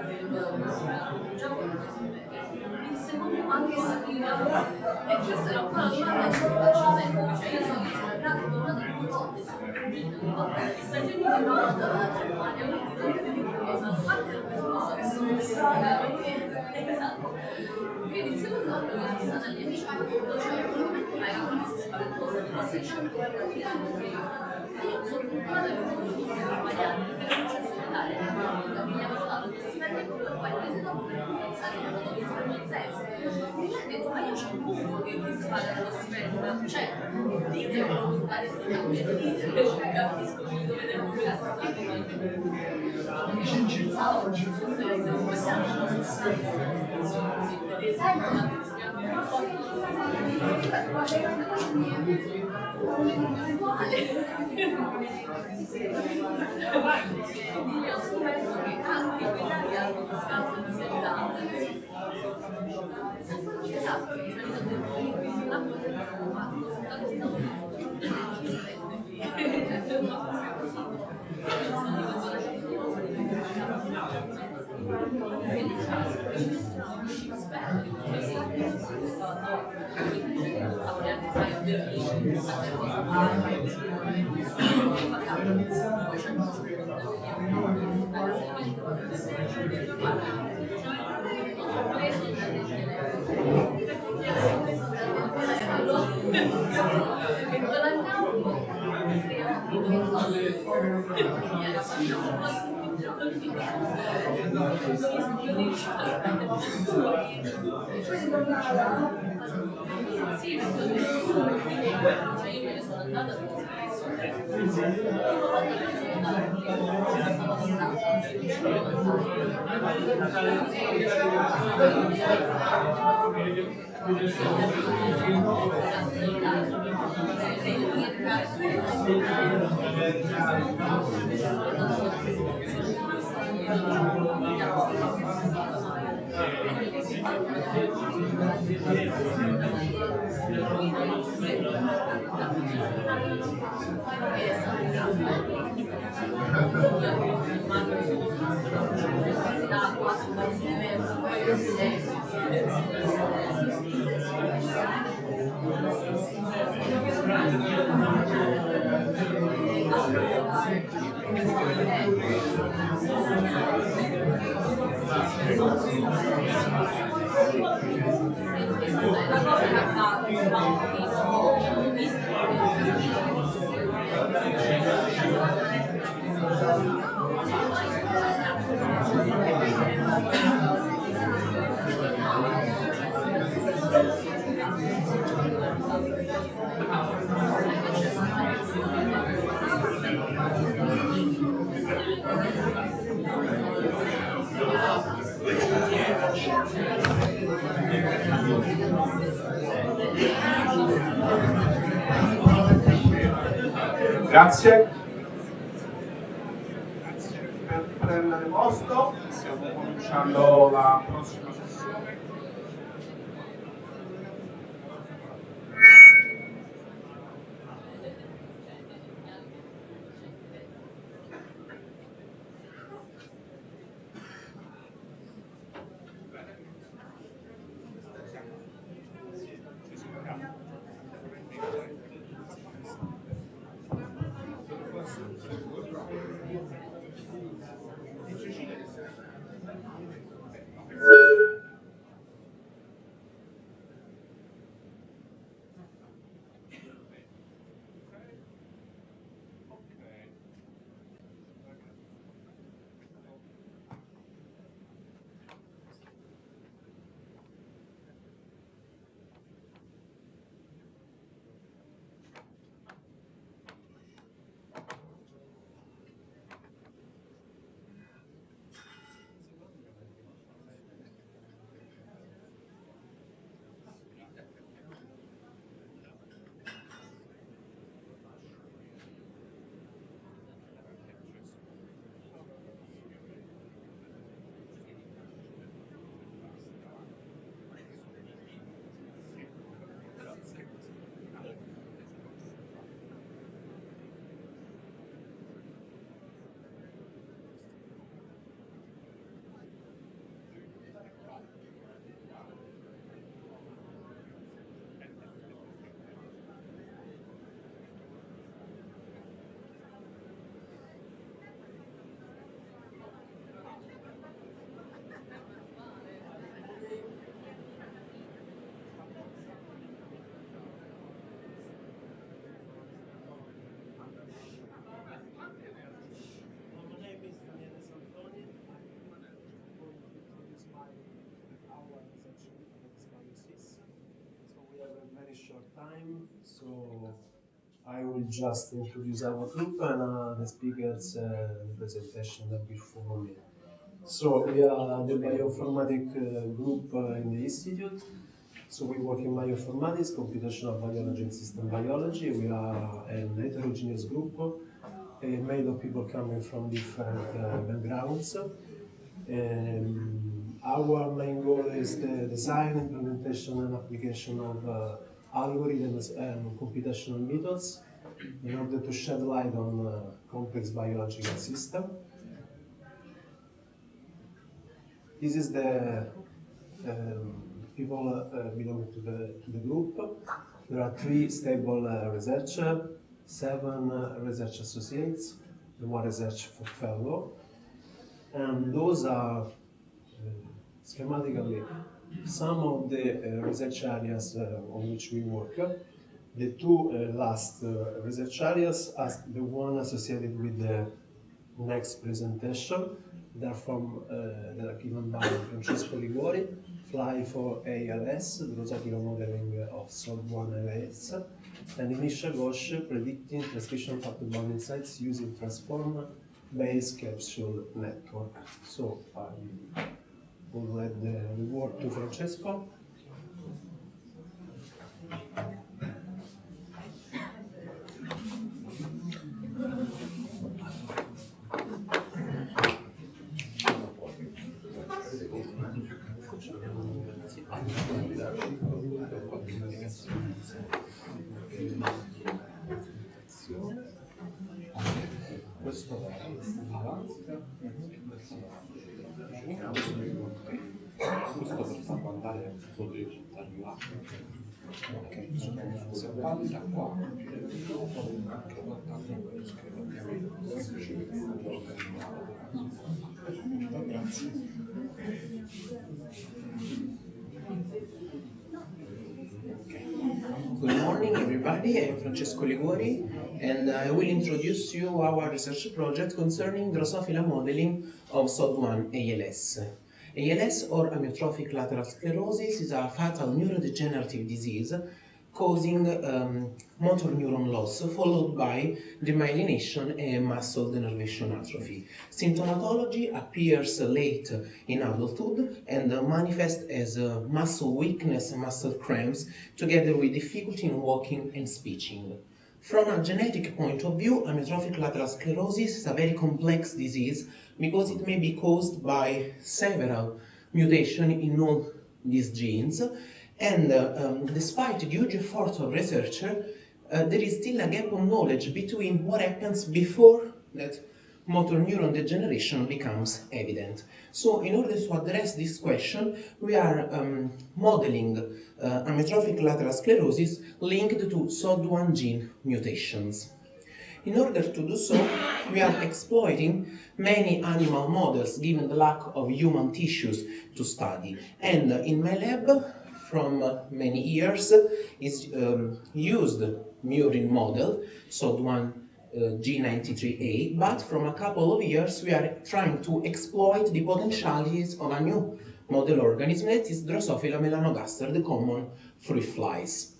il secondo anche sfida e questa era un po' la domanda che mi faccio sempre, cioè io sono tornata più volte una volta negli Stati Uniti e una volta dalla Germania, quindi una parte del percorso che sono stata esatto. Quindi il secondo anno che sono stata lì a Chicago, cioè ma era una cosa spaventosa, di questi 5 anni io sono tornata e non sono sbagliata, perché non c'è solitaria, mi avevano dato il stipendio e poi il mese dopo per compensare mi hanno dato il premio zero. E mi ha detto, ma io c'ho un buco che ti paga lo stipendio, cioè dite volontari finalmente, dite che capisco che mi dovete pagare. Questa è una cosa io ho scoperto che anche in Italia hanno un scatto di serietà. Esatto, sì, perché io me ne sono andata Grazie. Per prendere posto, stiamo cominciando la prossima sessione. Our research group that is BioSys. So we have a very short time, so I will just introduce our group and the speakers the presentation that will follow me. So we are the bioinformatic group in the institute. So we work in bioinformatics, computational biology and system biology. We are a heterogeneous group made of people coming from different backgrounds. Our main goal is the design, implementation, and application of algorithms and computational methods in order to shed light on complex biological systems. This is the people belonging to the group. There are 3 stable researchers, 7 research associates, and 1 research fellow. And those are schematically some of the research areas on which we work. The 2 last research areas are the one associated with the next presentation. They're given by Francesco Liguori, Fly for ALS, Rosatico modeling of SOD1 ALS, and Inisha Ghosh, predicting transcription factor bound insights using transform-based capsule network. So I will let the word to Francesco. Questo è l'elastica, questo per farlo andare sotto il risultato là. Ok, se valida qua, anche guardando quello schermo. Grazie. Good morning, everybody. I'm Francesco Liguori, and I will introduce you our research project concerning Drosophila modeling of SOD1 ALS. ALS, or amyotrophic lateral sclerosis, is a fatal neurodegenerative disease causing motor neuron loss followed by demyelination and muscle denervation atrophy. Symptomatology appears late in adulthood and manifests as muscle weakness and muscle cramps together with difficulty in walking and speaking. From a genetic point of view, amyotrophic lateral sclerosis is a very complex disease because it may be caused by several mutations in all these genes. And despite the huge effort of researchers, there is still a gap of knowledge between what happens before that motor neuron degeneration becomes evident. So in order to address this question, we are modeling amyotrophic lateral sclerosis linked to SOD1 gene mutations. In order to do so, we are exploiting many animal models given the lack of human tissues to study. And in my lab, from many years, is used murine model, SOD1 G93A, but from a couple of years we are trying to exploit the potentialities of a new model organism that is Drosophila melanogaster, the common fruit flies.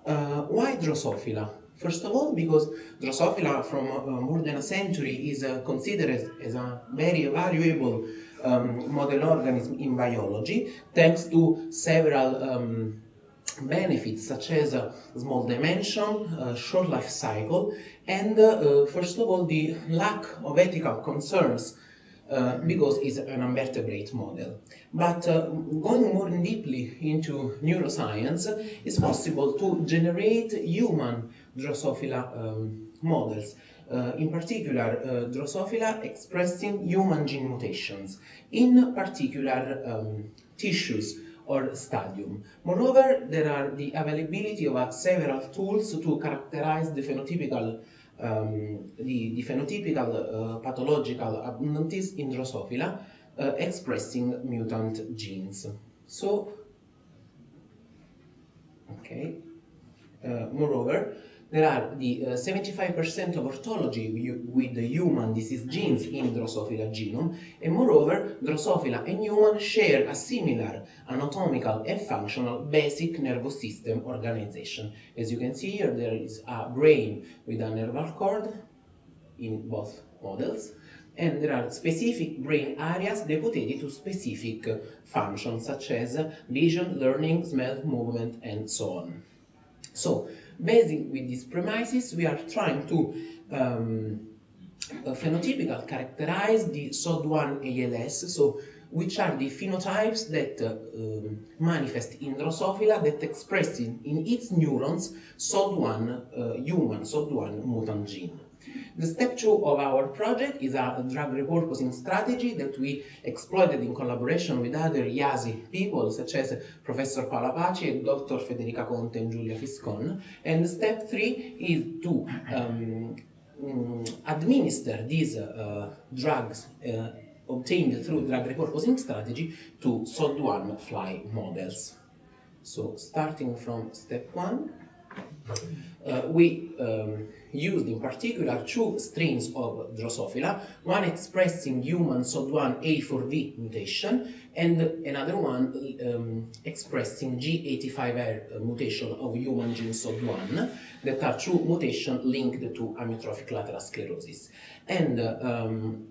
Why Drosophila? First of all, because Drosophila from more than a century is considered as a very valuable model organism in biology, thanks to several benefits such as small dimension, short life cycle, and first of all the lack of ethical concerns because it's an invertebrate model. But going more deeply into neuroscience, it's possible to generate human Drosophila models. In particular, Drosophila expressing human gene mutations, in particular tissues or stadium. Moreover, there are the availability of several tools to characterize the phenotypical pathological abundances in Drosophila expressing mutant genes. So, okay. Moreover, there are the 75% of orthology with the human disease genes in Drosophila genome, and moreover, Drosophila and human share a similar anatomical and functional basic nervous system organization. As you can see here, there is a brain with a nerval cord in both models, and there are specific brain areas devoted to specific functions such as vision, learning, smell, movement, and so on. So, based with these premises, we are trying to phenotypical characterize the SOD1 ALS, so which are the phenotypes that manifest in Drosophila that express in its neurons SOD1, human SOD1 mutant gene. The step 2 of our project is a drug repurposing strategy that we exploited in collaboration with other IASI people such as Professor Paola Paci and Dr. Federica Conte and Giulia Fiscon. And step 3 is to administer these drugs obtained through drug repurposing strategy to SOD1 fly models. So starting from step 1, we used in particular 2 strains of Drosophila, one expressing human SOD1 A4V mutation and another one expressing G85R mutation of human gene SOD1, that are 2 mutations linked to amyotrophic lateral sclerosis. And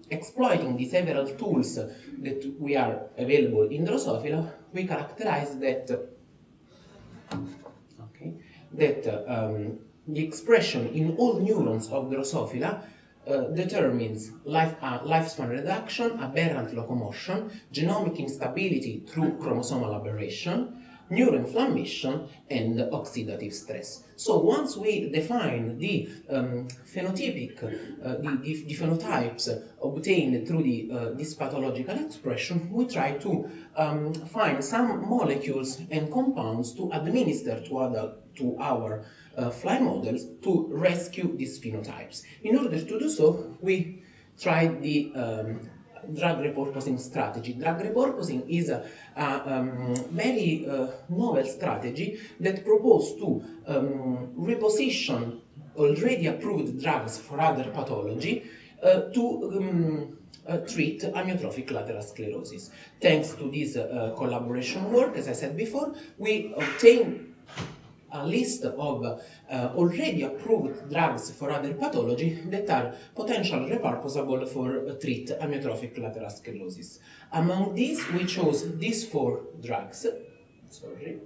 exploiting the several tools that we are available in Drosophila, we characterize that the expression in all neurons of Drosophila determines lifespan reduction, aberrant locomotion, genomic instability through chromosomal aberration, neuroinflammation and oxidative stress. So once we define the phenotypic, the phenotypes obtained through this pathological expression, we try to find some molecules and compounds to administer to our fly models to rescue these phenotypes. In order to do so, we tried the drug repurposing strategy. Drug repurposing is a very novel strategy that proposes to reposition already approved drugs for other pathology to treat amyotrophic lateral sclerosis. Thanks to this collaboration work, as I said before, we obtained a list of already approved drugs for other pathology that are potentially repurposable for treat amyotrophic lateral sclerosis. Among these, we chose these 4 drugs. Sorry.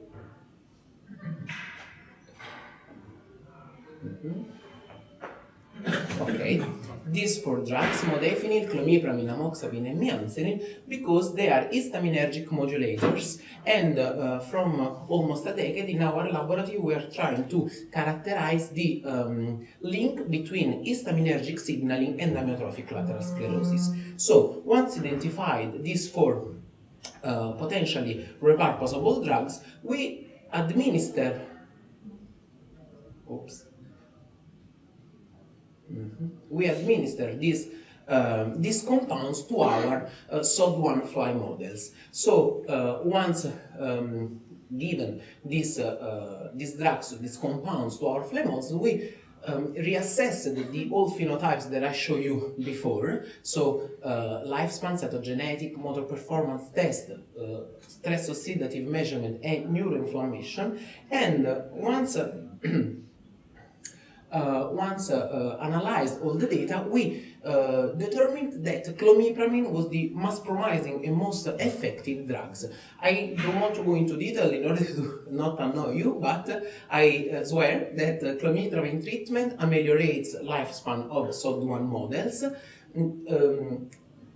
Okay, these 4 drugs, modafinil, clomipramine, amoxapine, and mianserin, because they are histaminergic modulators, and from almost a decade in our laboratory we are trying to characterize the link between histaminergic signaling and amyotrophic lateral sclerosis. So, once identified these 4 potentially repurposable drugs, we administer these compounds to our SOD1 fly models. So once given these drugs, these compounds to our fly models, we reassessed the old phenotypes that I showed you before. So lifespan, cytogenetic, motor performance test, stress oxidative measurement, and neuroinflammation. And once analyzed all the data, we determined that clomipramine was the most promising and most effective drugs. I don't want to go into detail in order to not annoy you, but I swear that clomipramine treatment ameliorates lifespan of SOD1 models,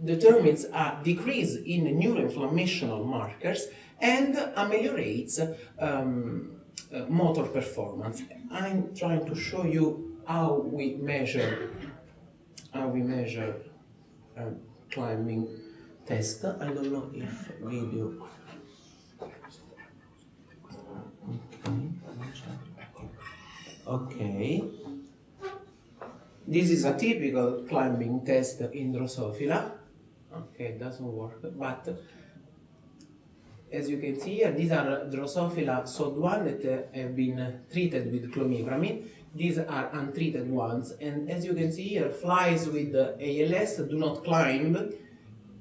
determines a decrease in neuroinflammational markers, and ameliorates motor performance. I'm trying to show you how we measure climbing test. I don't know if video. Okay. This is a typical climbing test in Drosophila. Okay, it doesn't work, but as you can see here, these are Drosophila SOD1 that have been treated with clomipramine. These are untreated ones, and as you can see here, flies with ALS do not climb.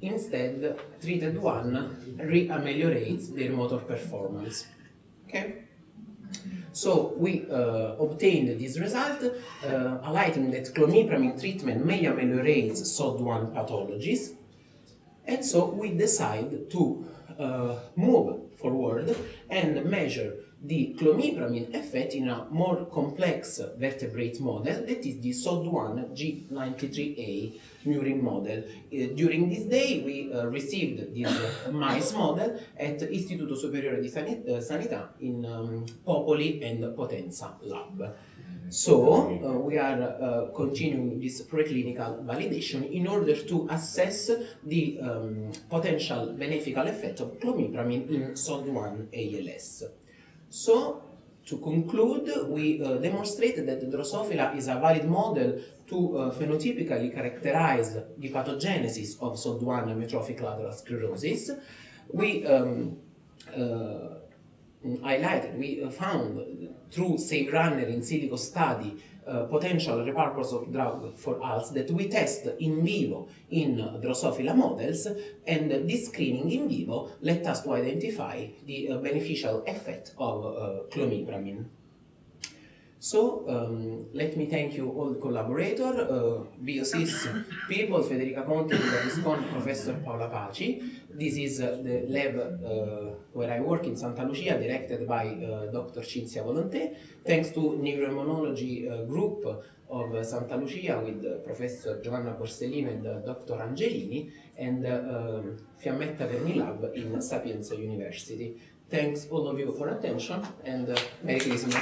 Instead, treated one re-ameliorates their motor performance. Okay? So we obtained this result, highlighting that clomipramine treatment may ameliorate SOD1 pathologies, and so we decide to move forward and measure the clomipramine effect in a more complex vertebrate model, that is the SOD1 G93A murine model. During this day, we received this mice model at Istituto Superiore di Sanità in Popoli and Potenza lab. So we are continuing this preclinical validation in order to assess the potential beneficial effect of clomipramine in SOD1 ALS. So, to conclude, we demonstrated that Drosophila is a valid model to phenotypically characterize the pathogenesis of SOD1 amyotrophic lateral sclerosis. We found through SaveRunner in silico study potential repurposable drug for ALS that we test in vivo in Drosophila models, and this screening in vivo led us to identify the beneficial effect of clomipramine. So let me thank you all collaborators, BioSys people, Federica Conte, Viscon, Professor Paola Paci. This is the lab where I work in Santa Lucia, directed by Dr. Cinzia Volonté. Thanks to Neuroimmunology group of Santa Lucia with Professor Giovanna Borsellino and Dr. Angelini, and Fiammetta Vernilab in Sapienza University. Thanks all of you for attention, and Merry Christmas.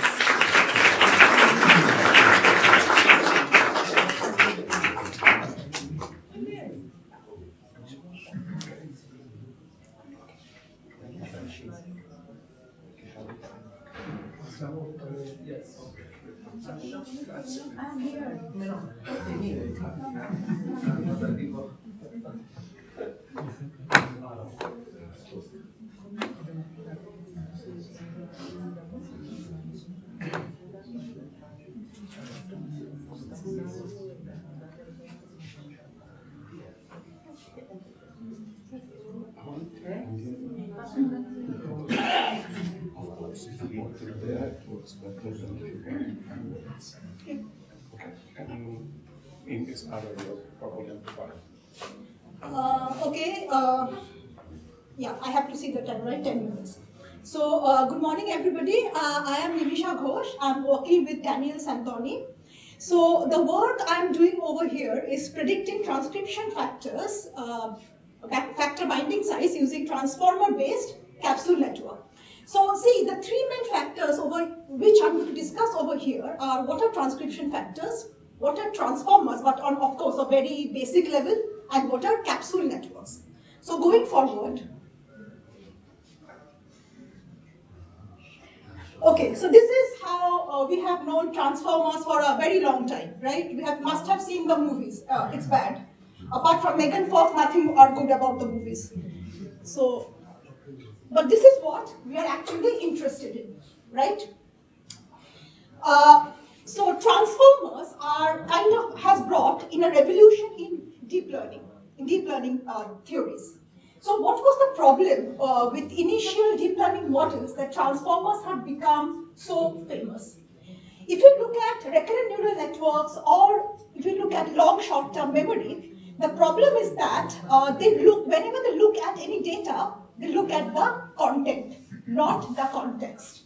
Of course, if you want to do that, works better than if you want. Okay, and in this other work, probably amplified. Okay, yeah, I have to see the time, right? 10 minutes. So, good morning, everybody. I am Nimisha Ghosh. I'm working with Daniel Santoni. So, the work I'm doing over here is predicting transcription factors, factor binding sites using transformer-based capsule network. So, see, the three main factors over which I'm going to discuss over here are what are transcription factors, what are transformers, but on, of course, a very basic level, and what are capsule networks. So, going forward, okay, so this is how we have known transformers for a very long time, right? We must have seen the movies. It's bad. Apart from Megan Fox, nothing are good about the movies. So, but this is what we are actually interested in, right? So transformers are has brought in a revolution in deep learning theories. So what was the problem with initial deep learning models that transformers have become so famous? If you look at recurrent neural networks or if you look at long short-term memory, the problem is that whenever they look at any data, they look at the content, not the context.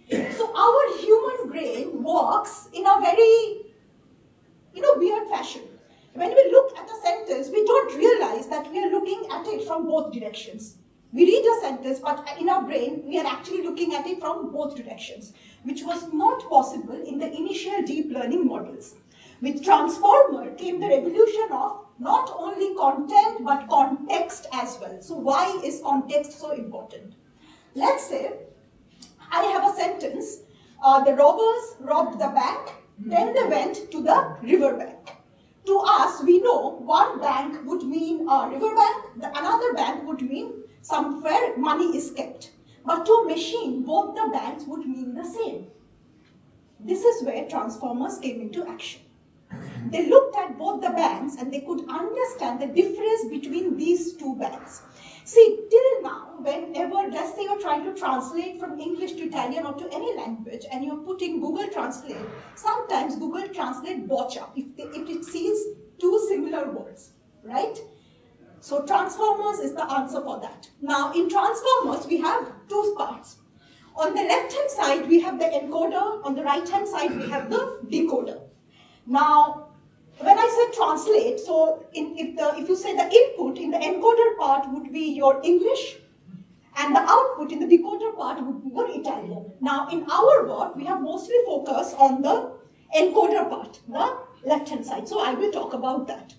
So our human brain works in a very, weird fashion. When we look at a sentence, we don't realize that we are looking at it from both directions. We read a sentence, but in our brain, we are actually looking at it from both directions, which was not possible in the initial deep learning models. With transformer came the revolution of not only content, but context as well. So why is context so important? Let's say I have a sentence, the robbers robbed the bank, then they went to the river bank. To us, we know one bank would mean a river bank, another bank would mean somewhere money is kept. But to a machine, both the banks would mean the same. This is where transformers came into action. They looked at both the banks and they could understand the difference between these two banks. See, till now, whenever, let's say you're trying to translate from English to Italian or to any language and you're putting Google Translate, sometimes Google Translate botcha if it sees two similar words, right? So transformers is the answer for that. Now, in transformers, we have two parts. On the left-hand side, we have the encoder. On the right-hand side, we have the decoder. Now, when I say translate, so if you say the input in the encoder part would be your English, and the output in the decoder part would be your Italian. Now, in our work, we have mostly focused on the encoder part, the left-hand side. So I will talk about that.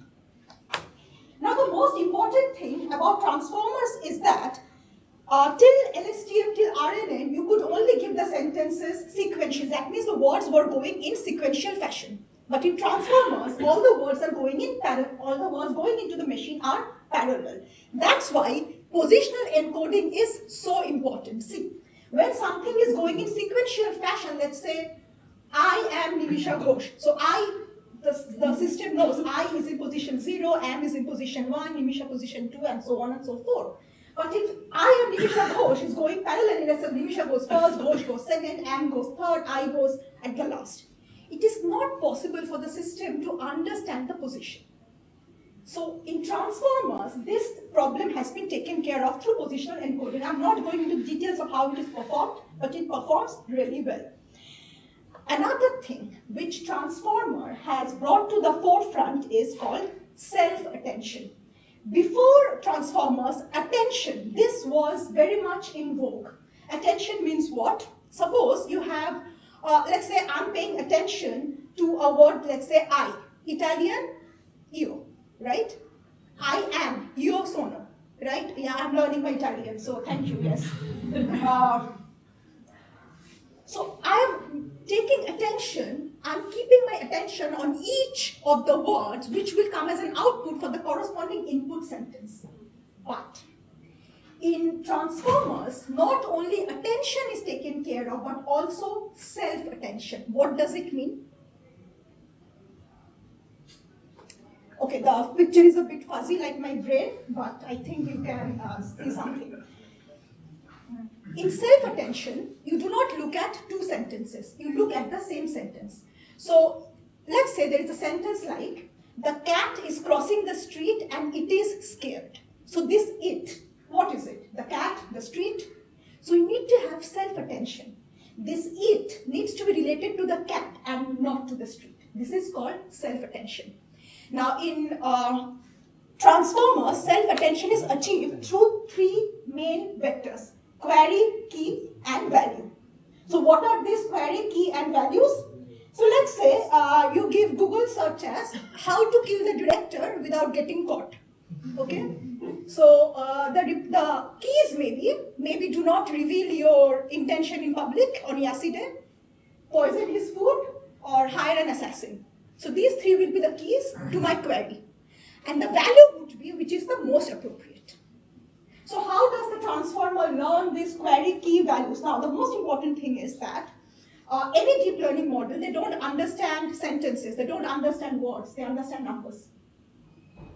Now, the most important thing about transformers is that till LSTM, till RNN, you could only give the sentences sequential. That means the words were going in sequential fashion. But in transformers, all the words are going in parallel. All the words going into the machine are parallel. That's why positional encoding is so important. See, when something is going in sequential fashion, let's say, I am Nimisha Ghosh. So the system knows I is in position 0, M is in position 1, Nimisha position 2, and so on and so forth. But if I am Nimisha Ghosh is going parallelly, let's say Nimisha goes first, Ghosh goes second, M goes third, I goes at the last. It is not possible for the system to understand the position. So in transformers, this problem has been taken care of through positional encoding. I'm not going into details of how it is performed, but it performs really well. Another thing which transformer has brought to the forefront is called self-attention. Before transformers, attention, this was very much in vogue. Attention means what? Suppose you have, let's say I'm paying attention to a word, let's say I, Italian, io, right? I am, io sono, right? Yeah, I'm learning my Italian, so thank you, yes. So I am taking attention, I'm keeping my attention on each of the words which will come as an output for the corresponding input sentence. But in transformers, not only attention is taken care of, but also self-attention. What does it mean? Okay, the picture is a bit fuzzy like my brain, but I think you can see something. In self-attention, you do not look at two sentences. You look at the same sentence. So let's say there is a sentence like, the cat is crossing the street and it is scared. So this it, what is it? The cat, the street? So you need to have self-attention. This it needs to be related to the cat and not to the street. This is called self-attention. Now in transformers, self-attention is achieved through three main vectors: query, key, and value. So what are these query, key, and values? So let's say you give Google search as how to kill the director without getting caught. Okay? So the keys maybe do not reveal your intention in public on IASI day, poison his food, or hire an assassin. So these three will be the keys to my query. And the value would be which is the most appropriate. So how does the transformer learn these query key values? Now the most important thing is that any deep learning model, they don't understand sentences, they don't understand words, they understand numbers.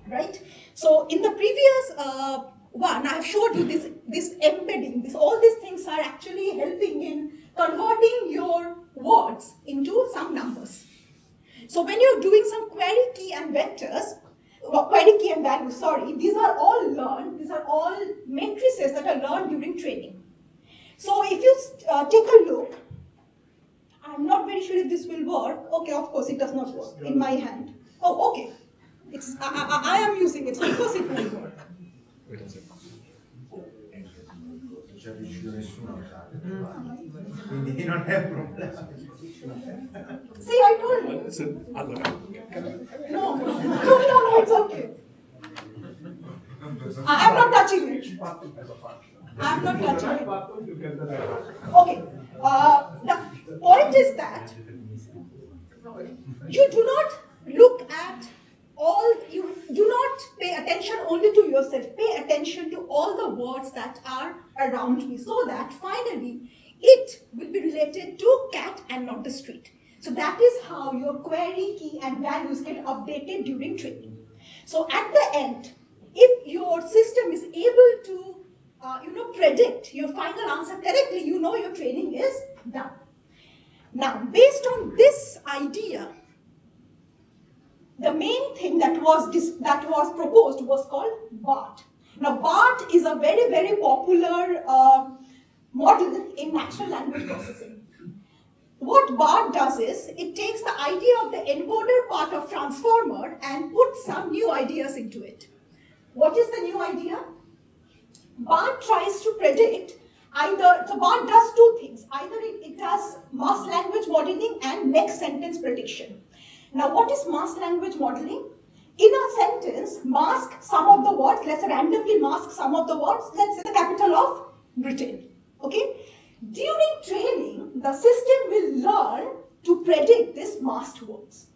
Right? So in the previous one, I've showed you this embedding, all these things are actually helping in converting your words into some numbers. So when you're doing some query key and vectors, query key and values, sorry, these are all learned, these are all matrices that are learned during training. So if you take a look, I'm not very sure if this will work. Okay, of course it does not work in my hand. Oh, okay. I am using it, so of course it will work. Quindi non è un problema. See, I told you. No, it's okay. I am not touching it. I am not touching it. Okay. The point is that you do not look at you do not pay attention only to yourself. Pay attention to all the words that are around me, so that finally it will be related to cat and not the street. So that is how your query, key, and values get updated during training. So at the end, if your system is able to predict your final answer correctly, you know your training is done. Now, based on this idea, the main thing that was proposed was called BART. Now, BART is a very, very popular model in natural language processing. What BART does is, it takes the idea of the encoder part of transformer and puts some new ideas into it. What is the new idea? BART tries to predict so BART does two things. Either it does mass language modeling and next sentence prediction. Now, what is mass language modeling? In a sentence, mask some of the words, let's randomly mask some of the words, let's say the capital of Britain. Okay? During training, the system will learn to predict these masked words.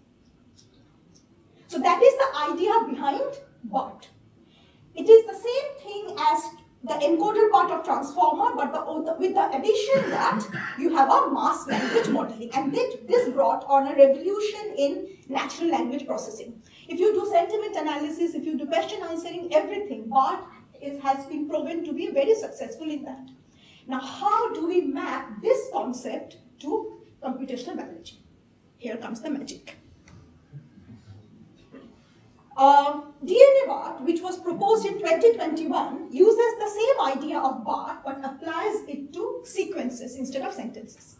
So that is the idea behind BART. It is the same thing as the encoder part of transformer, but with the addition that you have a mass language modeling, and this brought on a revolution in natural language processing. If you do sentiment analysis, if you do question answering, everything, BART has been proven to be very successful in that. Now, how do we map this concept to computational biology? Here comes the magic. DNA BART, which was proposed in 2021, uses the same idea of BART but applies it to sequences instead of sentences.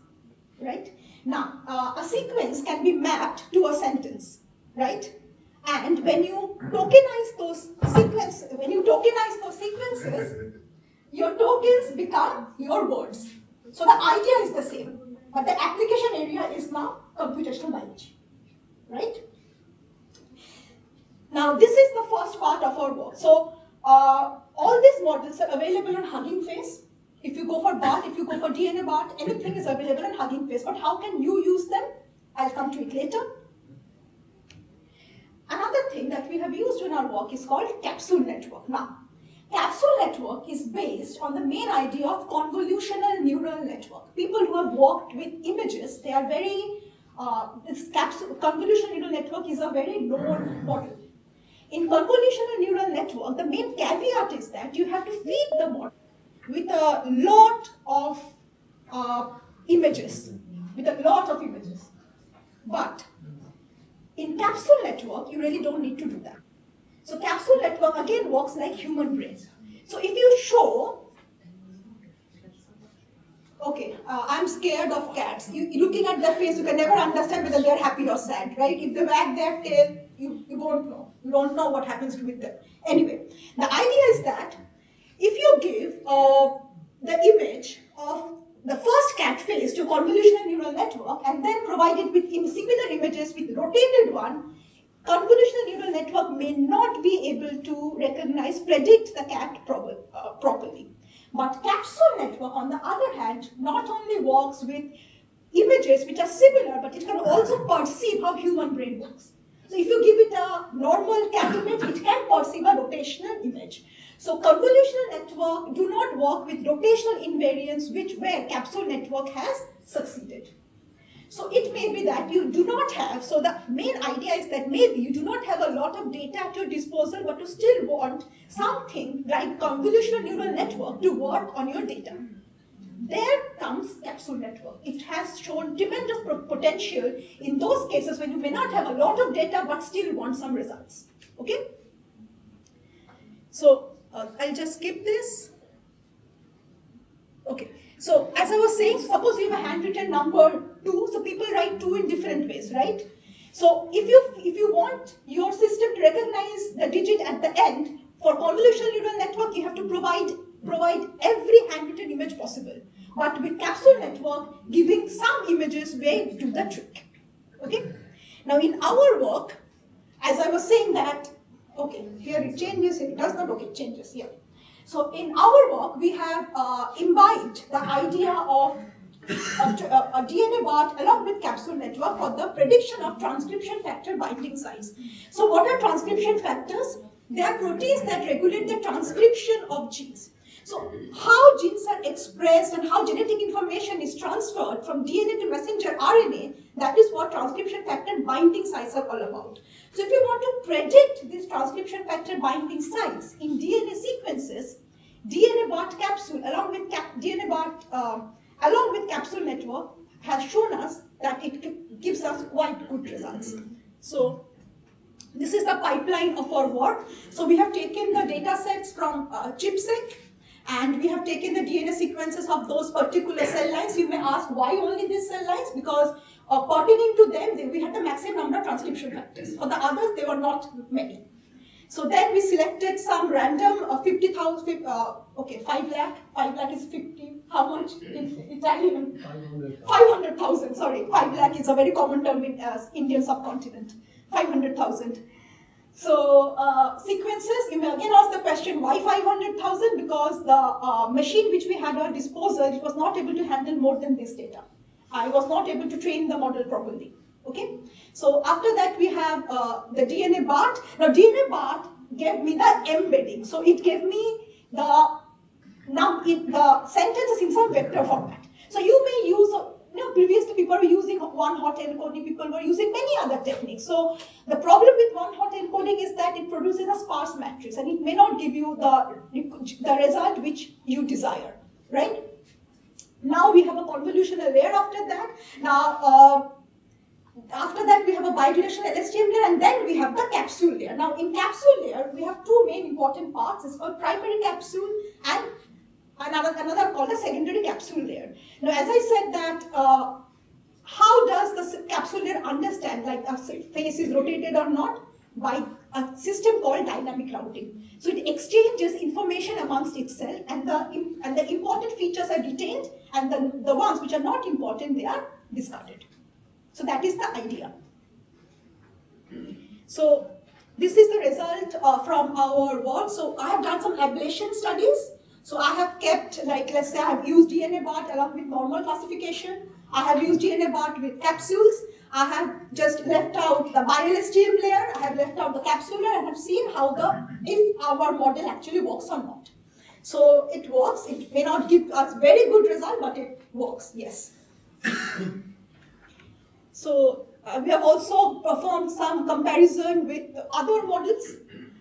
Right? Now, a sequence can be mapped to a sentence, right? And when you tokenize those sequences, your tokens become your words. So the idea is the same, but the application area is now computational biology, right? Now, this is the first part of our work. So, all these models are available on Hugging Face. If you go for BART, if you go for DNA BART, anything is available on Hugging Face. But how can you use them? I'll come to it later. Another thing that we have used in our work is called capsule network. Now, capsule network is based on the main idea of convolutional neural network. People who have worked with images, they are very, this convolutional neural network is a very known model. In convolutional neural network, the main caveat is that you have to feed the model with a lot of images, But in capsule network, you really don't need to do that. So capsule network again works like human brains. So if you show, okay, I'm scared of cats. Looking at their face, you can never understand whether they're happy or sad, right? If they wag their tail, you won't know. You don't know what happens with them. Anyway, the idea is that if you give the image of the first cat face to convolutional neural network and then provide it with similar images with rotated one, convolutional neural network may not be able to predict the cat properly. But capsule network, on the other hand, not only works with images which are similar, but it can also perceive how human brain works. So if you give it a normal cat image, it can perceive a rotational image. So convolutional network do not work with rotational invariance, where capsule network has succeeded. So it may be that you do not have, so the main idea is that maybe you do not have a lot of data at your disposal, but you still want something like convolutional neural network to work on your data. There comes capsule network. It has shown tremendous potential in those cases when you may not have a lot of data, but still want some results. Okay? So I'll just skip this. Okay. So as I was saying, suppose you have a handwritten number 2, so people write 2 in different ways, right? So if you want your system to recognize the digit at the end, for convolutional neural network, you have to provide every handwritten image possible. But with capsule network, giving some images may do the trick. Okay? Now in our work, as I was saying that, okay, here it changes, here it does not, okay, it changes here. So in our work, we have imbibed the idea of a DNA BART along with capsule network for the prediction of transcription factor binding sites. So what are transcription factors? They are proteins that regulate the transcription of genes. So how genes are expressed and how genetic information is transferred from DNA to messenger RNA, that is what transcription factor binding sites are all about. So if you want to predict these transcription factor binding sites in DNA sequences, DNA BART capsule along with capsule network has shown us that it gives us quite good results. So this is the pipeline of our work. So we have taken the data sets from ChIP-seq, and we have taken the DNA sequences of those particular cell lines. You may ask why only these cell lines? Because pertaining to them, we had the maximum number of transcription factors. For the others, there were not many. So then we selected some random 50,000, okay, 5 lakh. 5 lakh is 50, how much in Italian? 500,000, sorry. 5 lakh is a very common term in Indian subcontinent. 500,000. So sequences, you may again ask the question, why 500,000? Because the machine which we had at our disposal, it was not able to handle more than this data. I was not able to train the model properly. Okay. So after that we have the DNA BART. Now DNA BART gave me the embedding. So it gave me the sentences in some vector format. So you may use previously people were using one-hot encoding, people were using many other techniques. So the problem with one-hot encoding is that it produces a sparse matrix and it may not give you the result which you desire, right? Now we have a convolutional layer after that. Now, after that, we have a bidirectional LSTM layer, and then we have the capsule layer. Now, in capsule layer, we have two main important parts. It's called primary capsule and another called the secondary capsule layer. Now, as I said that, how does the capsule layer understand like a face is rotated or not? By a system called dynamic routing. So it exchanges information amongst itself, and the important features are retained, and the ones which are not important, they are discarded. So that is the idea. So this is the result from our work. So I have done some ablation studies. So I have kept, like, let's say I have used DNA BART along with normal classification. I have used DNA BART with capsules. I have just left out the bi-LSTM layer. I have left out the capsule layer and have seen how if our model actually works or not. So it works. It may not give us very good result, but it works, yes. So we have also performed some comparison with other models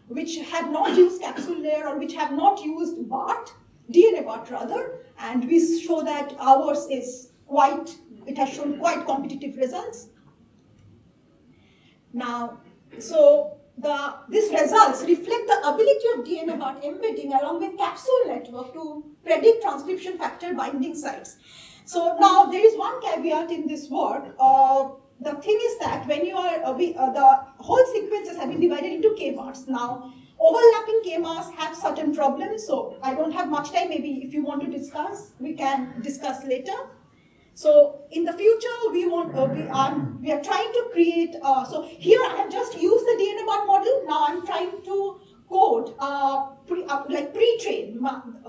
which have not used capsule layer or which have not used BART, DNA BART rather, and we show that ours is it has shown quite competitive results. Now, so these results reflect the ability of DNA BART embedding along with capsule network to predict transcription factor binding sites. So now there is one caveat in this work. The thing is that when you are, the whole sequences have been divided into k-bars. Now, overlapping k-bars have certain problems, so I don't have much time. Maybe if you want to discuss, we can discuss later. So in the future, we are trying to create, so here I have just used the DNA BART model. Now I'm trying to code, pre-train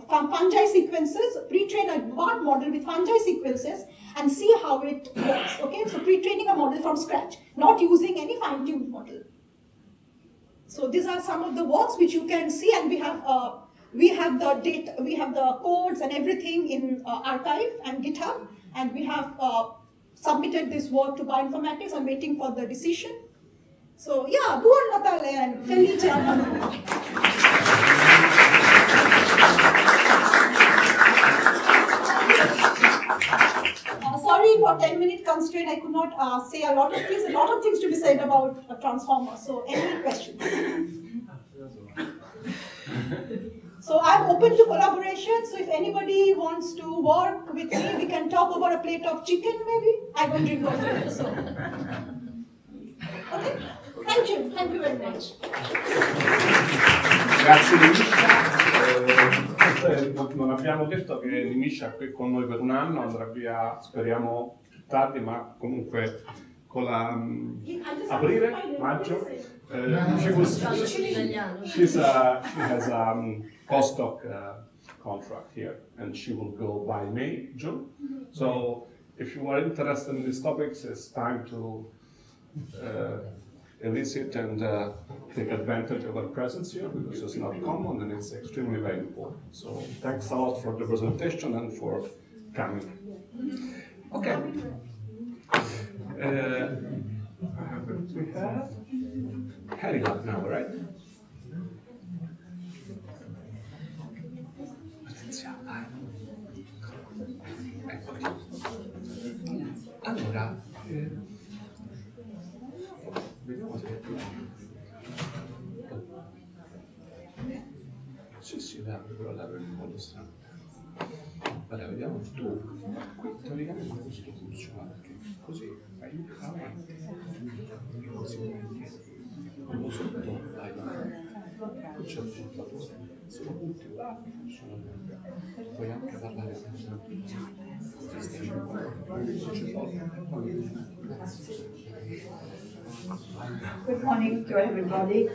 from fungi sequences, pre-train a BART model with fungi sequences and see how it works, okay? So pre-training a model from scratch, not using any fine-tuned model. So these are some of the works which you can see, and we have the data, we have the codes and everything in archive and GitHub, and we have submitted this work to bioinformatics. I'm waiting for the decision. So yeah, buon Natale and felice anno. Sorry for 10-minute constraint. I could not say a lot of things. A lot of things to be said about a transformer. So any questions? So I'm open to collaboration. So if anybody wants to work with me, we can talk over a plate of chicken maybe. I don't drink coffee, so. Okay? Thank you. Thank you very much. Grazie Nimisha. Non abbiamo detto che Nimisha è qui con noi per un anno, andrà via, speriamo più tardi, ma comunque con la aprile, maggio. She has a postdoc contract here, and she will go by May, June. So if you are interested in these topics, it's time to elicit and take advantage of our presence here, because it's not common and it's extremely very important. So thanks a lot for the presentation and for coming. Okay. We have Harry now, right? Allora, vediamo se sì, però l'apre in modo strano. Allora, vediamo tu. Qui teoricamente questo funziona, perché così fai avanti e così vai indietro. Quello sotto vai avanti. Qui c'è il puntatore. Se lo punti là funziona bene. Puoi anche parlare a Good morning to everybody.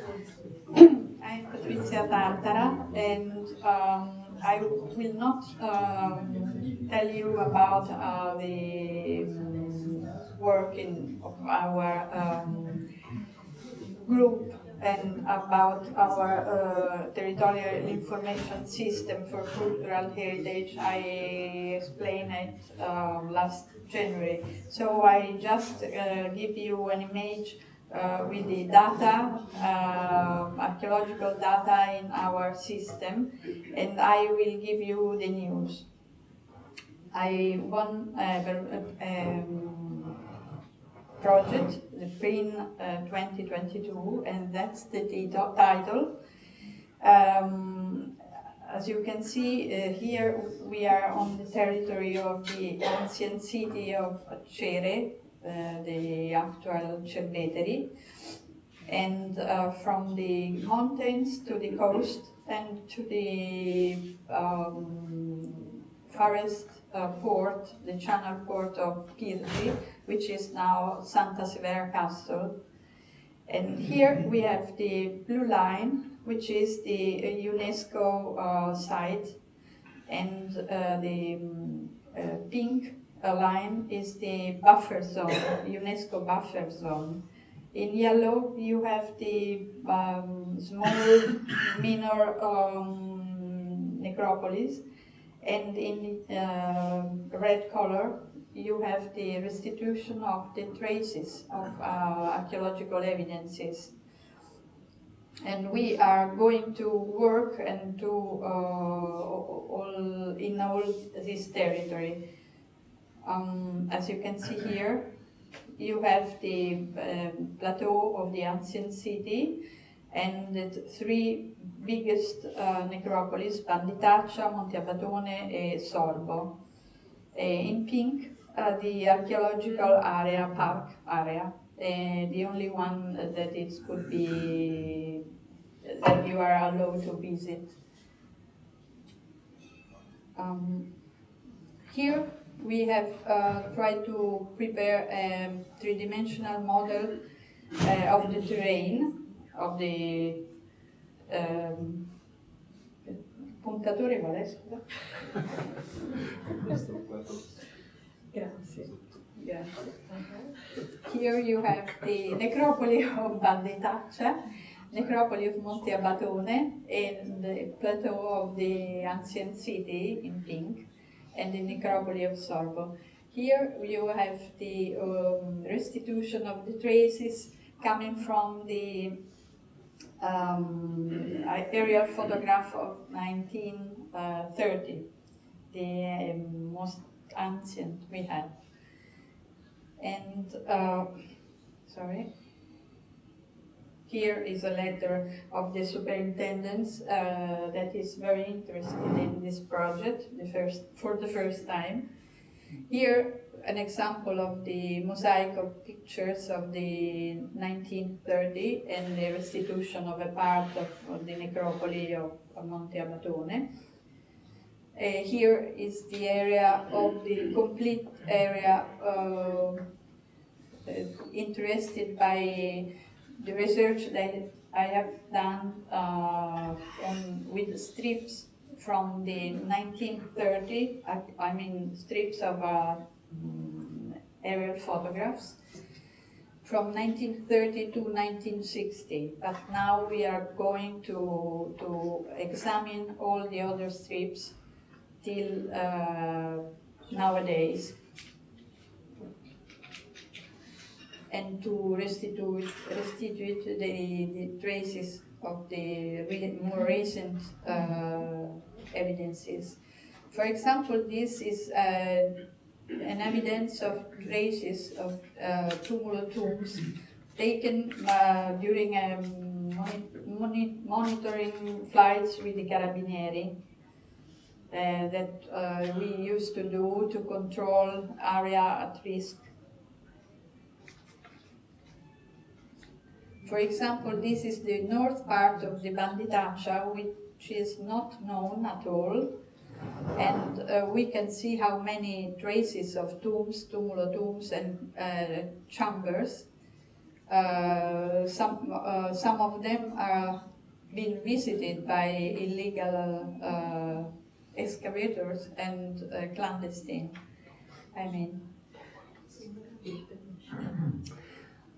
I'm Patrizia Tartara, and I will not tell you about the work of our group and about our territorial information system for cultural heritage. I explained it last January. So I just give you an image with the data, archaeological data in our system, and I will give you the news. I won project, the PRIN 2022, and that's the title. As you can see here, we are on the territory of the ancient city of Cere, the actual Cerveteri, and from the mountains to the coast and to the forest port, the channel port of Pirgi, which is now Santa Severa Castle. And here we have the blue line, which is the UNESCO site, and the pink line is the buffer zone, UNESCO buffer zone. In yellow, you have the small minor necropolis, and in red color, you have the restitution of the traces of archaeological evidences. And we are going to work and to in all this territory. As you can see here, you have the plateau of the ancient city and the three biggest necropolis, Banditaccia, Monte Abatone, and Sorbo. In pink, the archaeological area, park area, the only one that it could be that you are allowed to visit. Here we have tried to prepare a three-dimensional model of the terrain of the puntatore qual è, scusa? Grazie. Grazie. Here you have the necropoli of Banditaccia, necropoli of Monte Abatone, and the plateau of the ancient city in pink, and the necropoli of Sorbo. Here you have the restitution of the traces coming from the aerial photograph of 1930, the most ancient we have. And sorry, here is a letter of the superintendents that is very interested in this project for the first time. Here, an example of the mosaic of pictures of the 1930 and the restitution of a part of the necropoli of Monte Abatone. Here is the area of the complete area interested by the research that I have done with strips from the 1930, I mean strips of aerial photographs from 1930 to 1960. But now we are going to examine all the other strips till nowadays, and to restitute the traces of the more recent evidences. For example, this is an evidence of traces of tombs taken during monitoring flights with the Carabinieri that we used to do to control area at risk. For example, this is the north part of the Banditaccia, which is not known at all, and we can see how many traces of tombs, tumulotombs, and chambers. Some of them are being visited by illegal excavators and clandestine. I mean.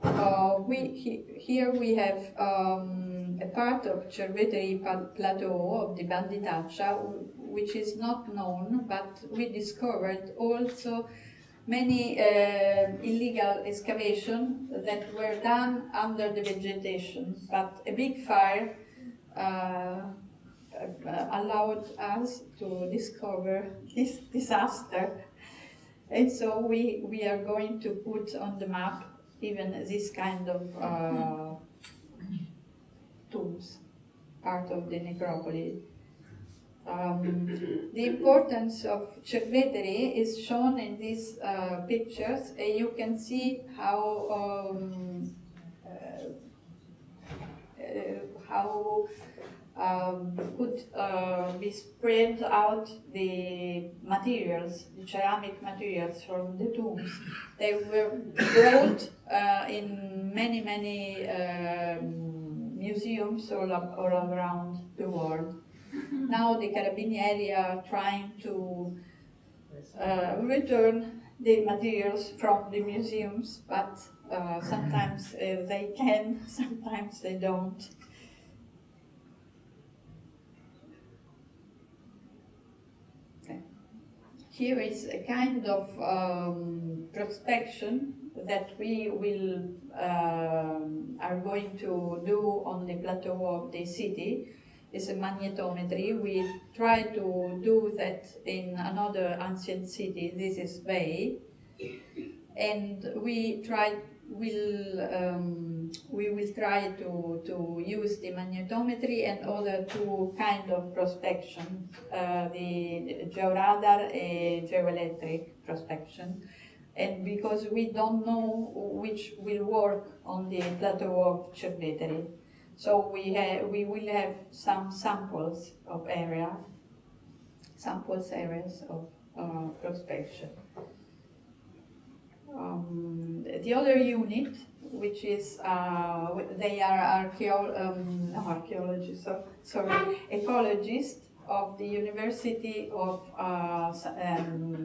Here we have a part of Cerveteri Plateau of the Banditaccia, which is not known, but we discovered also many illegal excavations that were done under the vegetation, but a big fire allowed us to discover this disaster. And so we are going to put on the map even this kind of tombs, part of the necropoli. The importance of Cerveteri is shown in these pictures, and you can see how could be spread out the materials, the ceramic materials from the tombs. They were brought in many museums all around the world. Now the Carabinieri are trying to return the materials from the museums, but sometimes they can, sometimes they don't. Here is a kind of prospection that we will are going to do on the plateau of the city. It's a magnetometry. We try to do that in another ancient city. This is Bay, and we will try to use the magnetometry and other two kind of prospection, the georadar and geoelectric prospection. And because we don't know which will work on the plateau of Cerveteri, so we will have some samples of areas of prospection. The other unit, which is they are ecologists of the University of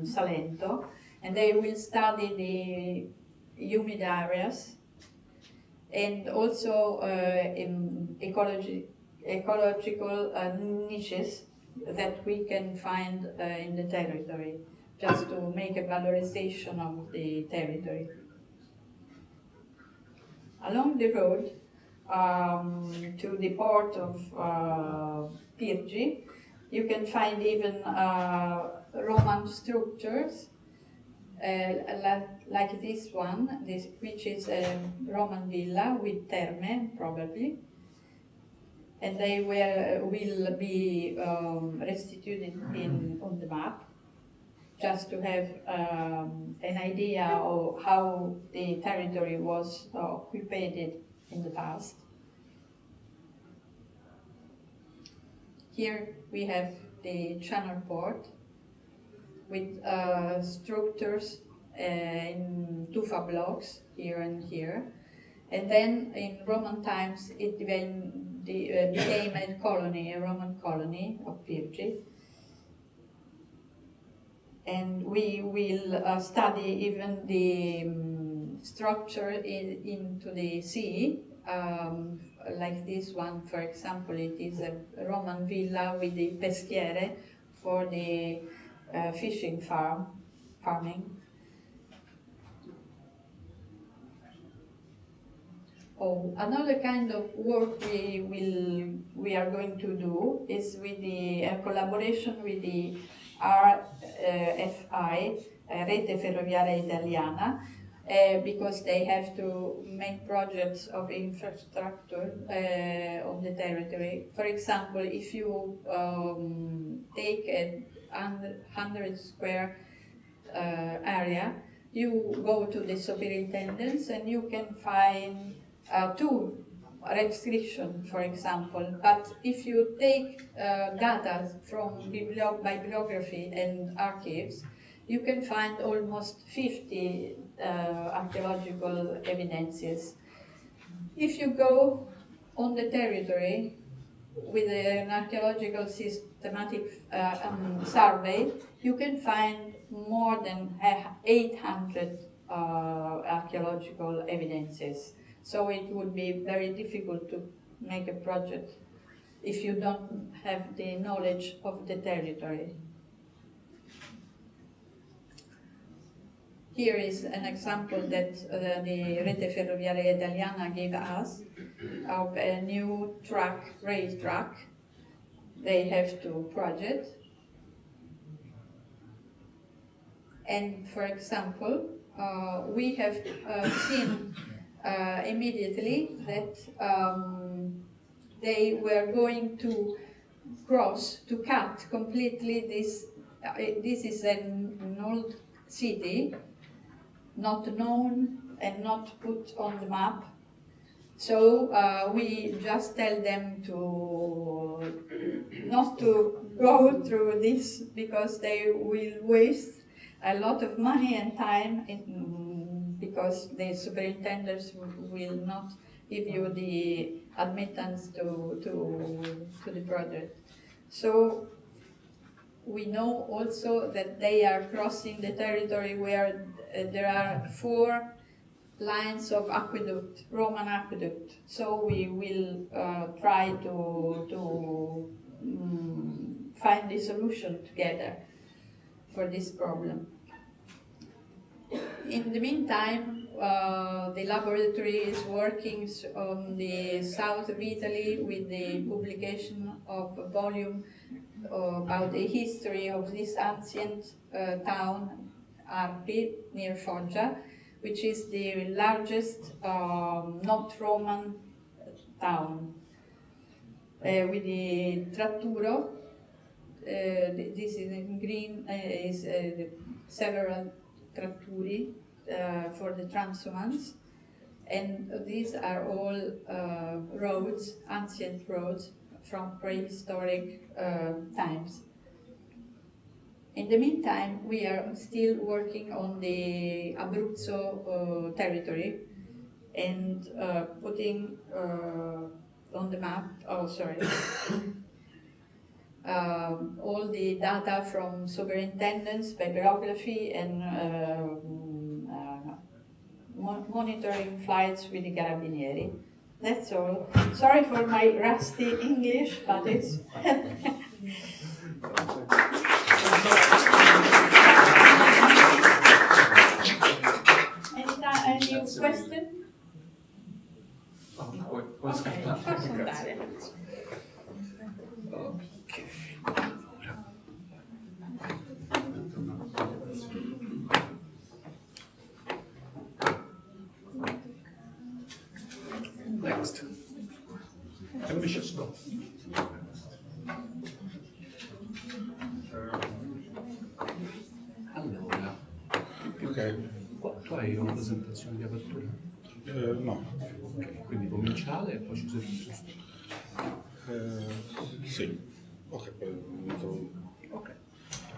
Salento, and they will study the humid areas and also ecological niches that we can find in the territory, just to make a valorization of the territory. Along the road to the port of Pirgi, you can find even Roman structures like this one, which is a Roman villa with terme, probably. And they will be restituted on the map, just to have an idea of how the territory was occupied in the past. Here we have the channel port with structures in tufa blocks here and here. And then in Roman times it became a colony, a Roman colony of Pirgi. And we will study even the structure into the sea, like this one, for example. It is a Roman villa with the peschiere for the fishing farming. Oh, another kind of work we are going to do is with the collaboration with the RFI, Rete Ferroviaria Italiana, because they have to make projects of infrastructure on the territory. For example, if you take a 100 square area, you go to the superintendents and you can find two restrictions, for example. But if you take data from bibliography and archives, you can find almost 50 archaeological evidences. If you go on the territory with an archaeological systematic survey, you can find more than 800 archaeological evidences. So it would be very difficult to make a project if you don't have the knowledge of the territory. Here is an example that the Rete Ferroviaria Italiana gave us of a new rail track they have to project. And for example, we have seen immediately that they were going to cut completely this. This is an old city, not known and not put on the map. So we just tell them to not to go through this because they will waste a lot of money and time because the superintendents will not give you the admittance to the project. So we know also that they are crossing the territory where there are 4 lines of aqueduct, Roman aqueduct. So we will try to find the solution together for this problem. In the meantime, the laboratory is working on the south of Italy with the publication of a volume about the history of this ancient town, Arpi, near Foggia, which is the largest not Roman town. With the Tratturo, this is in green, is several tratturi for the transhumans, and these are all roads, ancient roads from prehistoric times. In the meantime, we are still working on the Abruzzo territory and putting on the map, all the data from superintendents, bibliography, and monitoring flights with the Carabinieri. That's all. Sorry for my rusty English, but it's... Any question? Posso andare. Next. Ambitious goal. Allora, tu hai una presentazione di apertura? No. Ok, quindi cominciare e poi ci sentiamo. Sì. Ok.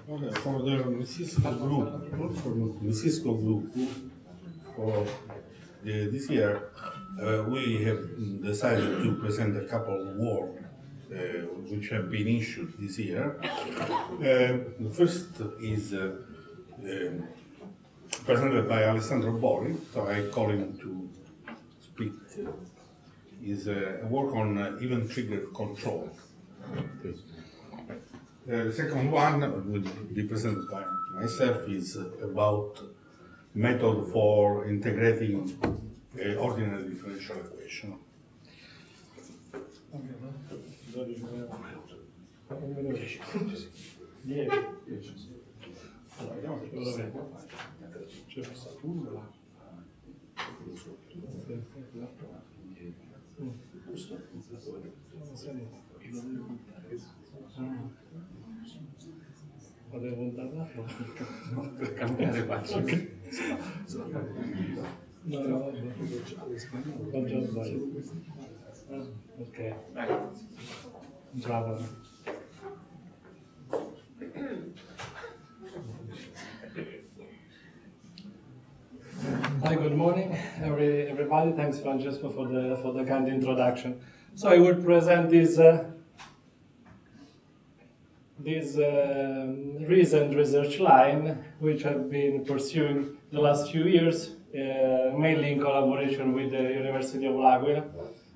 Okay, for the Missisco group, for this year, we have decided to present a couple of works which have been issued this year. The first is presented by Alessandro Bori, so I call him to speak. Is a work on event trigger control. The second one will be presented by myself, is about method for integrating ordinary differential equation. Potevo andare Per cambiare faccia. No, vabbè. Ho già sbagliato. Ok. Bravo. Hi, good morning, everybody. Thanks, Francesco, for the kind introduction. So I will present this this recent research line, which I've been pursuing the last few years, mainly in collaboration with the University of L'Aquila,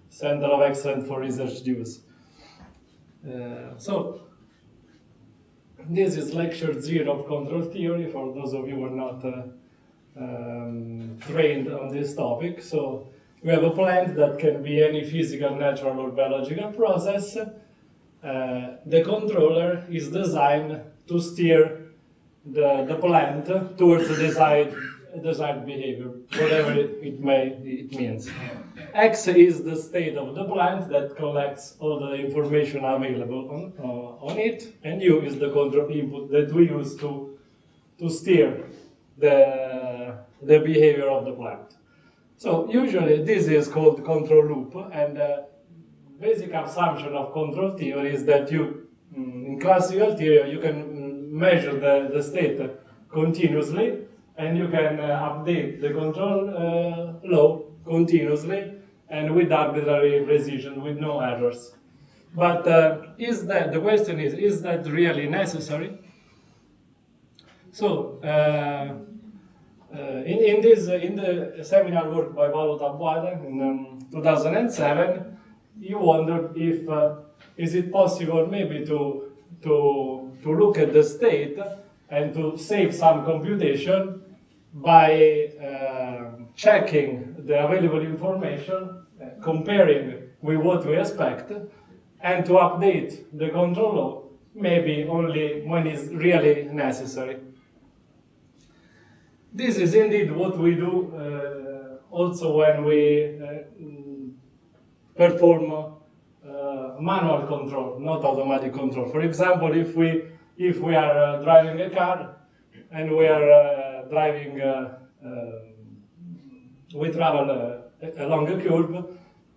Center of Excellence for Research Use. So, this is lecture 0 of control theory, for those of you who are not trained on this topic. So, we have a plant that can be any physical, natural, or biological process. The controller is designed to steer the plant towards the desired behavior, whatever it means. X is the state of the plant that collects all the information available on it, and U is the control input that we use to steer the behavior of the plant. So usually this is called control loop, and basic assumption of control theory is that you, in classical theory, you can measure the state continuously, and you can update the control law continuously and with arbitrary precision, with no errors. But the question is that really necessary? So, in the seminal work by Paolo Tabuada in 2007, he wondered if is it possible maybe to look at the state and to save some computation by checking the available information, comparing with what we expect, and to update the control law maybe only when it's really necessary. This is indeed what we do also when we perform manual control, not automatic control. For example, if we are driving a car and we are we travel along a curve,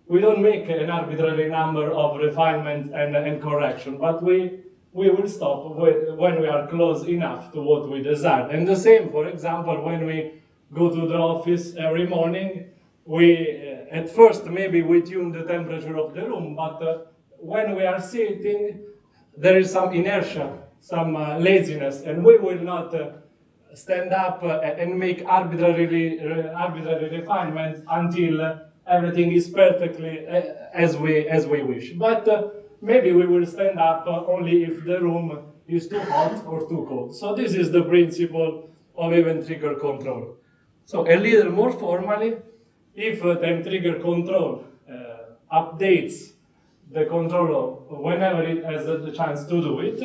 we don't make an arbitrary number of refinement and correction, but we will stop when we are close enough to what we desire. And the same, for example, when we go to the office every morning, at first maybe we tune the temperature of the room, but when we are sitting, there is some inertia, some laziness, and we will not stand up and make arbitrary refinements until everything is perfectly as we wish. But maybe we will stand up only if the room is too hot or too cold. So this is the principle of event trigger control. So a little more formally, if time trigger control updates the controller whenever it has the chance to do it,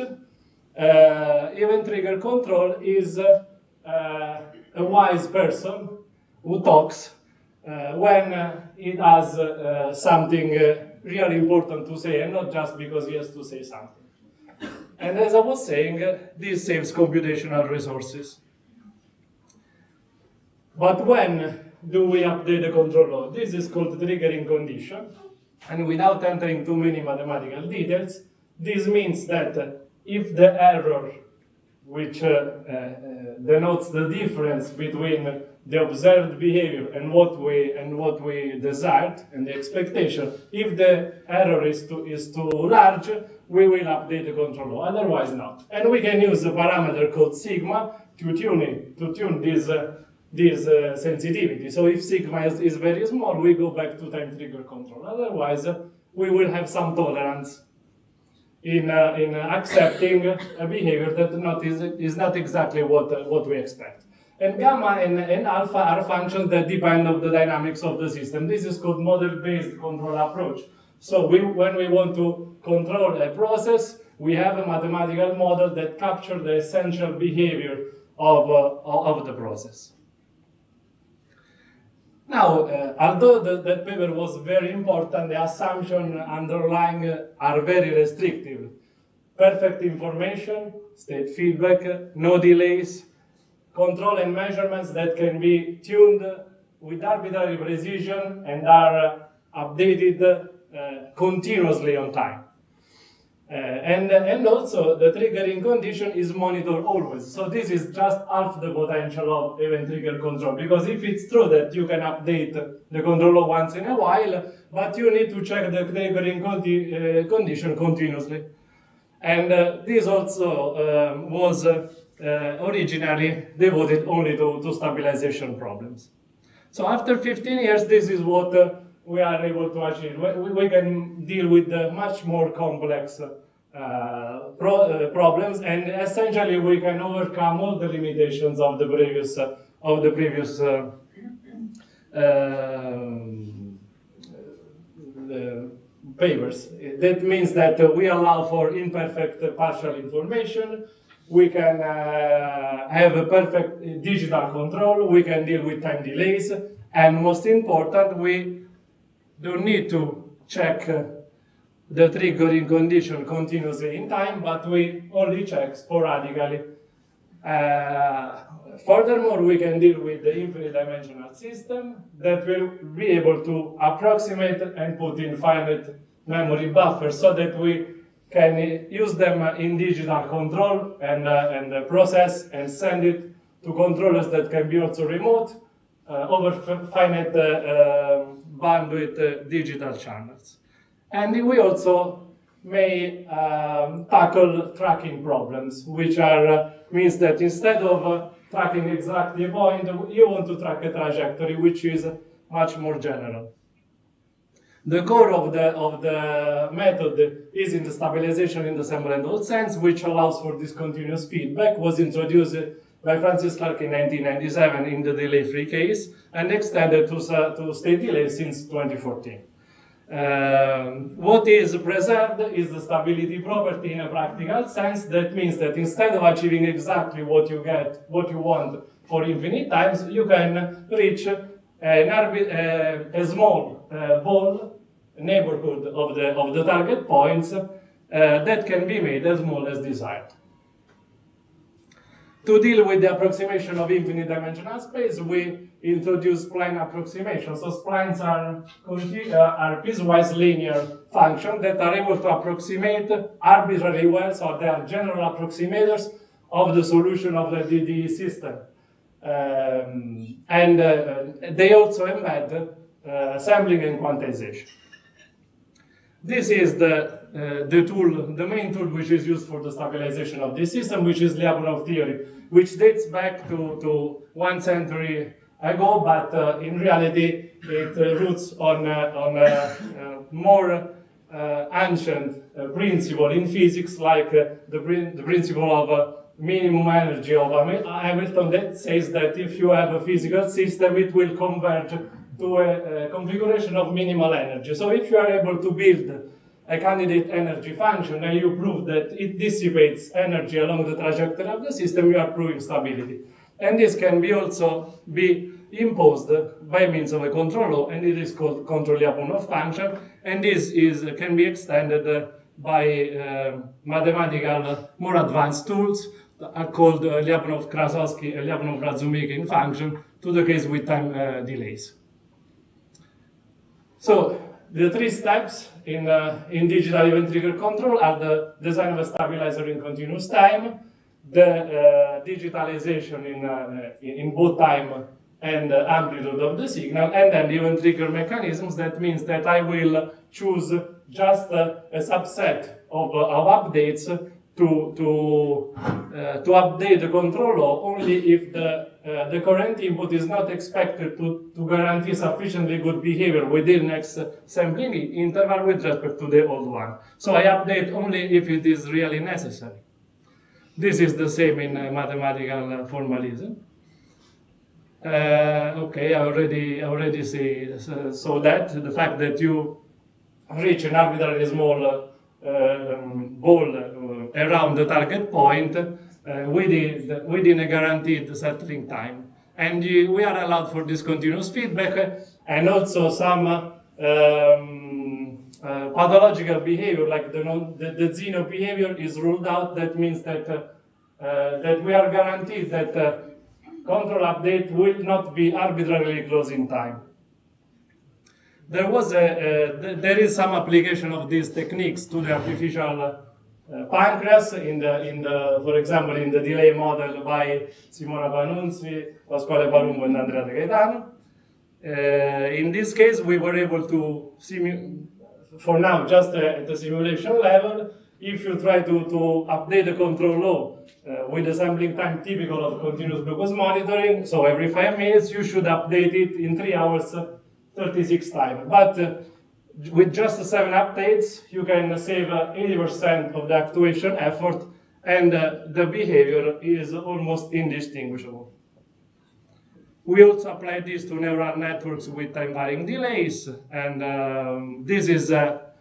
event trigger control is a wise person who talks when it has something really important to say, and not just because he has to say something. And as I was saying, this saves computational resources. But when do we update the control law? This is called triggering condition. And without entering too many mathematical details, this means that if the error, which denotes the difference between the observed behavior and what we desired and the expectation, if the error is too large, we will update the control law. Otherwise, not. And we can use a parameter called sigma to tune this sensitivity. So if sigma is very small, we go back to time trigger control. Otherwise, we will have some tolerance in accepting a behavior that is not exactly what we expect. And gamma and alpha are functions that depend on the dynamics of the system. This is called model-based control approach. So when we want to control a process, we have a mathematical model that captures the essential behavior of the process. Now, although that paper was very important, the assumptions underlying are very restrictive. Perfect information, state feedback, no delays, control and measurements that can be tuned with arbitrary precision and are updated continuously on time. And also the triggering condition is monitored always. So this is just half the potential of event trigger control, because if it's true that you can update the controller once in a while, but you need to check the triggering condition continuously. And this also was originally devoted only to stabilization problems. So after 15 years, this is what we are able to achieve. We can deal with much more complex problems, and essentially we can overcome all the limitations of the previous papers. That means that we allow for imperfect partial information. We can have a perfect digital control. We can deal with time delays, and most important, we don't need to check the triggering condition continuously in time, but we only check sporadically. Furthermore, we can deal with the infinite dimensional system that will be able to approximate and put in finite memory buffers so that we can use them in digital control and process and send it to controllers that can be also remote over finite bandwidth digital channels. And we also may tackle tracking problems, which are means that instead of tracking exactly a point, you want to track a trajectory, which is much more general. The core of the method is in the stabilization in the sample and hold sense, which allows for this continuous feedback. Was introduced by Francis Clark in 1997 in the delay-free case, and extended to state delay since 2014. What is preserved is the stability property in a practical sense. That means that instead of achieving exactly what you want for infinite times, you can reach a small ball neighborhood of the target points that can be made as small as desired. To deal with the approximation of infinite dimensional space, we introduce spline approximation. So splines are piecewise linear functions that are able to approximate arbitrary wells, or they are general approximators of the solution of the DDE system. And they also embed sampling and quantization. This is the tool, the main tool which is used for the stabilization of this system, which is Lyapunov theory, which dates back to 1 century ago, but in reality it roots on a more ancient principle in physics, like the principle of minimum energy of Hamilton, that says that if you have a physical system, it will converge to a configuration of minimal energy. So if you are able to build a candidate energy function and you prove that it dissipates energy along the trajectory of the system, you are proving stability. And this can be also be imposed by means of a control law, and it is called control Lyapunov function, and this can be extended by mathematical more advanced tools called Lyapunov-Krasovsky and Lyapunov-Razumikin function to the case with time delays. So the 3 steps in digital event trigger control are the design of a stabilizer in continuous time, the digitalization in both time and amplitude of the signal, and then the event trigger mechanisms. That means that I will choose just a subset of updates to update the control law only if the current input is not expected to guarantee sufficiently good behavior within next sampling interval with respect to the old one. So I update only if it is really necessary. This is the same in mathematical formalism. Okay, I already say so that the fact that you reach an arbitrarily small ball around the target point within a guaranteed settling time, and we are allowed for this continuous feedback, and also some pathological behavior, like the Zeno behavior is ruled out. That means that that we are guaranteed that control update will not be arbitrarily close in time. There is some application of these techniques to the artificial pancreas for example, in the delay model by Simona Panunzi, Pasquale Palumbo, and Andrea De Gaetano. In this case, we were able to for now, just at the simulation level, if you try to update the control law with the sampling time typical of continuous glucose monitoring, so every 5 minutes, you should update it in 3 hours 36 times. But with just 7 updates, you can save 80% of the actuation effort, and the behavior is almost indistinguishable. We also apply this to neural networks with time-varying delays, and this is a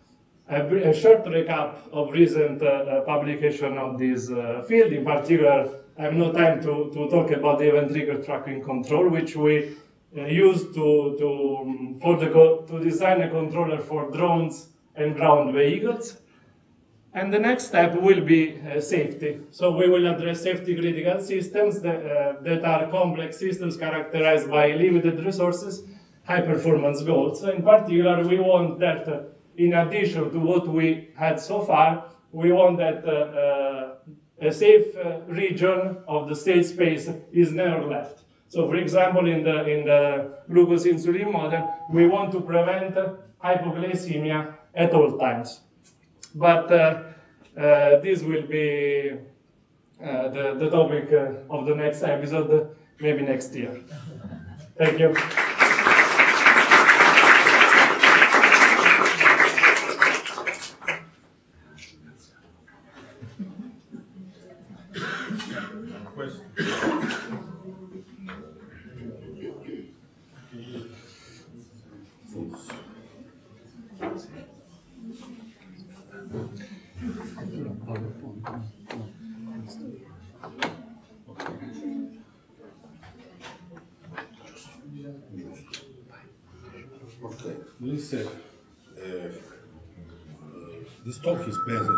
short recap of recent publication of this field. In particular, I have no time to talk about the event trigger tracking control, which we used to design a controller for drones and ground vehicles. And the next step will be safety. So we will address safety critical systems that are complex systems characterized by limited resources, high performance goals. In particular, we want that in addition to what we had so far, we want that a safe region of the state space is never left. So for example, in the glucose insulin model, we want to prevent hypoglycemia at all times. But this will be the topic of the next episode, maybe next year. Thank you. Okay, listen, this talk is based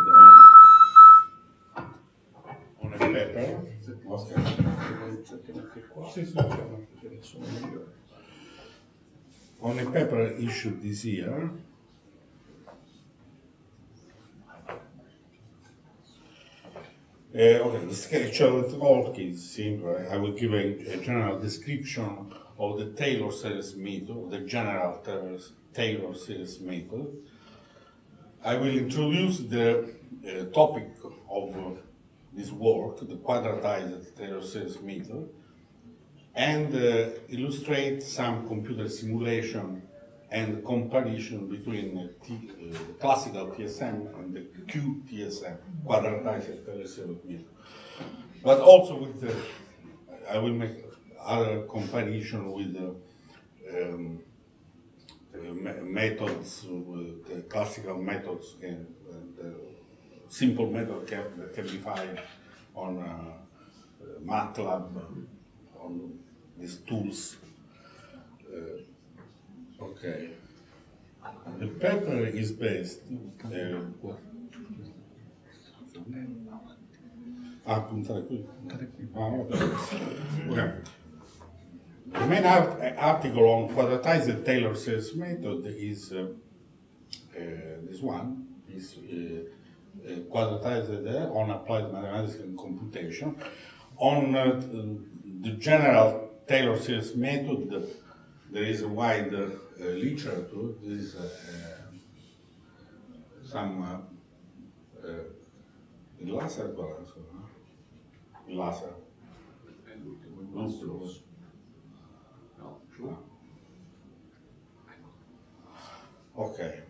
on a paper. Okay. On a paper issued this year. Okay, the sketch of the talk is simple. I will give a general description of the Taylor series method, the general Taylor series method. I will introduce the topic of this work, the quadratized Taylor series method, and illustrate some computer simulation and comparison between classical TSM and the QTSM, quadratized Taylor series method. But also with I will make other comparison with methods, classical methods, and simple method that can be found on MATLAB, on these tools. Okay. The paper is based. Puntare qui. Okay. The main article on quadratized Taylor series method is this one. Is quadratized on applied mathematics and computation. On the general Taylor series method, there is a wide literature. There is some il laser il laser. Okay.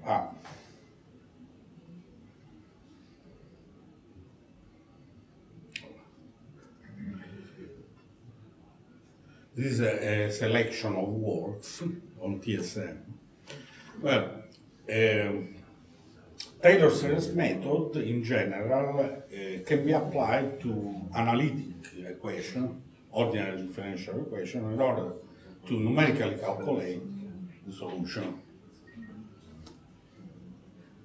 This is a selection of works on TSM. Well, Taylor series method in general can be applied to analytic equation, ordinary differential equation, in order to numerically calculate the solution.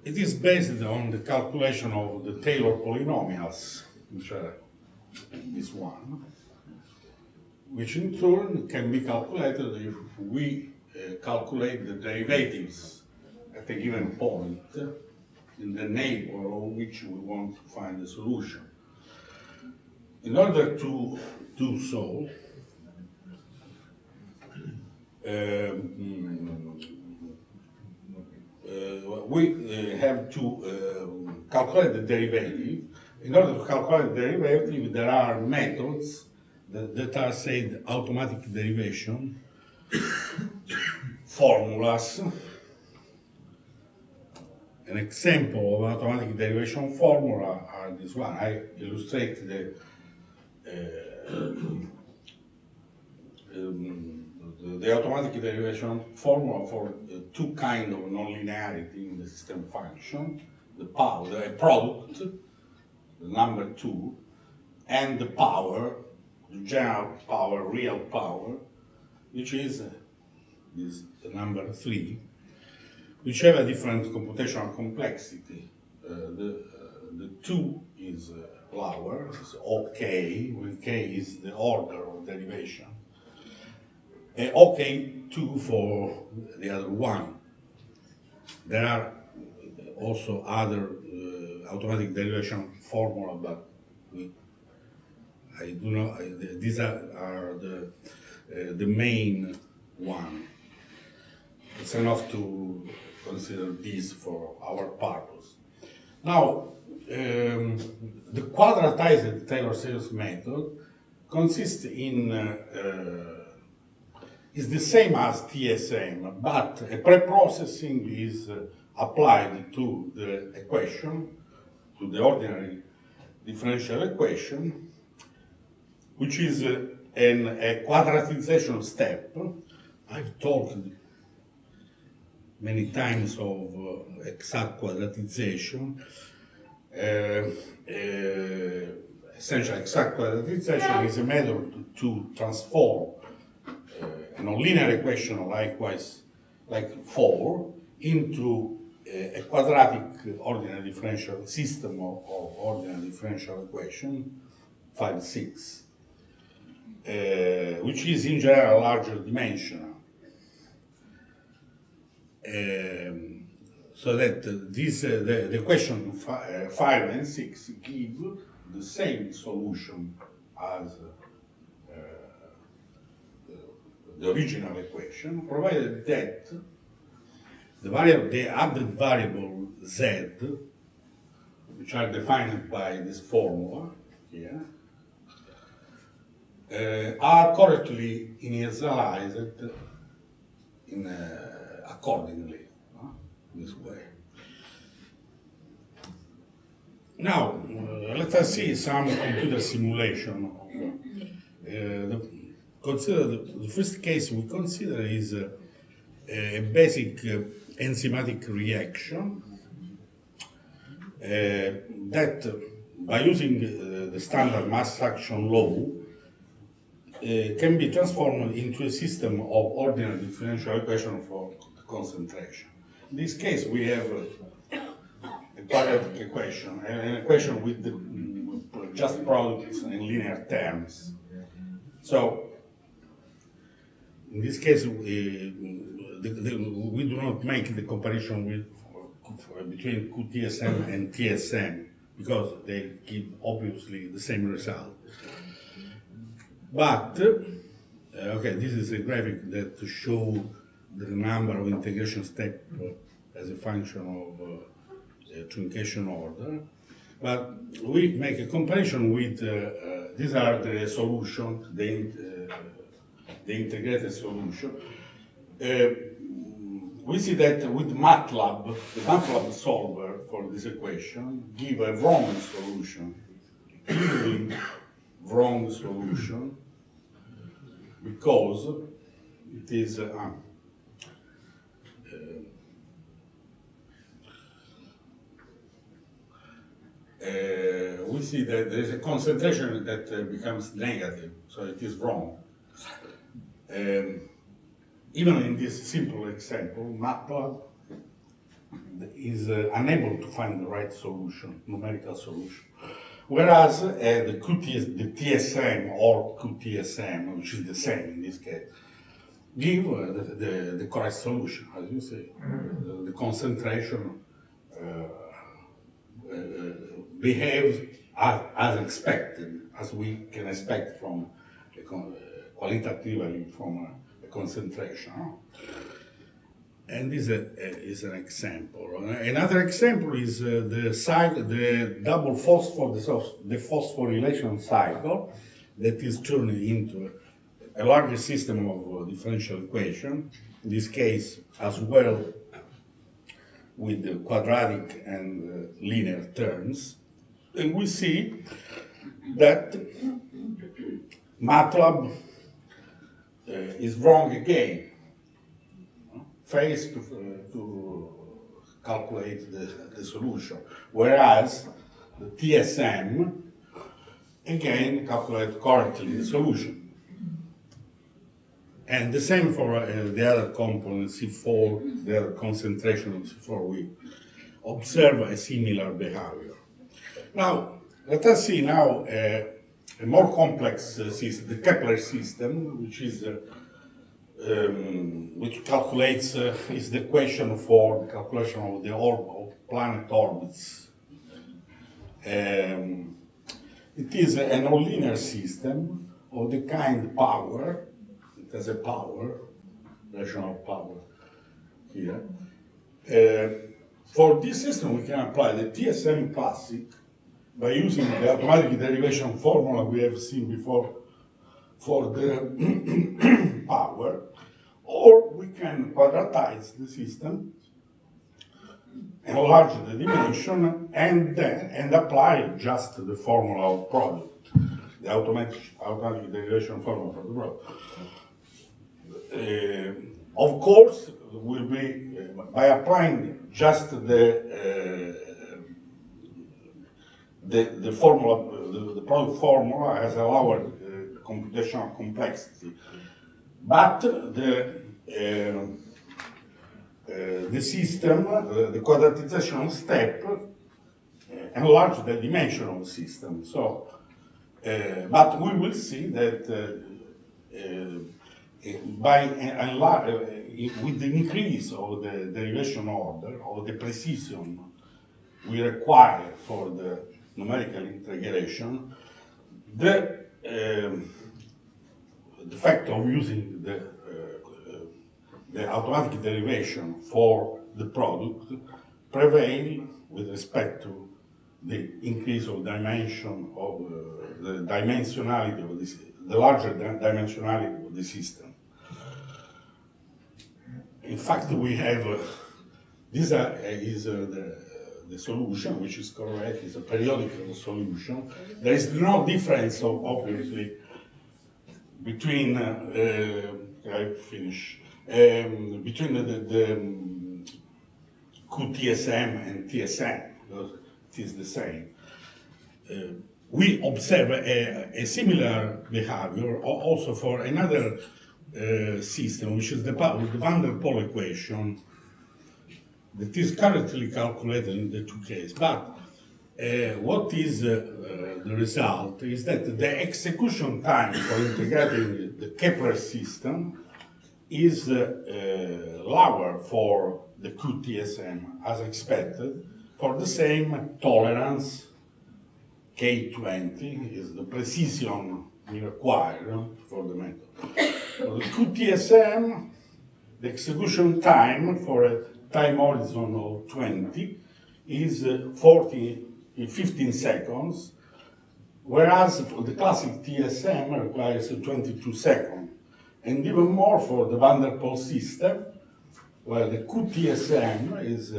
It is based on the calculation of the Taylor polynomials, which are this one, which in turn can be calculated if we calculate the derivatives at a given point in the neighbor of which we want to find the solution. In order to do so, we have to calculate the derivative. In order to calculate the derivative, there are methods that are said automatic derivation, formulas. An example of automatic derivation formula are this one. I illustrate the automatic derivation formula for two kinds of nonlinearity in the system function: the power, the product, the number 2, and the power, the general power, real power, which is the number 3, which have a different computational complexity. The 2 is lower, it's OK, when K is the order of derivation. OK2 for the other one. There are also other automatic derivation formula, but I do not. These are the main one. It's enough to consider this for our purpose. Now, the quadratized Taylor-Series method consists in is the same as TSM, but a pre-processing is applied to the equation, to the ordinary differential equation, which is a quadratization step. I've talked many times of exact quadratization. Essentially, exact quadratization is a method to transform a nonlinear equation like 4 into a quadratic ordinary differential system of ordinary differential equation 5, 6, which is in general larger dimensional. So that the equation 5 and 6 give the same solution as the original equation, provided that the added variable z, which are defined by this formula here, are correctly initialized accordingly, this way. Now, let us see some computer simulation. The first case we consider is a basic enzymatic reaction that, by using the standard mass action law, can be transformed into a system of ordinary differential equation for concentration. In this case, we have a quadratic equation, an equation with just products and linear terms. So, in this case, we do not make the comparison between QTSM and TSM because they give obviously the same result. But, okay, this is a graphic that shows the number of integration steps as a function of truncation order. But we make a comparison with, these are the solutions, the integrated solution. We see that with MATLAB, the MATLAB solver for this equation give a wrong solution, clearly wrong solution, because it is we see that there is a concentration that becomes negative, so it is wrong. Even in this simple example, MATLAB is unable to find the right solution, numerical solution. Whereas the TSM or QTSM, which is the same in this case, give the correct solution, as you say. The concentration behaves as expected, as we can expect from qualitatively from a concentration. And this is an example. Another example is the double phosphorylation cycle that is turned into a larger system of differential equation, in this case as well with the quadratic and linear terms. And we see that MATLAB is wrong again. Fails to calculate the solution, whereas the TSM again calculates correctly the solution. And the same for the other component, C4, the other concentration of C4, we observe a similar behavior. Now, let us see now a more complex system, the Kepler system, which is which calculates is the equation for the calculation of the planet orbits. It is a nonlinear system of the kind power. It has a power, rational power here. For this system, we can apply the TSM classic by using the automatic derivation formula we have seen before for the power, or we can quadratize the system, enlarge the dimension, and apply just the formula of product, the automatic derivation formula for the product. Of course, will be by applying just the formula, the product formula has a lower computational complexity, but the system, the quadratization step, enlarge the dimension of the system. So, but we will see that with the increase of the derivation order or the precision we require for the numerical integration, the fact of using the automatic derivation for the product prevail with respect to the increase of dimension of the dimensionality of this, the larger dimensionality of the system. In fact, we have this is the solution, which is correct, is a periodical solution. There is no difference, obviously, between I finish between the QTSM and TSM, because it is the same. We observe a similar behavior also for another system, which is the van der Pol equation that is currently calculated in the two cases. But what is the result is that the execution time for integrating the Kepler system is lower for the QTSM as expected for the same tolerance. K20 is the precision we require for the method. For the QTSM, the execution time for a time horizon of 20 is 15 seconds, whereas for the classic TSM requires 22 seconds. And even more for the van der Pol system, where the QTSM is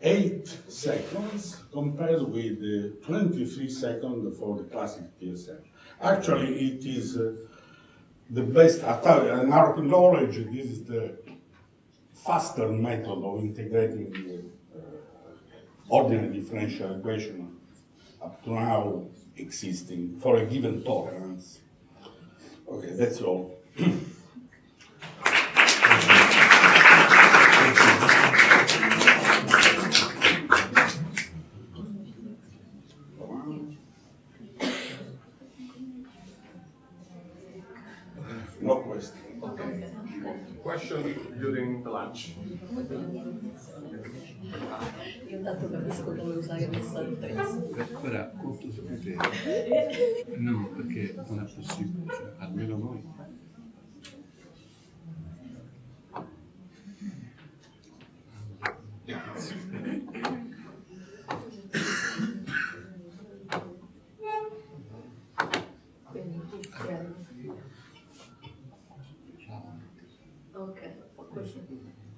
8 seconds compared with 23 seconds for the classic TSM. Actually, it is the best, in our knowledge, this is the faster method of integrating the ordinary differential equation up to now existing for a given tolerance. Okay, that's all. No question. Okay. Question during the lunch. Io intanto capisco come usare questa attrezzo. Ora, conto su di te. No, perché non è possibile, cioè, almeno noi. Ok,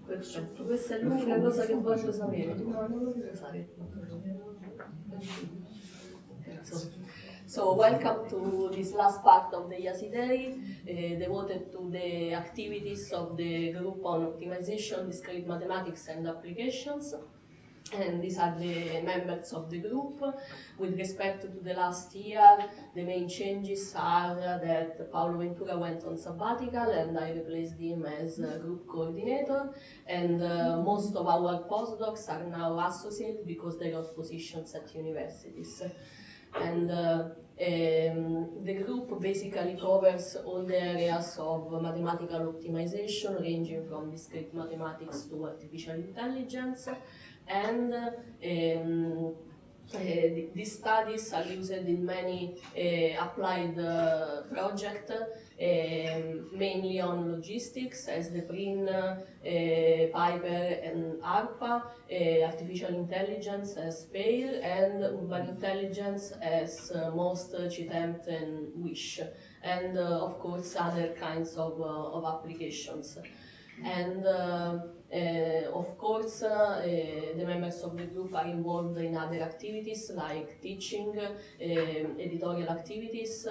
perfetto. Questa è l'unica cosa che voglio sapere. No, non lo devo fare. So welcome to this last part of the IASI Day, devoted to the activities of the group on optimization, discrete mathematics and applications. And these are the members of the group. With respect to the last year, the main changes are that Paolo Ventura went on sabbatical and I replaced him as group coordinator, and most of our postdocs are now associates because they got positions at universities. And the group basically covers all the areas of mathematical optimization, ranging from discrete mathematics to artificial intelligence. And these studies are used in many applied projects, mainly on logistics, as the PRIN, Piper, and ARPA, artificial intelligence as PAIR, and urban intelligence as MOST, CITEMPT, and WISH, and of course other kinds of applications. And of course, the members of the group are involved in other activities like teaching, editorial activities,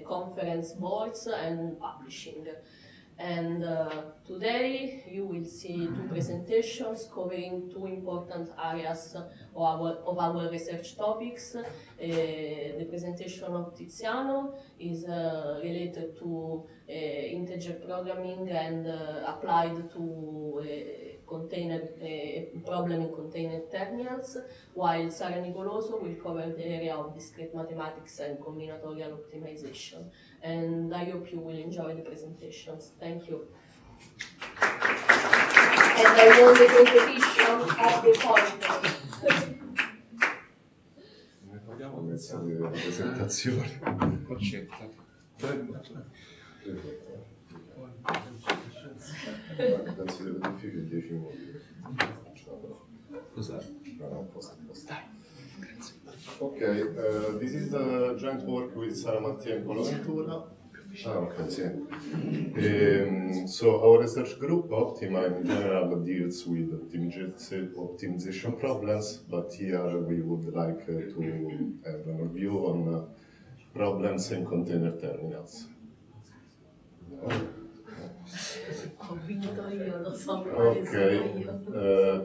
conference boards, and publishing. And today you will see two presentations covering two important areas of our research topics. The presentation of Tiziano is related to integer programming and applied to problem in container terminals, while Sara Nicoloso will cover the area of discrete mathematics and combinatorial optimization. And I hope you will enjoy the presentations. Thank you. And I won the competition of the point. Ne parliamo a mezzo della presentazione. Concetta. Penso che verifichi 10 minuti. Cos'è? Okay, this is a joint work with Sara Mattia and Paolo Ventura. So our research group, Optima, in general deals with optimization problems, but here we would like to have an overview on problems in container terminals. Okay,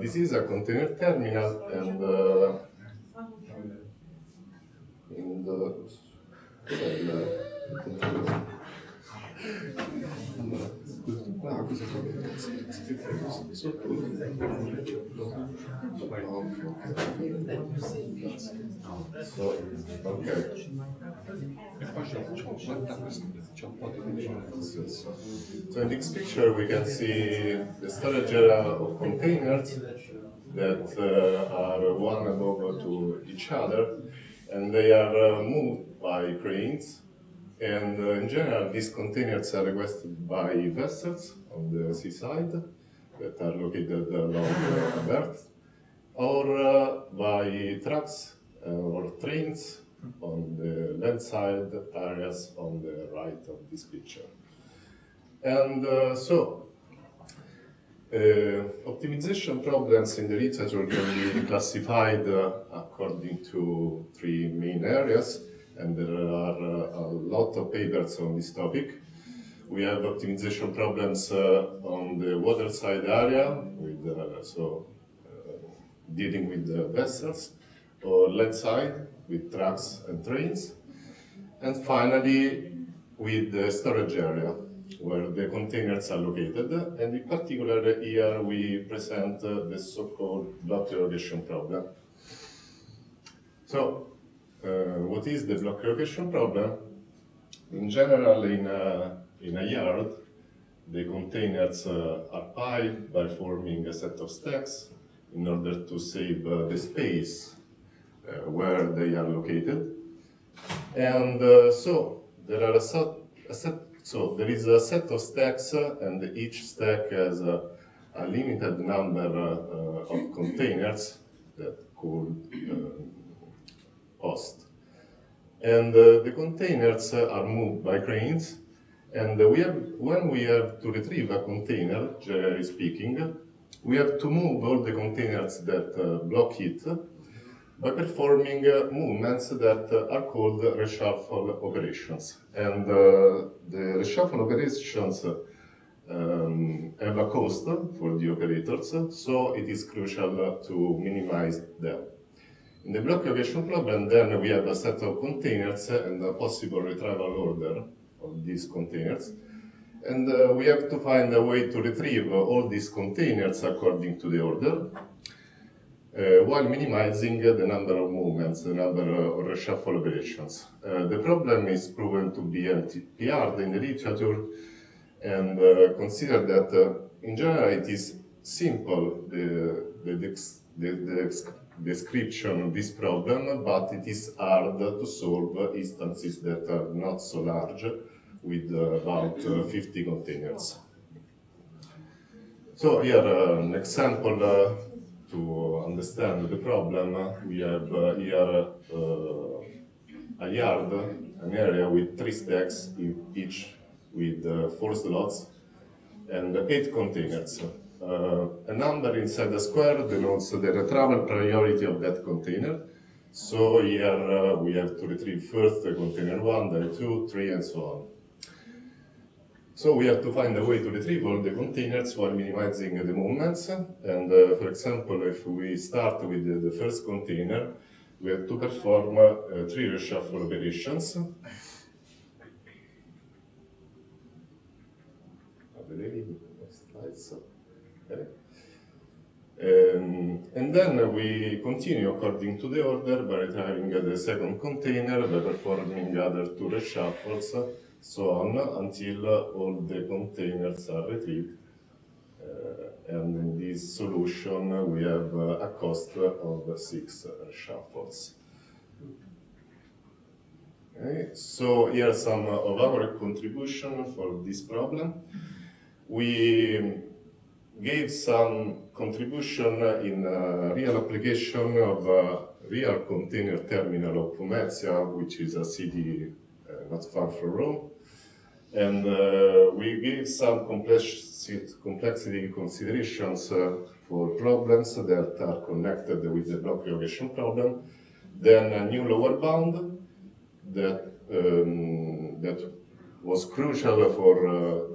this is a container terminal, and in the So in this picture we can see the storage area of containers that are one above to each other, and they are moved by cranes. And in general, these containers are requested by vessels on the seaside that are located along the berth, or by trucks or trains on the landside areas on the right of this picture. And optimization problems in the literature can be classified according to three main areas, and there are a lot of papers on this topic. We have optimization problems on the waterside area, with dealing with the vessels, or landside with trucks and trains, and finally with the storage area, where the containers are located. And in particular, here we present the so-called block relocation problem. So, what is the block relocation problem? In general, in a yard, the containers are piled by forming a set of stacks in order to save the space where they are located. And so there is a set of stacks, and each stack has a limited number of containers that could host. And the containers are moved by cranes. And when we have to retrieve a container, generally speaking, we have to move all the containers that block it by performing movements that are called reshuffle operations. And the reshuffle operations have a cost for the operators, so it is crucial to minimize them. In the block location problem, then we have a set of containers and a possible retrieval order of these containers. And we have to find a way to retrieve all these containers according to the order, while minimizing the number of movements, the number of reshuffle operations. The problem is proven to be hard in the literature, and consider that in general it is simple, the description of this problem, but it is hard to solve instances that are not so large, with about 50 containers. So here an example to understand the problem. We have here a yard, an area with 3 stacks, each with 4 slots and 8 containers. A number inside the square denotes the retrieval priority of that container. So here we have to retrieve first the container 1, then 2, 3, and so on. So we have to find a way to retrieve all the containers while minimizing the movements. And for example, if we start with the first container, we have to perform 3 reshuffle operations. Okay. And then we continue according to the order by retrieving the second container, by performing other 2 reshuffles, so on, until all the containers are retrieved. And in this solution, we have a cost of 6 reshuffles. Okay. So here are some of our contribution for this problem. We gave some contribution in real application of a real container terminal of Pomezia, which is a city not far from Rome. And we gave some complexity considerations for problems that are connected with the block location problem. Then a new lower bound that was crucial for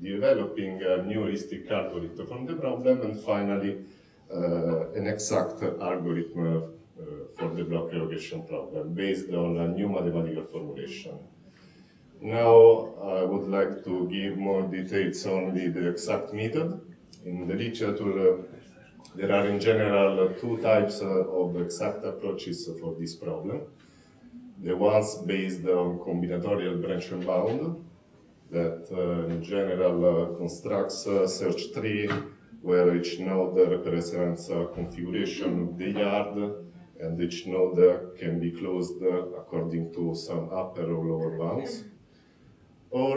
developing a new heuristic algorithm from the problem, and finally an exact algorithm for the block relocation problem based on a new mathematical formulation. Now I would like to give more details on the exact method. In the literature, there are in general 2 types of exact approaches for this problem. The ones based on combinatorial branch and bound, that in general constructs a search tree where each node represents a configuration of the yard, and each node can be closed according to some upper or lower bounds. Or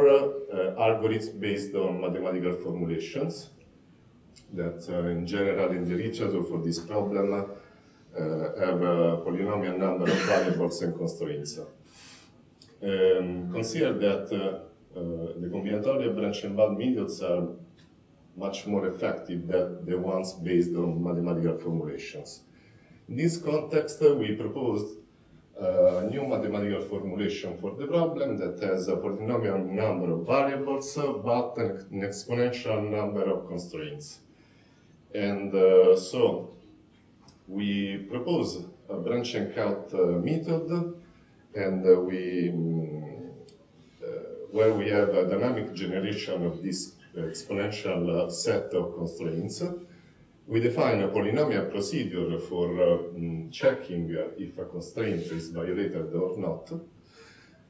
algorithms based on mathematical formulations that in general in the literature for this problem have a polynomial number of variables and constraints. Consider that the combinatorial branch and bound methods are much more effective than the ones based on mathematical formulations. In this context, we proposed a new mathematical formulation for the problem that has a polynomial number of variables but an exponential number of constraints. And so we propose a branch and count method, and where we have a dynamic generation of this exponential set of constraints. We define a polynomial procedure for checking if a constraint is violated or not.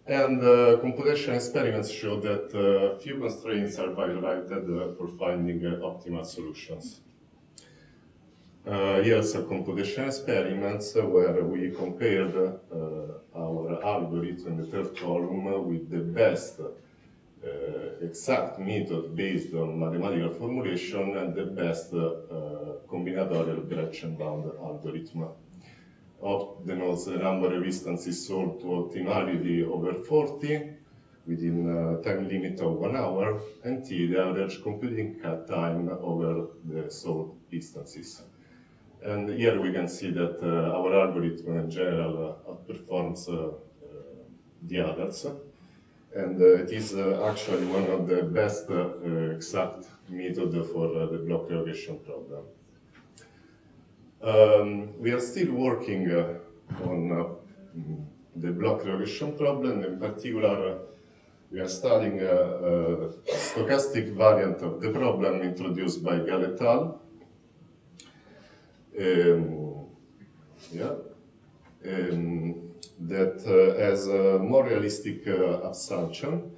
And computational experiments show that few constraints are violated for finding optimal solutions. Here's a computational experiments where we compared our algorithm in the third column with the best exact method based on mathematical formulation and the best combinatorial branch and bound algorithm. denotes the number of instances solved to optimality over 40 within time limit of 1 hour, and T, the average computing time over the solved instances. And here we can see that our algorithm in general outperforms the others. And it is actually one of the best exact method for the block relocation problem. We are still working on the block relocation problem. In particular, we are studying a stochastic variant of the problem introduced by Gall et al. That has a more realistic assumption,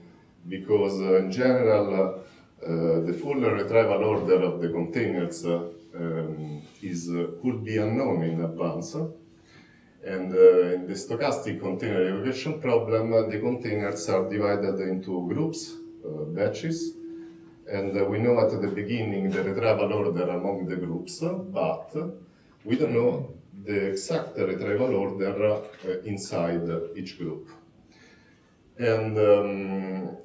because in general the full retrieval order of the containers could be unknown in advance. And in the stochastic container relocation problem, the containers are divided into groups, batches, and we know at the beginning the retrieval order among the groups, but we don't know the exact retrieval order inside each group. And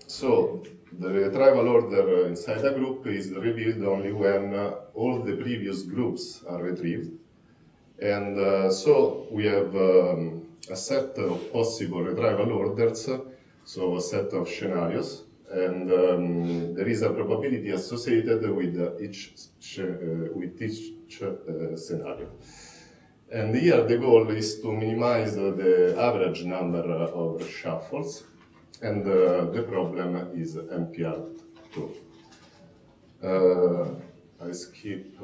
so the retrieval order inside a group is revealed only when all the previous groups are retrieved. And so we have a set of possible retrieval orders, so a set of scenarios, and there is a probability associated with each scenario. And here the goal is to minimize the average number of shuffles, and the problem is NPR2. I skip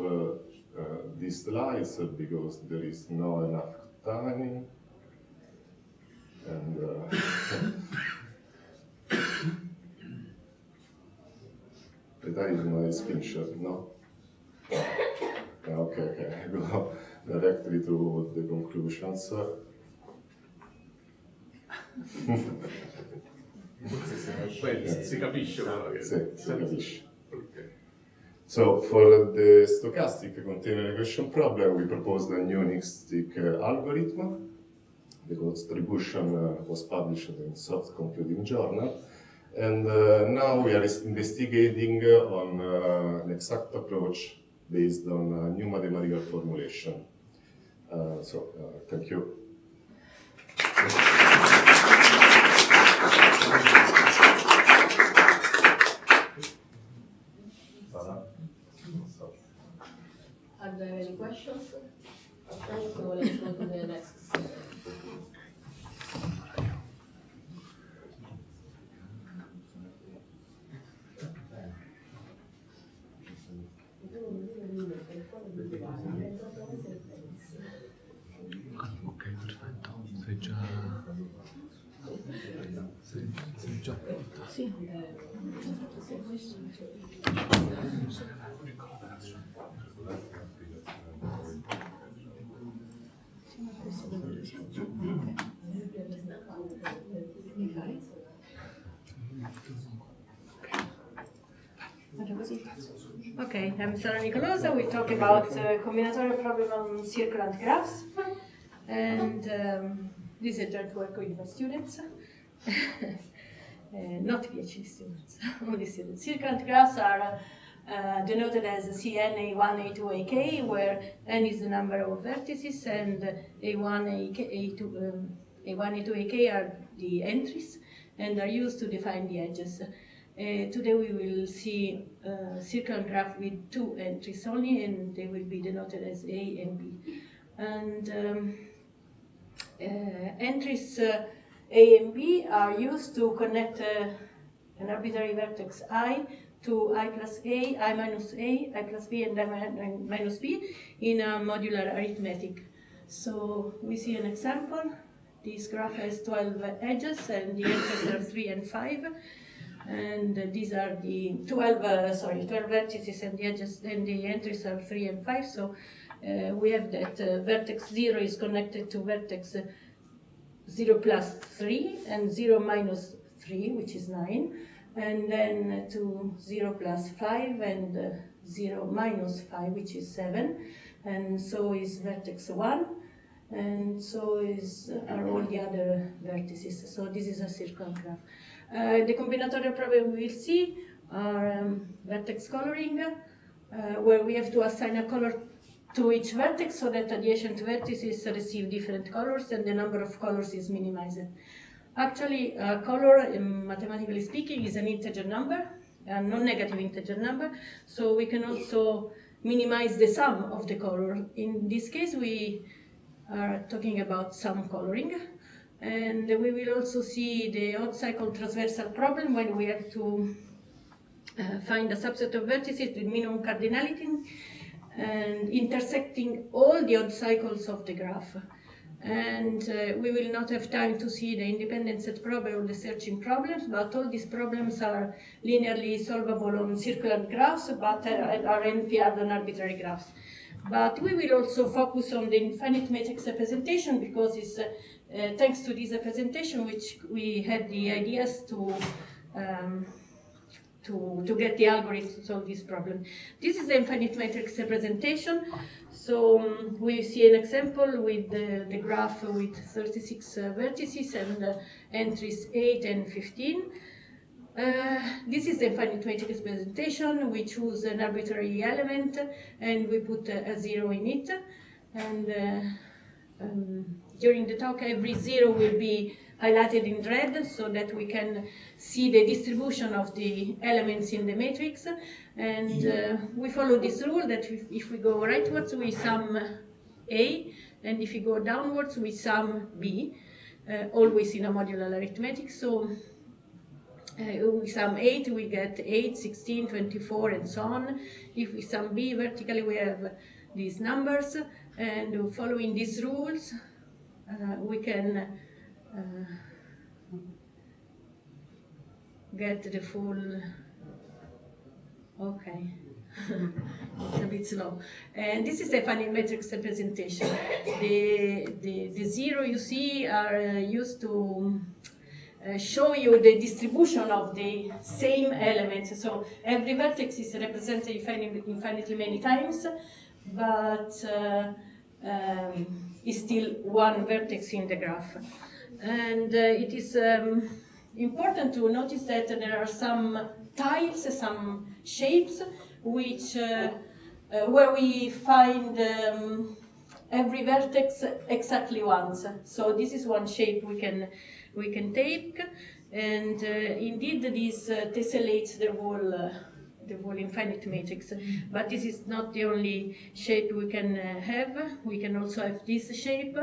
these slides because there is not enough time. And did I use my screenshot? No? Okay, I go directly to the conclusions. Si capisce quello che... Sì, si capisce. Okay. So for the stochastic container regression problem, we proposed a new heuristic algorithm. The contribution was published in Soft Computing Journal. And now we are investigating on an exact approach based on a new mathematical formulation. Thank you. Are there any questions? Okay, so let's go to the next. Ok, perfetto. Sei già pronta? Sì. Okay, I'm Sara Nicolosa. We talk about combinatorial problem on circulant graphs, and this is a joint work with my students, not PhD students, only students. Circulant graphs are denoted as Cn, A1, A2, AK, where n is the number of vertices, and A1, A2, AK are the entries, and are used to define the edges. Today we will see a circular graph with two entries only, and they will be denoted as A and B. And entries A and B are used to connect an arbitrary vertex I to I plus A, I minus A, I plus B, and I minus B in a modular arithmetic. So we see an example. This graph has 12 edges, and the entries are 3 and 5. And these are the 12 vertices, and the edges, and the entries are 3 and 5. So we have that vertex 0 is connected to vertex 0 plus 3 and 0 minus 3, which is 9, and then to 0 plus 5 and 0 minus 5, which is 7, and so is vertex 1. and so are all the other vertices. So this is a circular graph. The combinatorial problem we will see are vertex coloring, where we have to assign a color to each vertex so that adjacent vertices receive different colors and the number of colors is minimized. Actually, color, mathematically speaking, is an integer number, a non-negative integer number, so we can also minimize the sum of the color. In this case, we are talking about sum coloring, and we will also see the odd cycle transversal problem when we have to find a subset of vertices with minimum cardinality and intersecting all the odd cycles of the graph. And we will not have time to see the independent set problem or the searching problems, but all these problems are linearly solvable on circular graphs, but are NP on arbitrary graphs. But we will also focus on the infinite matrix representation because it's thanks to this representation which we had the ideas to get the algorithm to solve this problem. This is the infinite matrix representation. So we see an example with the graph with 36 vertices and entries 8 and 15. This is the infinite matrix representation. We choose an arbitrary element and we put a 0 in it. And during the talk, every 0 will be highlighted in red so that we can see the distribution of the elements in the matrix. And we follow this rule that if we go rightwards, we sum A, and if we go downwards, we sum B, always in a modular arithmetic. So we sum 8, we get 8, 16, 24, and so on. If we sum B vertically, we have these numbers. And following these rules, we can get the full, okay, it's a bit slow. And this is the finite matrix representation. The 0 you see are used to show you the distribution of the same elements. So every vertex is represented infinitely many times, but is still one vertex in the graph. And it is important to notice that there are some tiles, some shapes, which where we find every vertex exactly once. So this is one shape we can take, and indeed this tessellates the whole infinite matrix. But this is not the only shape we can have. We can also have this shape,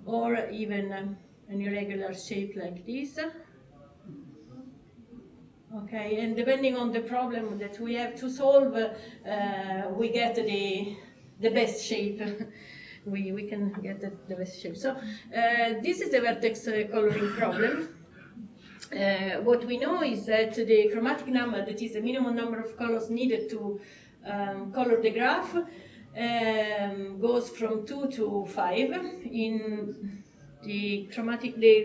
or even an irregular shape like this. Okay, and depending on the problem that we have to solve, we get the best shape. We can get the best shape. So this is the vertex coloring problem. What we know is that the chromatic number, that is the minimum number of colors needed to color the graph, goes from 2 to 5. In the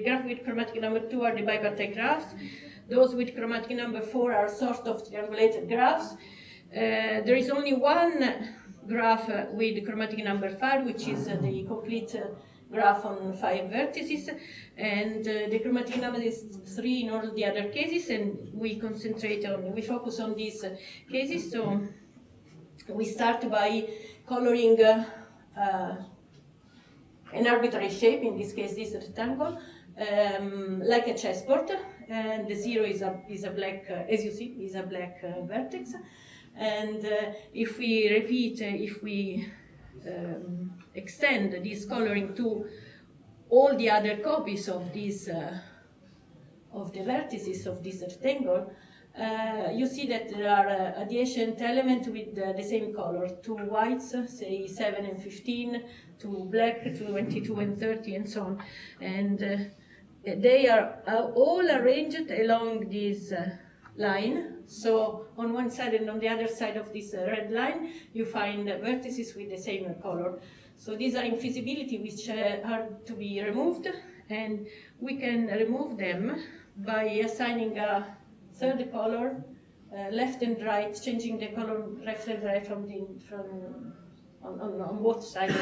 graph with chromatic number 2 are the bipartite graphs. Those with chromatic number 4 are sort of triangulated graphs. There is only one graph with chromatic number 5, which is the complete graph on 5 vertices, and the chromatic number is 3 in all the other cases, and we focus on these cases. So we start by coloring an arbitrary shape, in this case this rectangle, like a chessboard, and the 0 is a black, as you see, is a black vertex. And if we repeat, if we extend this coloring to all the other copies of this of the vertices of this rectangle, you see that there are adjacent elements with the same color, 2 whites, say 7 and 15, 2 black, 22 and 30, and so on. And they are all arranged along this line. So on one side and on the other side of this red line, you find vertices with the same color. So these are infeasibility which are to be removed, and we can remove them by assigning a third color, left and right, changing the color left and right on both sides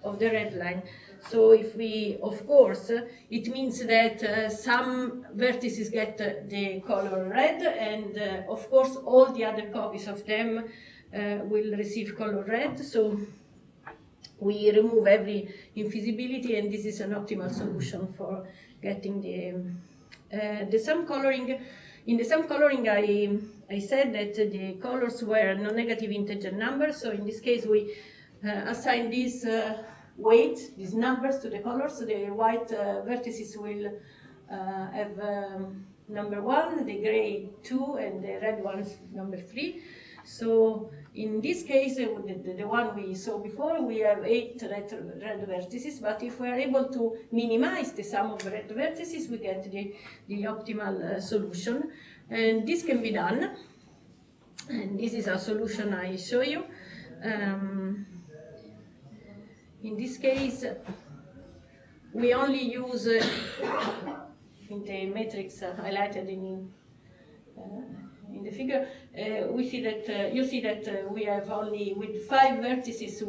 of the red line. So if we, of course, it means that some vertices get the color red, and of course all the other copies of them will receive color red. So we remove every invisibility, and this is an optimal solution for getting the sum coloring. In the sum coloring, I said that the colors were non-negative integer numbers. So in this case, we assign these weights, these numbers to the colors. So the white vertices will have number 1, the gray 2, and the red ones number 3. So in this case, the one we saw before, we have 8 red vertices, but if we are able to minimize the sum of red vertices, we get the optimal solution. And this can be done. And this is a solution I show you. In this case, we only use in the matrix highlighted in the figure, we see that you see that we have only with 5 vertices,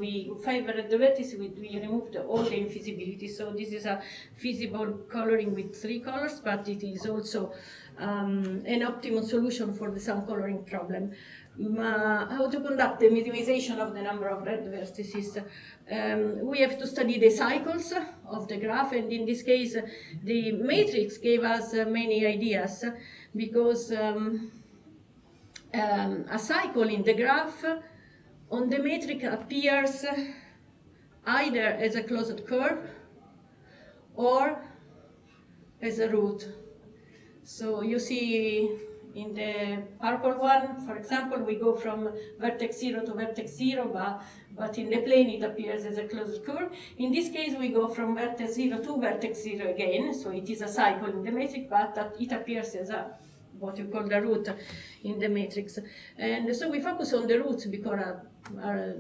5 red vertices, we removed all the invisibility. So this is a feasible coloring with 3 colors, but it is also an optimal solution for the sum coloring problem. How to conduct the minimization of the number of red vertices? We have to study the cycles of the graph, and in this case, the matrix gave us many ideas, because a cycle in the graph on the matrix appears either as a closed curve or as a root. So you see in the purple one, for example, we go from vertex 0 to vertex 0, but in the plane it appears as a closed curve. In this case, we go from vertex 0 to vertex 0 again, so it is a cycle in the matrix, but it appears as a what you call the root in the matrix. And so we focus on the roots because are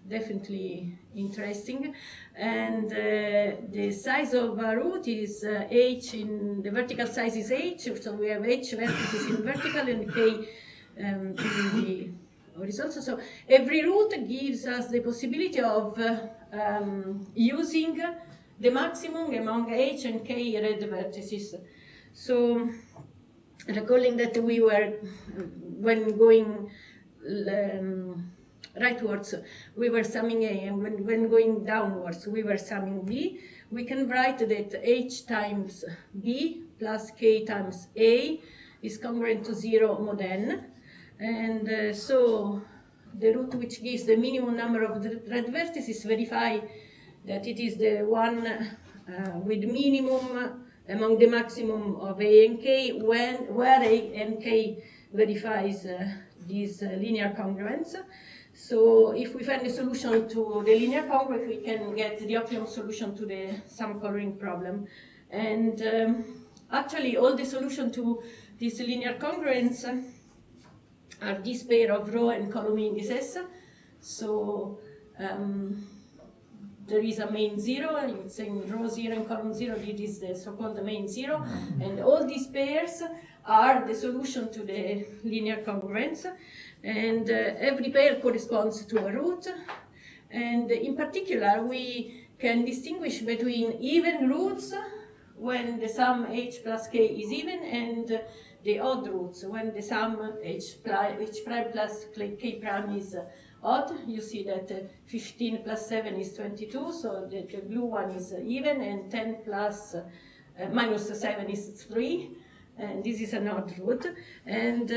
definitely interesting. And the size of a root is h, in the vertical size is h, so we have h vertices in vertical and k in the horizontal. So every root gives us the possibility of using the maximum among h and k red vertices. So recalling that we were, when going rightwards, we were summing A, and when going downwards, we were summing B, we can write that H times B plus K times A is congruent to 0 mod n. And so the root which gives the minimum number of the red vertices verify that it is the one with minimum among the maximum of A and K, where A and K verifies this linear congruence. So if we find a solution to the linear congruence, we can get the optimum solution to the sum coloring problem. And actually, all the solutions to this linear congruence are this pair of row and column indices. So there is a main 0, and it's in row 0 and column 0, it is the so-called main 0, and all these pairs are the solution to the linear congruence, and every pair corresponds to a root, and in particular we can distinguish between even roots when the sum h plus k is even, and the odd roots when the sum h prime plus k prime is odd. You see that 15 plus 7 is 22, so the blue one is even, and 10 plus minus 7 is 3, and this is an odd root. And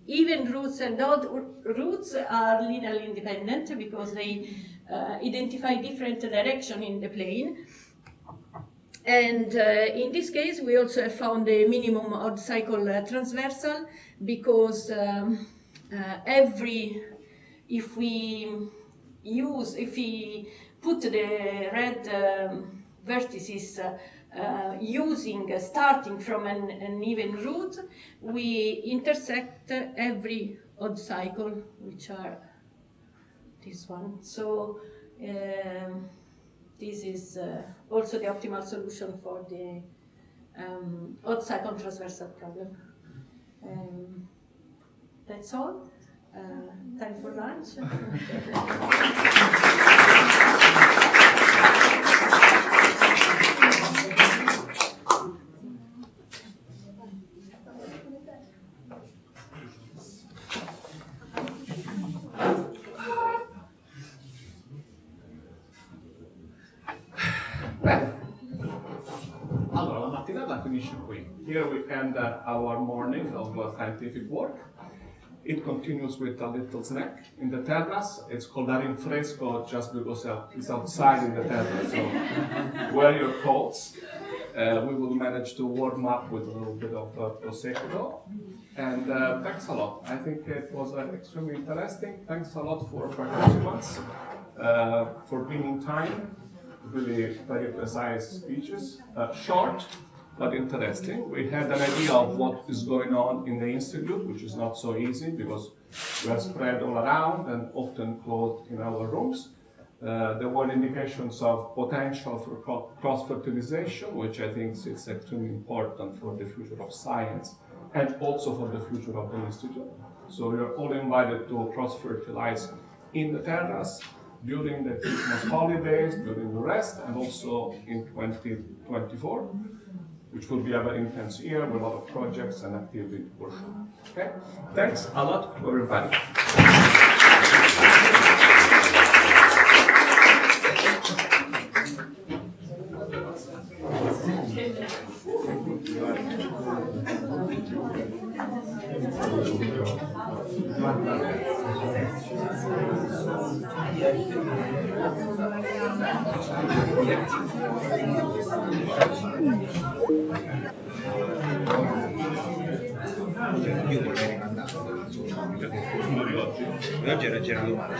even roots and odd roots are linearly independent because they identify different direction in the plane. And in this case, we also have found the minimum odd cycle transversal, because if we put the red vertices starting from an even root, we intersect every odd cycle, which are this one. So this is also the optimal solution for the odd cycle transversal problem. That's all. Time for lunch. end our morning of scientific work. It continues with a little snack in the terrace. It's called a rinfresco just because it's outside in the terrace, so wear your coats. We will manage to warm up with a little bit of Prosecco. And thanks a lot. I think it was extremely interesting. Thanks a lot for participants, for being in time. Really very precise speeches, short but interesting. We had an idea of what is going on in the Institute, which is not so easy because we are spread all around and often closed in our rooms. There were indications of potential for cross-fertilization, which I think is extremely important for the future of science and also for the future of the Institute. So you're all invited to cross-fertilize in the terrace during the Christmas holidays, during the rest, and also in 2024, which will be a very intense year with a lot of projects and activity for sure. Okay? Thanks a lot to everybody. Io vorrei rimandarlo perché il turno di oggi era già domani,